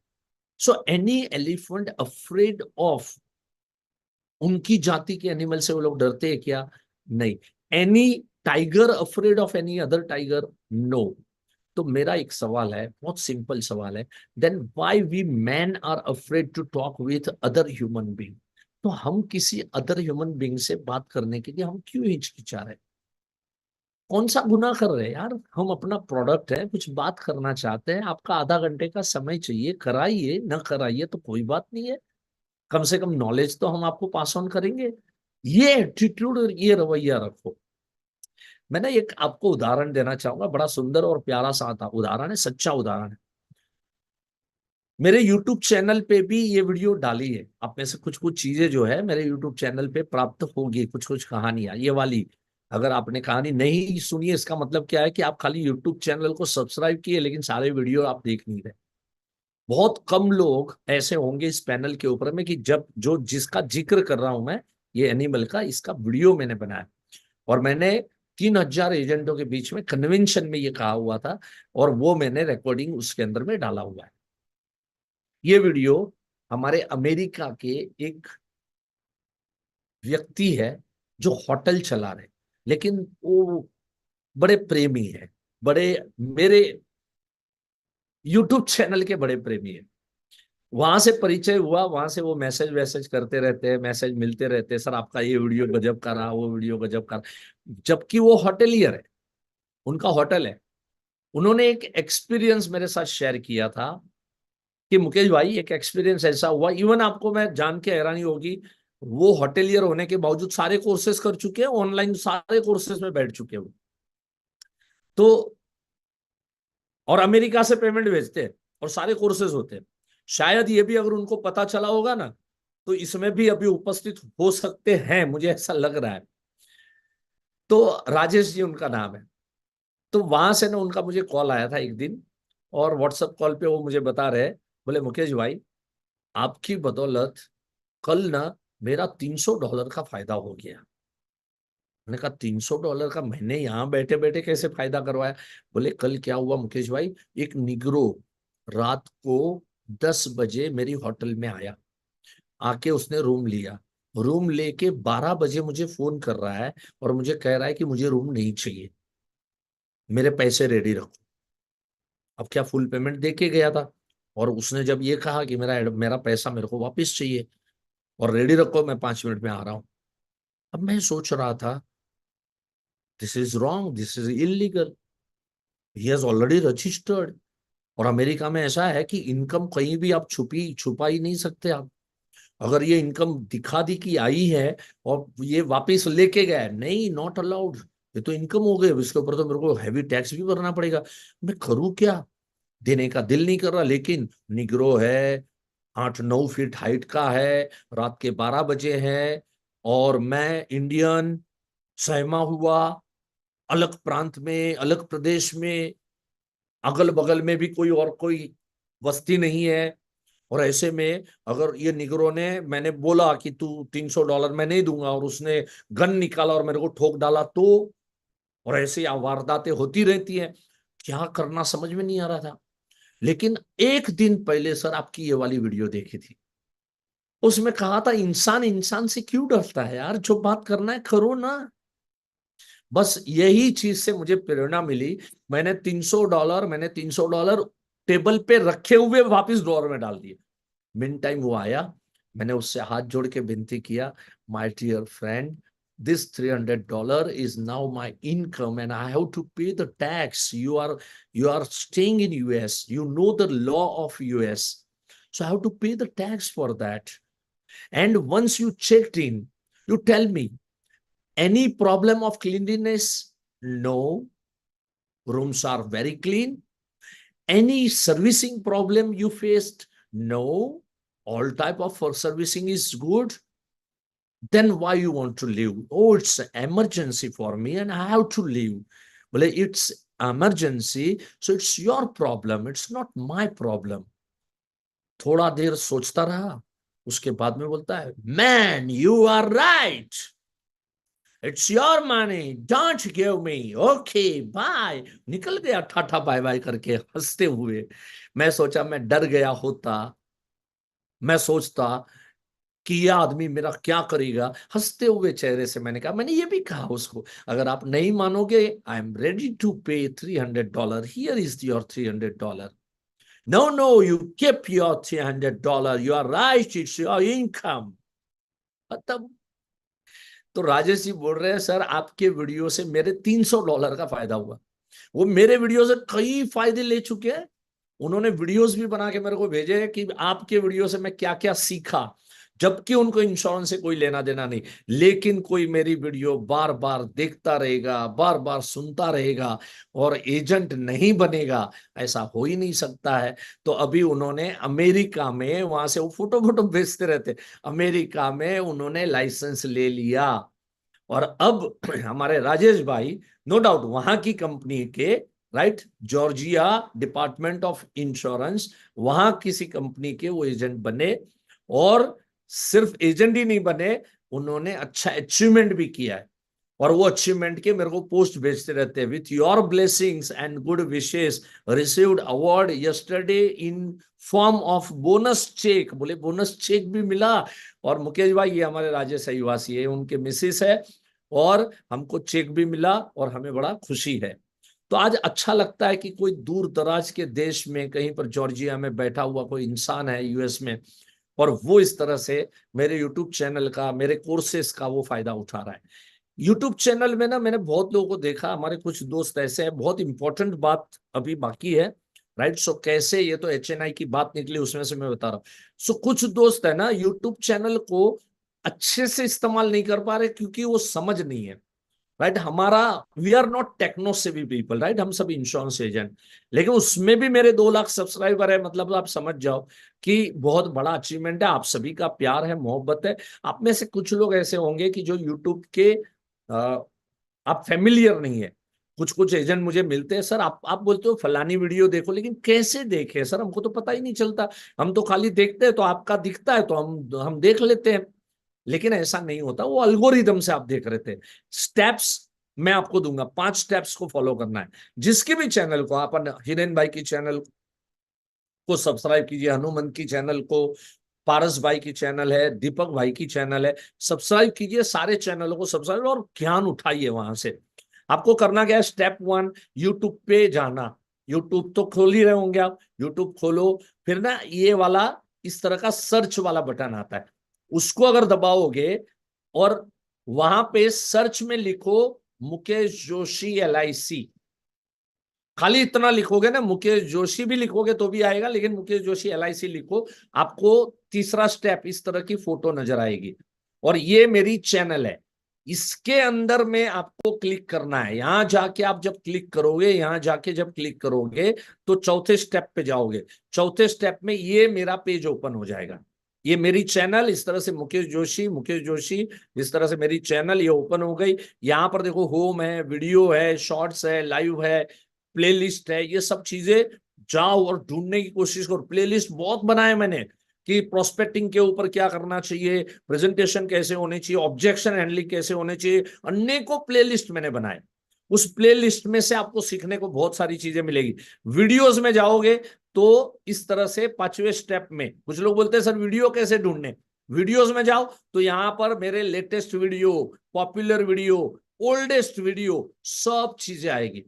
So any elephant afraid of, उनकी जाति के एनिमल से वो लोग डरते हैं क्या? नहीं। Any tiger afraid of any other tiger? No. तो मेरा एक सवाल है, बहुत सिंपल सवाल है, then why we man are afraid to talk with other human being? तो हम किसी अदर ह्यूमन बीइंग से बात करने के लिए हम क्यों हिचकिचा रहे हैं? कौन सा गुनाह कर रहे हैं यार? हम अपना प्रोडक्ट है, कुछ बात करना चाहते हैं, आपका आधा घंटे का समय चाहिए, कराइए, ना कराइए तो कोई बात नहीं है, कम से कम नॉलेज तो हम आपको पास ऑन करेंगे। ये एटीट्यूड और ये रवैया रखो। मैं ना एक आपको उदाहरण देना चाहूंगा, बड़ा सुंदर और प्यारा सा उदाहरण है, सच्चा उदाहरण है। मेरे YouTube चैनल पे भी ये वीडियो डाली है, आप में से कुछ कुछ चीजें जो है मेरे YouTube चैनल पे प्राप्त होगी, कुछ कुछ कहानियां ये वाली। अगर आपने कहानी नहीं सुनी है, इसका मतलब क्या है कि आप खाली YouTube चैनल को सब्सक्राइब किए लेकिन सारे वीडियो आप देख नहीं रहे। बहुत कम लोग ऐसे होंगे इस पैनल के ऊपर में कि जब जो जिसका जिक्र कर रहा हूं मैं, ये एनिमल का, इसका वीडियो मैंने बनाया और मैंने 3,000 एजेंटों के बीच में कन्वेंशन में ये कहा हुआ था और वो मैंने रिकॉर्डिंग उसके अंदर में डाला हुआ है। ये वीडियो हमारे अमेरिका के एक व्यक्ति है जो होटल चला रहे, लेकिन वो बड़े प्रेमी है, बड़े मेरे यूट्यूब चैनल के बड़े प्रेमी है। वहां से परिचय हुआ, वहां से वो मैसेज वैसेज करते रहते हैं, मैसेज मिलते रहते हैं, सर आपका ये वीडियो गजब का रहा, वो वीडियो गजब का रहा। जबकि वो होटलियर है, उनका होटल है। उन्होंने एक एक्सपीरियंस मेरे साथ शेयर किया था कि मुकेश भाई एक एक्सपीरियंस ऐसा हुआ, इवन आपको मैं जान के हैरानी होगी, वो होटेलियर होने के बावजूद सारे कोर्सेज कर चुके हैं, ऑनलाइन सारे कोर्सेज में बैठ चुके हैं वो। तो और अमेरिका से पेमेंट भेजते हैं और सारे कोर्सेज होते हैं। शायद ये भी अगर उनको पता चला होगा ना, तो इसमें भी अभी उपस्थित हो सकते हैं, मुझे ऐसा लग रहा है। तो राजेश जी उनका नाम है। तो वहां से ना उनका मुझे कॉल आया था एक दिन, और व्हाट्सएप कॉल पे वो मुझे बता रहे, बोले मुकेश भाई आपकी बदौलत कल ना मेरा $300 का फायदा हो गया। मैंने कहा $300 का मैंने यहाँ बैठे बैठे कैसे फायदा करवाया? बोले कल क्या हुआ मुकेश भाई, एक निग्रो रात को 10 बजे मेरी होटल में आया, आके उसने रूम लिया, रूम लेके 12 बजे मुझे फोन कर रहा है और मुझे कह रहा है कि मुझे रूम नहीं चाहिए, मेरे पैसे रेडी रखो। अब क्या, फुल पेमेंट दे के गया था, और उसने जब ये कहा कि मेरा मेरा पैसा मेरे को वापस चाहिए और रेडी रखो, मैं 5 मिनट में आ रहा हूं। अब मैं सोच रहा था, this is wrong, this is illegal, he has already registered. और अमेरिका में ऐसा है कि इनकम कहीं भी आप छुपा ही नहीं सकते आप। अगर ये इनकम दिखा दी कि आई है और ये वापस लेके गया है, नहीं, नॉट अलाउड, ये तो इनकम हो गई, इसके ऊपर तो मेरे को हैवी टैक्स भी भरना पड़ेगा। मैं करूँ क्या? देने का दिल नहीं कर रहा, लेकिन निग्रो है, 8-9 फीट हाइट का है, रात के 12 बजे है, और मैं इंडियन, सहमा हुआ, अलग प्रांत में, अलग प्रदेश में, अगल बगल में भी कोई और कोई बस्ती नहीं है। और ऐसे में अगर ये निगरों ने, मैंने बोला कि तू $300 मैं नहीं दूंगा, और उसने गन निकाला और मेरे को ठोक डाला, तो और ऐसे वारदातें होती रहती हैं, क्या करना समझ में नहीं आ रहा था। लेकिन एक दिन पहले सर आपकी ये वाली वीडियो देखी थी, उसमें कहा था इंसान इंसान से क्यों डरता है यार, जो बात करना है करो ना। बस यही चीज से मुझे प्रेरणा मिली। मैंने $300 टेबल पे रखे हुए वापस ड्रॉअर में डाल दिए। मिन टाइम वो आया, मैंने उससे हाथ जोड़ के विनती किया, my dear friend, this $300 is now my income and I have to pay the tax. You are staying in US, you know the law of US, so I have to pay the tax for that. And once you checked in, you tell me, any problem of cleanliness? No, rooms are very clean. Any servicing problem you faced? No, all type of servicing is good. Then why you want to leave? Oh, it's an emergency for me and I have to leave. Well, it's emergency, so it's your problem, it's not my problem. थोड़ा देर सोचता रहा, उसके बाद में बोलता है, man you are right, it's your money, don't give me, okay bye. निकल गया ठाठा बाय बाय करके हंसते हुए। मैं सोचा मैं डर गया होता, मैं सोचता कि यह आदमी मेरा क्या करेगा। हंसते हुए चेहरे से मैंने कहा, मैंने ये भी कहा उसको, अगर आप नहीं मानोगे, I am ready to pay $300, here is your $300। No no, you keep your $300, you are right, it's your income. तब तो राजेश जी बोल रहे हैं, सर आपके वीडियो से मेरे $300 का फायदा हुआ। वो मेरे वीडियो से कई फायदे ले चुके हैं, उन्होंने वीडियोस भी बना के मेरे को भेजे हैं कि आपके वीडियो से मैं क्या क्या सीखा, जबकि उनको इंश्योरेंस से कोई लेना देना नहीं। लेकिन कोई मेरी वीडियो बार बार देखता रहेगा, बार बार सुनता रहेगा और एजेंट नहीं बनेगा, ऐसा हो ही नहीं सकता है। तो अभी उन्होंने अमेरिका में, वहां से वो फोटो फोटो भेजते रहते, अमेरिका में उन्होंने लाइसेंस ले लिया। और अब हमारे राजेश भाई नो डाउट वहां की कंपनी के right, Georgia department of insurance, वहां किसी कंपनी के वो एजेंट बने, और सिर्फ एजेंट ही नहीं बने, उन्होंने अच्छा अचीवमेंट भी किया है, और वो अचीवमेंट के मेरे को पोस्ट भेजते रहते हैं। With your blessings and good wishes received award yesterday in form of bonus cheque. बोले बोनस चेक भी मिला। और मुकेश भाई ये हमारे राजेश अहिवासी है, उनके मिसेस है, और हमको चेक भी मिला और हमें बड़ा खुशी है। तो आज अच्छा लगता है कि कोई दूर दराज के देश में कहीं पर जॉर्जिया में बैठा हुआ कोई इंसान है यूएस में, और वो इस तरह से मेरे यूट्यूब चैनल का, मेरे कोर्सेस का वो फायदा उठा रहा है। यूट्यूब चैनल में ना मैंने बहुत लोगों को देखा, हमारे कुछ दोस्त ऐसे हैं, बहुत इंपॉर्टेंट बात अभी बाकी है, राइट। सो कैसे, ये तो एचएनआई की बात निकली उसमें से मैं बता रहा हूँ। सो कुछ दोस्त है ना यूट्यूब चैनल को अच्छे से इस्तेमाल नहीं कर पा रहे क्योंकि वो समझ नहीं है, राइट। हमारा, वी आर नॉट टेक्नो सेवी पीपल, राइट, हम सब इंश्योरेंस एजेंट, लेकिन उसमें भी मेरे 2 लाख सब्सक्राइबर है, मतलब आप समझ जाओ कि बहुत बड़ा अचीवमेंट है। आप सभी का प्यार है, मोहब्बत है। आप में से कुछ लोग ऐसे होंगे कि जो यूट्यूब के आप फेमिलियर नहीं है। कुछ कुछ एजेंट मुझे मिलते हैं, सर आप बोलते हो फलानी वीडियो देखो, लेकिन कैसे देखे सर, हमको तो पता ही नहीं चलता, हम तो खाली देखते हैं तो आपका दिखता है तो हम देख लेते हैं। लेकिन ऐसा नहीं होता, वो अल्गोरिदम से आप देख रहे थे। स्टेप्स मैं आपको दूंगा, 5 स्टेप्स को फॉलो करना है। जिसके भी चैनल को, आप हिरेन भाई की चैनल को सब्सक्राइब कीजिए, हनुमंत की चैनल को, पारस भाई की चैनल है, दीपक भाई की चैनल है, सब्सक्राइब कीजिए, सारे चैनलों को सब्सक्राइब और ज्ञान उठाइए वहां से। आपको करना क्या है, स्टेप 1, यूट्यूब पे जाना। यूट्यूब तो खोल ही रहे होंगे आप, यूट्यूब खोलो, फिर ना ये वाला इस तरह का सर्च वाला बटन आता है, उसको अगर दबाओगे और वहां पे सर्च में लिखो मुकेश जोशी LIC, खाली इतना लिखोगे ना, मुकेश जोशी भी लिखोगे तो भी आएगा, लेकिन मुकेश जोशी LIC लिखो, आपको तीसरा स्टेप इस तरह की फोटो नजर आएगी, और ये मेरी चैनल है। इसके अंदर में आपको क्लिक करना है। यहां जाके आप जब क्लिक करोगे, यहां जाके जब क्लिक करोगे तो चौथे स्टेप पे जाओगे। चौथे स्टेप में ये मेरा पेज ओपन हो जाएगा, ये मेरी चैनल, इस तरह से मुकेश जोशी, मुकेश जोशी, इस तरह से मेरी चैनल ये ओपन हो गई। यहां पर देखो होम है, वीडियो है, शॉर्ट्स है, लाइव है, प्लेलिस्ट है, ये सब चीजें जाओ और ढूंढने की कोशिश करो। प्लेलिस्ट बहुत बनाए मैंने कि प्रोस्पेक्टिंग के ऊपर क्या करना चाहिए, प्रेजेंटेशन कैसे होनी चाहिए, ऑब्जेक्शन हैंडलिंग कैसे होने चाहिए, अनेकों प्लेलिस्ट मैंने बनाए। उस प्लेलिस्ट में से आपको सीखने को बहुत सारी चीजें मिलेगी। वीडियोस में जाओगे तो इस तरह से 5वें स्टेप में, कुछ लोग बोलते हैं सर वीडियो कैसे ढूंढने, वीडियोस में जाओ तो यहां पर मेरे latest video, popular video, oldest video, सब चीजें आएगी।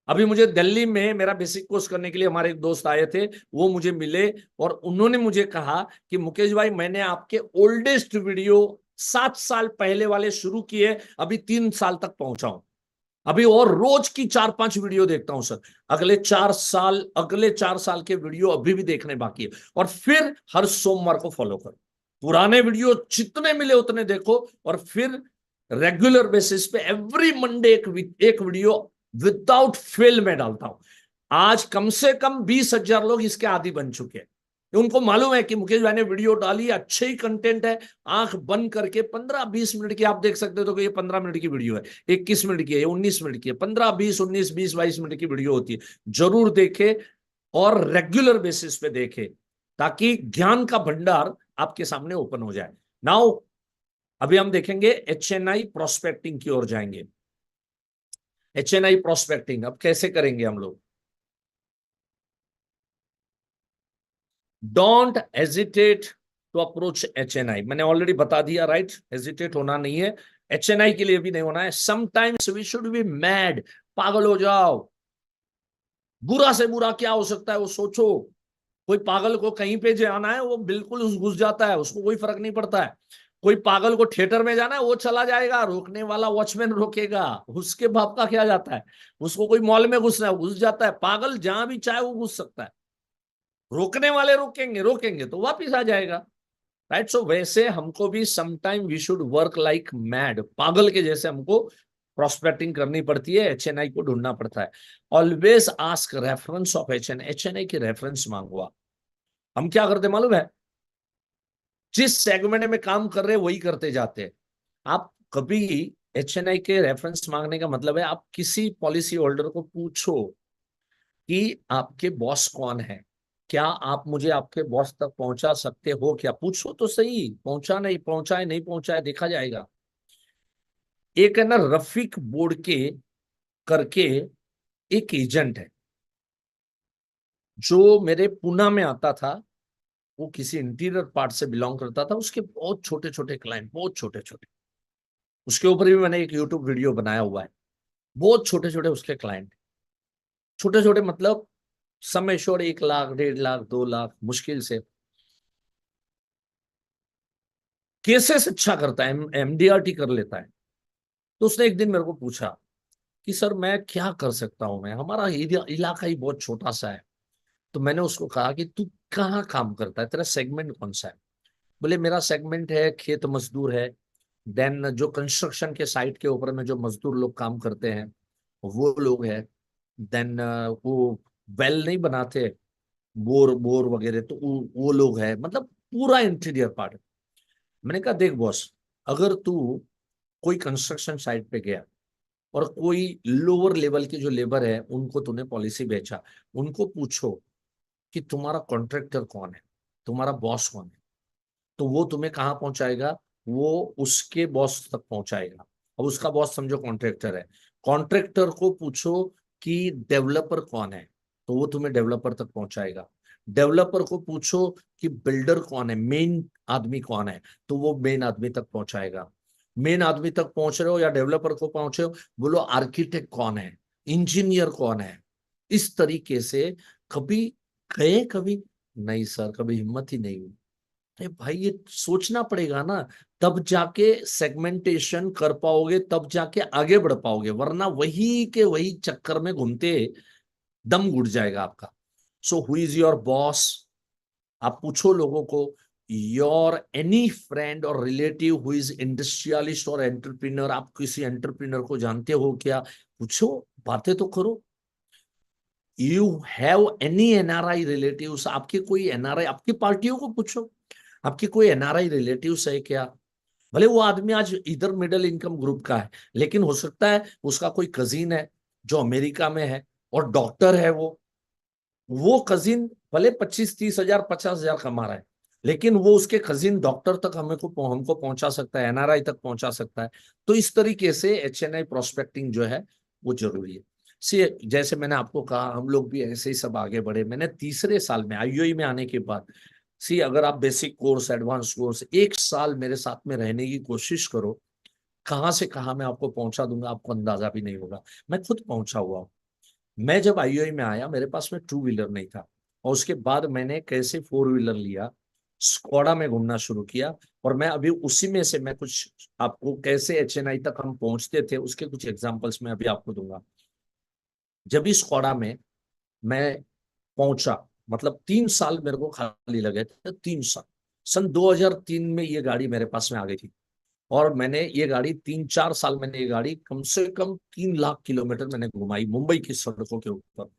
अभी मुझे दिल्ली में मेरा बेसिक कोर्स करने के लिए हमारे एक दोस्त आए थे, वो मुझे मिले और उन्होंने मुझे कहा कि मुकेश भाई मैंने आपके ओल्डेस्ट वीडियो 7 साल पहले वाले शुरू किए, अभी 3 साल तक पहुंचा हूं अभी, और रोज की 4-5 वीडियो देखता हूं सर। अगले 4 साल के वीडियो अभी भी देखने बाकी है, और फिर हर सोमवार को फॉलो करो, पुराने वीडियो जितने मिले उतने देखो, और फिर रेगुलर बेसिस पे एवरी मंडे एक वीडियो विदाउट फेल में डालता हूं। आज कम से कम 20,000 लोग इसके आदी बन चुके हैं। उनको मालूम है कि मुकेश भाई ने वीडियो डाली, अच्छे ही कंटेंट है, आंख बंद करके 15-20 मिनट की आप देख सकते हो, तो ये 15 मिनट की वीडियो है, 21 मिनट की है, 19 मिनट की है, 15-20-19-20-22 मिनट की वीडियो होती है। जरूर देखे और रेगुलर बेसिस पे देखे, ताकि ज्ञान का भंडार आपके सामने ओपन हो जाए। नाउ अभी हम देखेंगे HNI प्रोस्पेक्टिंग की ओर जाएंगे। HNI प्रोस्पेक्टिंग अब कैसे करेंगे हम लोग। Don't hesitate to approach HNI, मैंने ऑलरेडी बता दिया, राइट, हेजिटेट होना नहीं है, HNI के लिए भी नहीं होना है। Sometimes we should be mad, पागल हो जाओ, बुरा से बुरा क्या हो सकता है वो सोचो। कोई पागल को कहीं पे जाना है वो बिल्कुल घुस जाता है, उसको कोई फर्क नहीं पड़ता है। कोई पागल को थिएटर में जाना है वो चला जाएगा, रोकने वाला वॉचमैन रोकेगा, उसके बाप का क्या जाता है। उसको कोई मॉल में घुसना है वो घुस जाता है, पागल जहां भी चाहे वो घुस सकता है, रोकने वाले रोकेंगे, रोकेंगे तो वापिस आ जाएगा, राइट। सो वैसे हमको भी sometime we should work like mad, पागल के जैसे हमको प्रोस्पेक्टिंग करनी पड़ती है, HNI को ढूंढना पड़ता है। Always ask reference of HNI की रेफरेंस मांगो आप। हम क्या करते मालूम है, जिस सेगमेंट में काम कर रहे हैं वही करते जाते हैं। आप कभी HNI के रेफरेंस मांगने का मतलब है आप किसी पॉलिसी होल्डर को पूछो कि आपके बॉस कौन है, क्या आप मुझे आपके बॉस तक पहुंचा सकते हो, क्या पूछो तो सही। पहुंचा नहीं पहुंचा है, नहीं पहुंचा है, देखा जाएगा। एक है ना रफीक बोर्ड के करके एक एजेंट है, जो मेरे पूना में आता था। वो किसी इंटीरियर पार्ट से बिलोंग करता था, उसके बहुत छोटे छोटे क्लाइंट, बहुत छोटे छोटे। उसके ऊपर भी मैंने एक यूट्यूब वीडियो बनाया हुआ है। बहुत छोटे छोटे उसके क्लाइंट, छोटे छोटे मतलब सम एश्योर्ड 1 लाख, 1.5 लाख, 2 लाख मुश्किल से। केसेस अच्छा करता है, एमडीआरटी कर लेता है। तो उसने एक दिन मेरे को पूछा कि सर मैं क्या कर सकता हूं, मैं हमारा इलाका ही बहुत छोटा सा है। तो मैंने उसको कहा कि तू कहाँ काम करता है, तेरा सेगमेंट कौन सा है। बोले मेरा सेगमेंट है खेत मजदूर है, देन जो कंस्ट्रक्शन के साइट के ऊपर में जो मजदूर लोग काम करते हैं वो लोग हैं, देन वो वेल नहीं बनाते, बोर बोर वगैरह, तो वो लोग हैं, मतलब पूरा इंटीरियर पार्ट। मैंने कहा देख बॉस, अगर तू कोई कंस्ट्रक्शन साइट पे गया और कोई लोअर लेवल के जो लेबर है उनको तूने पॉलिसी बेचा, उनको पूछो कि तुम्हारा कॉन्ट्रैक्टर कौन है, तुम्हारा बॉस कौन है, तो वो तुम्हें कहाँ पहुंचाएगा, वो उसके बॉस तक पहुंचाएगा। अब उसका बॉस समझो कॉन्ट्रैक्टर है, कॉन्ट्रैक्टर को पूछो कि डेवलपर कौन है, तो वो तुम्हें डेवलपर तक पहुंचाएगा। डेवलपर को पूछो कि बिल्डर कौन है, मेन आदमी कौन है, तो वो मेन आदमी तक पहुंचाएगा। मेन आदमी तक पहुंच रहे हो या डेवलपर को पहुंचे हो, बोलो आर्किटेक्ट कौन है, इंजीनियर कौन है। इस तरीके से कभी गए, कभी नहीं सर, कभी हिम्मत ही नहीं हुई। अरे भाई ये सोचना पड़ेगा ना, तब जाके सेगमेंटेशन कर पाओगे, तब जाके आगे बढ़ पाओगे, वरना वही के वही चक्कर में घूमते दम घुट जाएगा आपका। So who is your boss, आप पूछो लोगों को। योर एनी फ्रेंड और रिलेटिव हु इज इंडस्ट्रियलिस्ट और एंटरप्रेन्योर, आप किसी एंटरप्रेन्योर को जानते हो क्या, पूछो, बातें तो करो। You have any NRI relatives, आपके कोई एनआरआई, आपकी पार्टियों को पूछो, आपके कोई एनआरआई रिलेटिव्स है क्या। भले वो आदमी आज इधर मिडिल इनकम ग्रुप का है, लेकिन हो सकता है उसका कोई कजिन है जो अमेरिका में है और डॉक्टर है। वो कजिन भले 25-30 हजार 50 हजार कमा रहा है, लेकिन वो उसके कजिन डॉक्टर तक हमको पहुंचा सकता है, एनआरआई तक पहुंचा सकता है। तो इस तरीके से एचएनआई प्रोस्पेक्टिंग जो है वो जरूरी है। सी जैसे मैंने आपको कहा, हम लोग भी ऐसे ही सब आगे बढ़े। मैंने तीसरे साल में आईओई में आने के बाद, सी अगर आप बेसिक कोर्स एडवांस कोर्स 1 साल मेरे साथ में रहने की कोशिश करो, कहाँ से कहाँ मैं आपको पहुंचा दूंगा, आपको अंदाजा भी नहीं होगा। मैं खुद पहुंचा हुआ हूँ। मैं जब आईओआई में आया, मेरे पास में 2 व्हीलर नहीं था, और उसके बाद मैंने कैसे 4 व्हीलर लिया, स्कॉडा में घूमना शुरू किया। और मैं अभी उसी में से मैं कुछ आपको कैसे एचएनआई तक हम पहुंचते थे उसके कुछ एग्जांपल्स मैं अभी आपको दूंगा। जब इस स्कॉडा में मैं पहुंचा, मतलब 3 साल मेरे को खाली लगे थे, 3 साल। सन 2003 में ये गाड़ी मेरे पास में आ गई थी, और मैंने ये गाड़ी 3-4 साल, मैंने ये गाड़ी कम से कम 3 लाख किलोमीटर मैंने घुमाई मुंबई की सड़कों के ऊपर।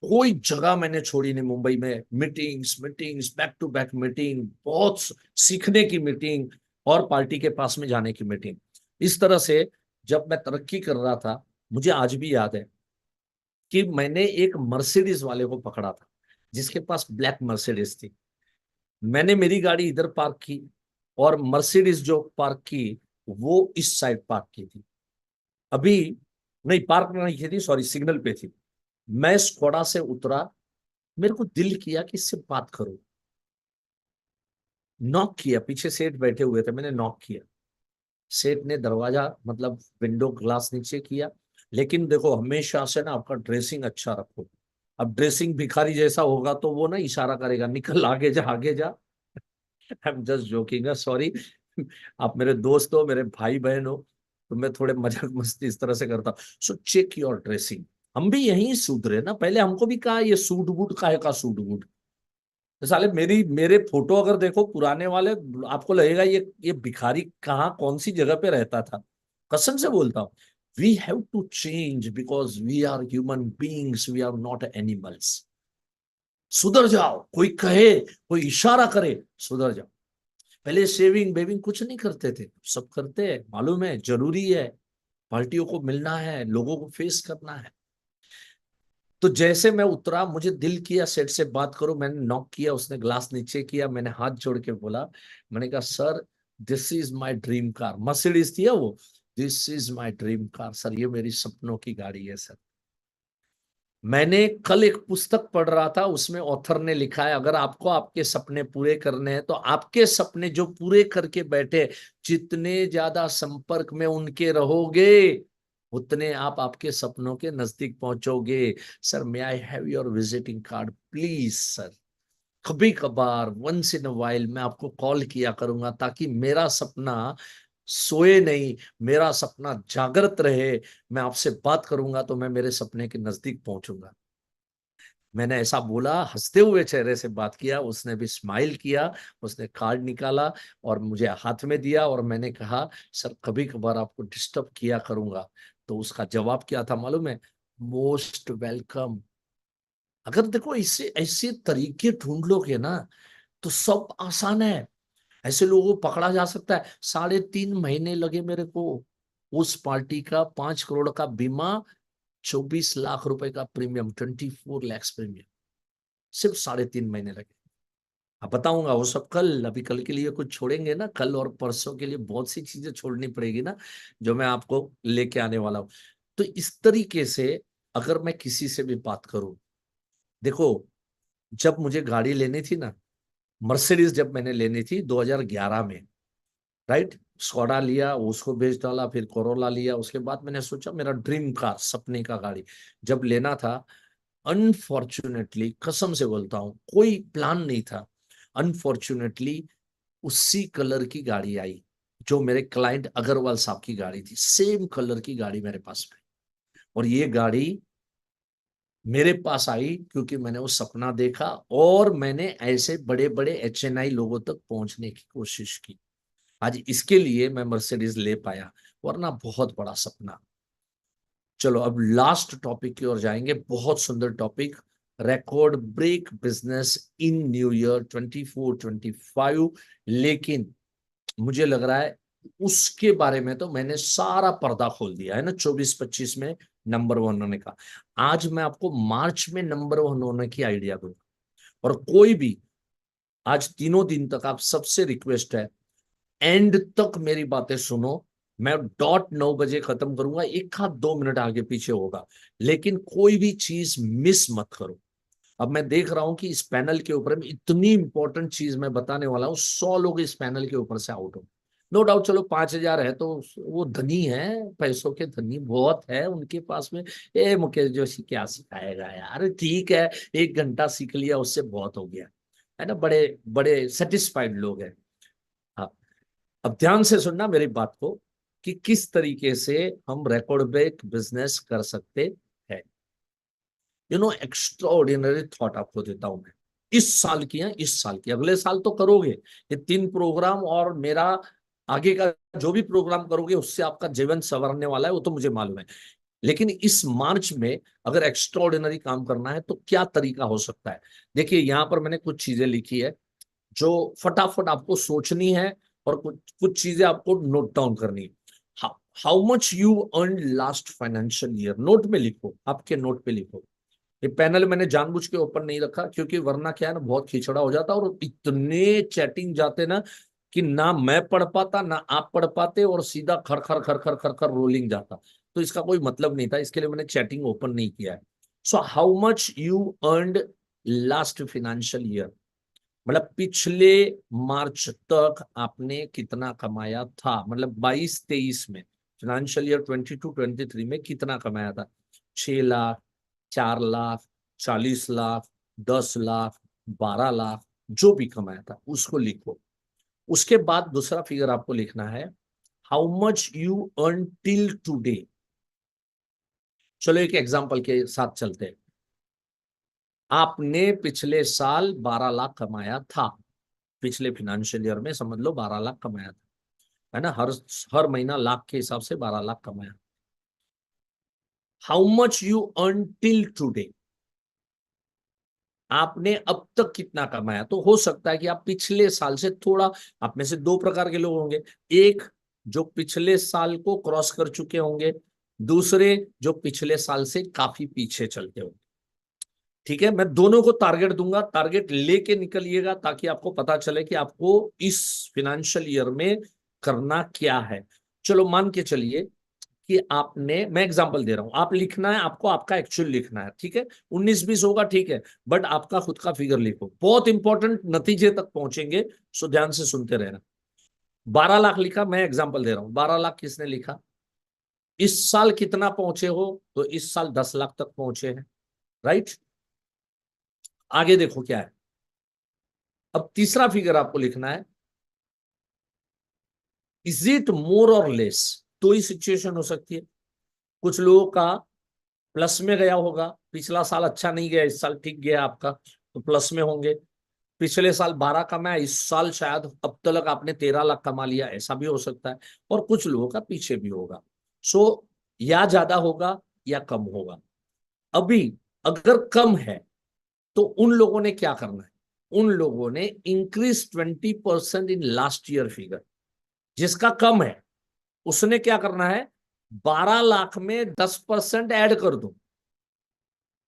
कोई जगह मैंने छोड़ी नहीं मुंबई में। Meetings meetings back to back meeting, बहुत सीखने की मीटिंग, और पार्टी के पास में जाने की मीटिंग। इस तरह से जब मैं तरक्की कर रहा था, मुझे आज भी याद है कि मैंने एक मर्सिडीज वाले को पकड़ा था, जिसके पास ब्लैक मर्सिडीज थी। मैंने मेरी गाड़ी इधर पार्क की, और मर्सिडीज जो पार्क की वो इस साइड पार्क की थी। अभी नहीं, पार्क में नहीं की थी, सॉरी, सिग्नल पे थी। मैं स्कोडा से उतरा, मेरे को दिल किया कि इससे बात करूं। नॉक किया, पीछे सेठ बैठे हुए थे, मैंने नॉक किया। सेठ ने दरवाजा मतलब विंडो ग्लास नीचे किया। लेकिन देखो, हमेशा से ना आपका ड्रेसिंग अच्छा रखो। अब ड्रेसिंग भिखारी जैसा होगा तो वो ना इशारा करेगा, निकल आगे जा आगे जा। I am just joking, sorry. आप मेरे दोस्त हो, मेरे भाई बहन हो, तो मैं थोड़े मजाक मस्ती इस तरह से करता हूँ। So check your dressing. हम भी यही सुधरे ना, पहले हमको भी कहा ये सूट बूट काहे का सूट बूट। तो साले मेरे फोटो अगर देखो पुराने वाले, आपको लगेगा ये भिखारी कहाँ कौन सी जगह पे रहता था। कसम से बोलता हूँ। We have to change because we are human beings, we are not animals. सुधर जाओ, कोई कहे, कोई इशारा करे, सुधर जाओ। पहले शेविंग बेविंग कुछ नहीं करते थे, सब करते हैं, मालूम है जरूरी है। पार्टियों को मिलना है, लोगों को फेस करना है। तो जैसे मैं उतरा, मुझे दिल किया सेठ से बात करूं, मैंने नॉक किया, उसने ग्लास नीचे किया, मैंने हाथ जोड़ के बोला, मैंने कहा sir this is my dream car, Mercedes थी वो, this is my dream car sir, ये मेरी सपनों की गाड़ी है सर। मैंने कल एक पुस्तक पढ़ रहा था, उसमें ऑथर ने लिखा है अगर आपको आपके सपने पूरे करने हैं तो आपके सपने जो पूरे करके बैठे, जितने ज्यादा संपर्क में उनके रहोगे उतने आप आपके सपनों के नजदीक पहुंचोगे। Sir may I have your visiting card please sir. कभी कभार वंस इन अ वाइल मैं आपको कॉल किया करूंगा ताकि मेरा सपना सोए नहीं, मेरा सपना जागृत रहे। मैं आपसे बात करूंगा तो मैं मेरे सपने के नजदीक पहुंचूंगा। मैंने ऐसा बोला, हंसते हुए चेहरे से बात किया, उसने भी स्माइल किया, उसने कार्ड निकाला और मुझे हाथ में दिया, और मैंने कहा सर कभी कभार आपको डिस्टर्ब किया करूंगा। तो उसका जवाब क्या था मालूम है? Most welcome. अगर देखो इससे ऐसे तरीके ढूंढ लोगे ना तो सब आसान है। ऐसे लोगों को पकड़ा जा सकता है। 3.5 महीने लगे मेरे को। उस पार्टी का 5 करोड़ का बीमा, 24 लाख रुपए का प्रीमियम, 24 lakhs प्रीमियम, सिर्फ 3.5 महीने लगे। अब बताऊंगा वो सब कल, अभी कल के लिए कुछ छोड़ेंगे ना, कल और परसों के लिए बहुत सी चीजें छोड़नी पड़ेगी ना, जो मैं आपको लेके आने वाला हूं। तो इस तरीके से अगर मैं किसी से भी बात करूं, देखो जब मुझे गाड़ी लेनी थी ना, मर्सिडीज जब मैंने लेनी थी 2011 में, राइट, स्कोडा लिया, उसको बेच डाला, फिर कोरोला लिया, उसके बाद मैंने सोचा मेरा ड्रीम कार, सपने का गाड़ी जब लेना था, अनफॉर्चुनेटली कसम से बोलता हूं कोई प्लान नहीं था, अनफॉर्चुनेटली उसी कलर की गाड़ी आई जो मेरे क्लाइंट अग्रवाल साहब की गाड़ी थी, सेम कलर की गाड़ी मेरे पास में। और ये गाड़ी मेरे पास आई क्योंकि मैंने वो सपना देखा और मैंने ऐसे बड़े बड़े HNI लोगों तक पहुंचने की कोशिश की। आज इसके लिए मैं मर्सिडीज ले पाया, वरना बहुत बड़ा सपना। चलो अब लास्ट टॉपिक की ओर जाएंगे, बहुत सुंदर topic, record break business in new year 24-25। लेकिन मुझे लग रहा है उसके बारे में तो मैंने सारा पर्दा खोल दिया है ना, 24-25 में नंबर 1 होने का। आज मैं आपको मार्च में नंबर 1 होने की आइडिया दूंगा। और कोई भी आज तीनों दिन तक आप सबसे रिक्वेस्ट है, एंड तक मेरी बातें सुनो। मैं डॉट 9 बजे खत्म करूंगा, एक आध 2 मिनट आगे पीछे होगा, लेकिन कोई भी चीज मिस मत करो। अब मैं देख रहा हूं कि इस पैनल के ऊपर में इतनी इंपॉर्टेंट चीज मैं बताने वाला हूं, 100 लोग इस पैनल के ऊपर से आउट हो। नो डाउट, चलो 5,000 है तो वो धनी है, पैसों के धनी बहुत है उनके पास में। मुकेश जोशी क्या सिखाएगा यार, ठीक है 1 घंटा सीख लिया उससे बहुत हो गया, है ना, बड़े बड़े सेटिस्फाइड लोग हैं। हाँ, अब ध्यान से सुनना मेरी बात को कि किस तरीके से हम रिकॉर्ड ब्रेक बिजनेस कर सकते हैं। एक्स्ट्रा ऑर्डिनरी थॉट आपको देता हूं मैं, इस साल की है, इस साल की, अगले साल तो करोगे ये 3 प्रोग्राम, और मेरा आगे का जो भी प्रोग्राम करोगे उससे आपका जीवन संवरने वाला है, वो तो मुझे मालूम है। लेकिन इस मार्च में अगर एक्स्ट्रा ऑर्डिनरी काम करना है तो क्या तरीका हो सकता है? देखिए यहां पर मैंने कुछ चीजें लिखी है जो फटाफट आपको सोचनी है, और कुछ कुछ चीजें आपको नोट डाउन करनी है। How much you earn last financial year, note में लिखो, आपके नोट पे लिखो। ये पैनल मैंने जानबूझ के ओपन नहीं रखा क्योंकि वरना क्या है ना, बहुत खिचड़ा हो जाता और इतने चैटिंग जाते ना कि ना मैं पढ़ पाता ना आप पढ़ पाते, और सीधा खर खर खर खर खर खर रोलिंग जाता। तो इसका कोई मतलब नहीं था, इसके लिए मैंने चैटिंग ओपन नहीं किया है। So how much you earned last financial year, मतलब पिछले मार्च तक आपने कितना कमाया था, मतलब 22-23 में, फाइनेंशियल ईयर 22-23 में कितना कमाया था? 6 लाख, 4 लाख, 40 लाख, 10 लाख, 12 लाख, जो भी कमाया था उसको लिखो। उसके बाद दूसरा फिगर आपको लिखना है, how much you earn till today. चलो एक एग्जांपल के साथ चलते हैं। आपने पिछले साल 12 लाख कमाया था, पिछले फाइनेंशियल ईयर में समझ लो 12 लाख कमाया था, है ना, हर हर महीना लाख के हिसाब से 12 लाख कमाया। How much you earn till today, आपने अब तक कितना कमाया? तो हो सकता है कि आप पिछले साल से थोड़ा, आप में से दो प्रकार के लोग होंगे, एक जो पिछले साल को क्रॉस कर चुके होंगे, दूसरे जो पिछले साल से काफी पीछे चलते होंगे। ठीक है, मैं दोनों को टारगेट दूंगा, टारगेट लेके निकलिएगा ताकि आपको पता चले कि आपको इस फाइनेंशियल ईयर में करना क्या है। चलो मान के चलिए कि आपने, मैं एग्जांपल दे रहा हूं, आप लिखना है, आपको आपका एक्चुअल लिखना है, ठीक है, 19-20 होगा, ठीक है, बट आपका खुद का फिगर लिखो, बहुत इंपॉर्टेंट, नतीजे तक पहुंचेंगे, सो ध्यान से सुनते रहना। 12 लाख लिखा, मैं एग्जांपल दे रहा हूं, 12 लाख किसने लिखा, इस साल कितना पहुंचे हो, तो इस साल 10 लाख तक पहुंचे हैं, राइट। आगे देखो क्या है, अब तीसरा फिगर आपको लिखना है, इज इट मोर और लेस। तो ही सिचुएशन हो सकती है, कुछ लोगों का प्लस में गया होगा, पिछला साल अच्छा नहीं गया, इस साल ठीक गया आपका, तो प्लस में होंगे। पिछले साल 12 कमाया, इस साल शायद अब तक आपने 13 लाख कमा लिया, ऐसा भी हो सकता है। और कुछ लोगों का पीछे भी होगा, सो या ज्यादा होगा या कम होगा। अभी अगर कम है तो उन लोगों ने क्या करना है, उन लोगों ने increase 20% in last year figure. जिसका कम है उसने क्या करना है, 12 लाख में 10% ऐड कर दो।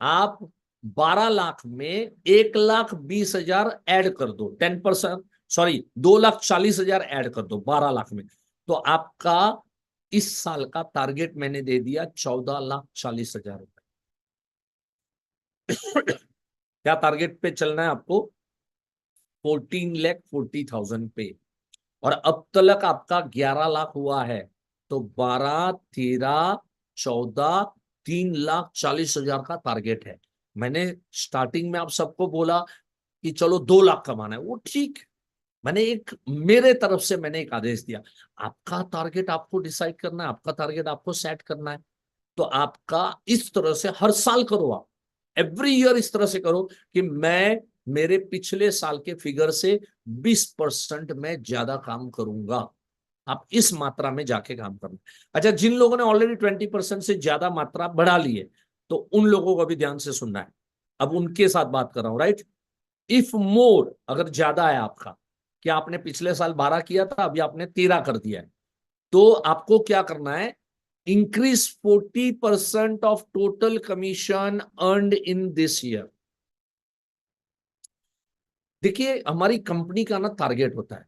आप 12 लाख में 1,20,000 ऐड कर दो, 10%, सॉरी 2,40,000 ऐड कर दो 12 लाख में, तो आपका इस साल का टारगेट मैंने दे दिया 14,40,000 रुपए। क्या टारगेट पे चलना है आपको, 14,40,000 पे। और अब तक आपका 11 लाख हुआ है, तो 12, 13, 14, 3,40,000 का टारगेट है। मैंने स्टार्टिंग में आप सबको बोला कि चलो 2 लाख कमाना है, वो ठीक, मैंने एक, मेरे तरफ से मैंने एक आदेश दिया। आपका टारगेट आपको डिसाइड करना है, आपका टारगेट आपको सेट करना है, तो आपका इस तरह से हर साल करो, आप एवरी ईयर इस तरह से करो कि मैं मेरे पिछले साल के फिगर से 20% में ज्यादा काम करूंगा। आप इस मात्रा में जाके काम करना। अच्छा, जिन लोगों ने ऑलरेडी 20% से ज्यादा मात्रा बढ़ा ली है, तो उन लोगों को भी ध्यान से सुनना है, अब उनके साथ बात कर रहा हूं, राइट। इफ मोर, अगर ज्यादा है आपका, कि आपने पिछले साल 12 किया था, अभी आपने 13 कर दिया है, तो आपको क्या करना है, increase 40% of total commission earned in this year. देखिए, हमारी कंपनी का ना टारगेट होता है,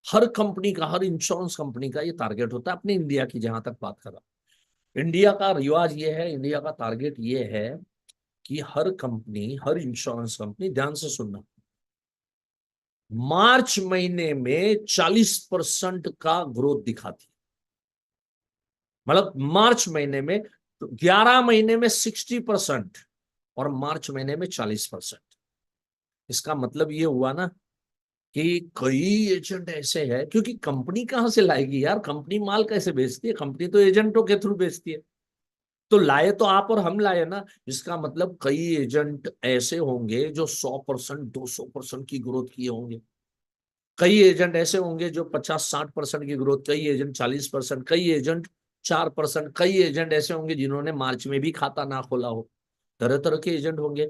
हर कंपनी का, हर इंश्योरेंस कंपनी का ये टारगेट होता है, अपने इंडिया की जहां तक बात कर रहा हूं, इंडिया का रिवाज ये है, इंडिया का टारगेट ये है कि हर कंपनी, हर इंश्योरेंस कंपनी, ध्यान से सुनना, मार्च महीने में 40% का ग्रोथ दिखाती है। मतलब मार्च महीने में, 11 महीने में 60% और मार्च महीने में 40%। इसका मतलब ये हुआ ना कि कई एजेंट ऐसे हैं, क्योंकि कंपनी कहां से लाएगी यार, कंपनी माल कैसे बेचती है, कंपनी तो एजेंटों के थ्रू बेचती है। तो लाए तो आप और हम लाए ना, इसका मतलब कई एजेंट ऐसे होंगे जो 100%, 200% की ग्रोथ किए होंगे। कई एजेंट ऐसे होंगे जो 50-60% की ग्रोथ, कई एजेंट 40%, कई एजेंट 4%, कई एजेंट ऐसे होंगे जिन्होंने मार्च में भी खाता ना खोला हो। तरह तरह के एजेंट होंगे।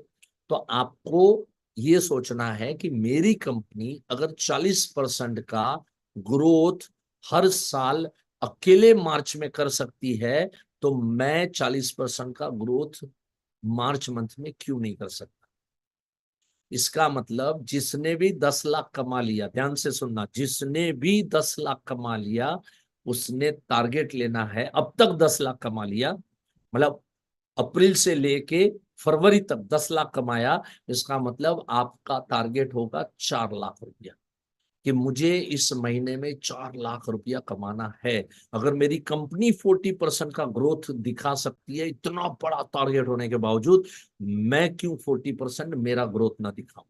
तो आपको ये सोचना है कि मेरी कंपनी अगर 40% का ग्रोथ हर साल अकेले मार्च में कर सकती है, तो मैं 40% का ग्रोथ मार्च मंथ में क्यों नहीं कर सकता। इसका मतलब जिसने भी 10 लाख कमा लिया, ध्यान से सुनना, जिसने भी 10 लाख कमा लिया, उसने टारगेट लेना है, अब तक 10 लाख कमा लिया, मतलब अप्रैल से लेके फरवरी तक 10 लाख कमाया, इसका मतलब आपका टारगेट होगा 4 लाख रुपया, कि मुझे इस महीने में 4 लाख रुपया कमाना है। अगर मेरी कंपनी 40% का ग्रोथ दिखा सकती है, इतना बड़ा टारगेट होने के बावजूद, मैं क्यों 40% मेरा ग्रोथ ना दिखाऊं।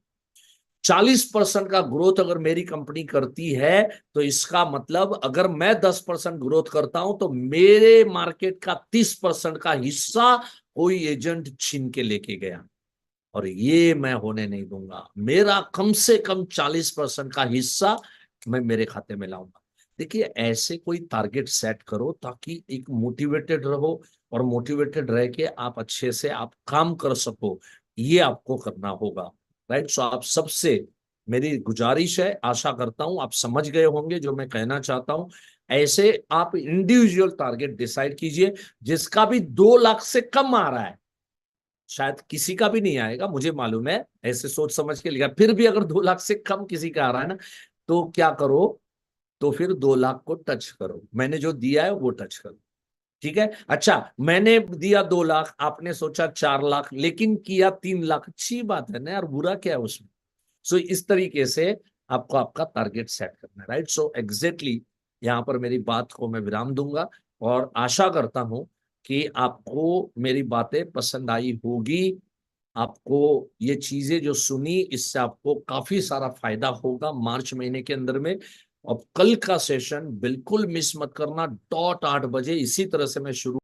40% का ग्रोथ अगर मेरी कंपनी करती है, तो इसका मतलब अगर मैं 10% ग्रोथ करता हूं, तो मेरे मार्केट का 30% का हिस्सा कोई एजेंट छीन के लेके गया, और ये मैं होने नहीं दूंगा। मेरा कम से कम 40% का हिस्सा मैं मेरे खाते में लाऊंगा। देखिए, ऐसे कोई टारगेट सेट करो ताकि एक मोटिवेटेड रहो, और मोटिवेटेड रह के आप अच्छे से आप काम कर सको, ये आपको करना होगा, राइट। सो आप सबसे मेरी गुजारिश है, आशा करता हूं आप समझ गए होंगे जो मैं कहना चाहता हूं। ऐसे आप इंडिविजुअल टारगेट डिसाइड कीजिए, जिसका भी 2 लाख से कम आ रहा है, शायद किसी का भी नहीं आएगा, मुझे मालूम है, ऐसे सोच समझ के लिखा। फिर भी अगर 2 लाख से कम किसी का आ रहा है ना, तो क्या करो, तो फिर 2 लाख को टच करो, मैंने जो दिया है वो टच करो। ठीक है, अच्छा मैंने दिया 2 लाख, आपने सोचा 4 लाख, लेकिन किया 3 लाख, अच्छी बात है ना यार, बुरा क्या है उसमें। सो इस तरीके से आपको आपका टारगेट सेट करना है, राइट। सो एग्जैक्टली यहाँ पर मेरी बात को मैं विराम दूंगा, और आशा करता हूं कि आपको मेरी बातें पसंद आई होगी। आपको ये चीजें जो सुनी, इससे आपको काफी सारा फायदा होगा मार्च महीने के अंदर में। अब कल का सेशन बिल्कुल मिस मत करना, .8 बजे इसी तरह से मैं शुरू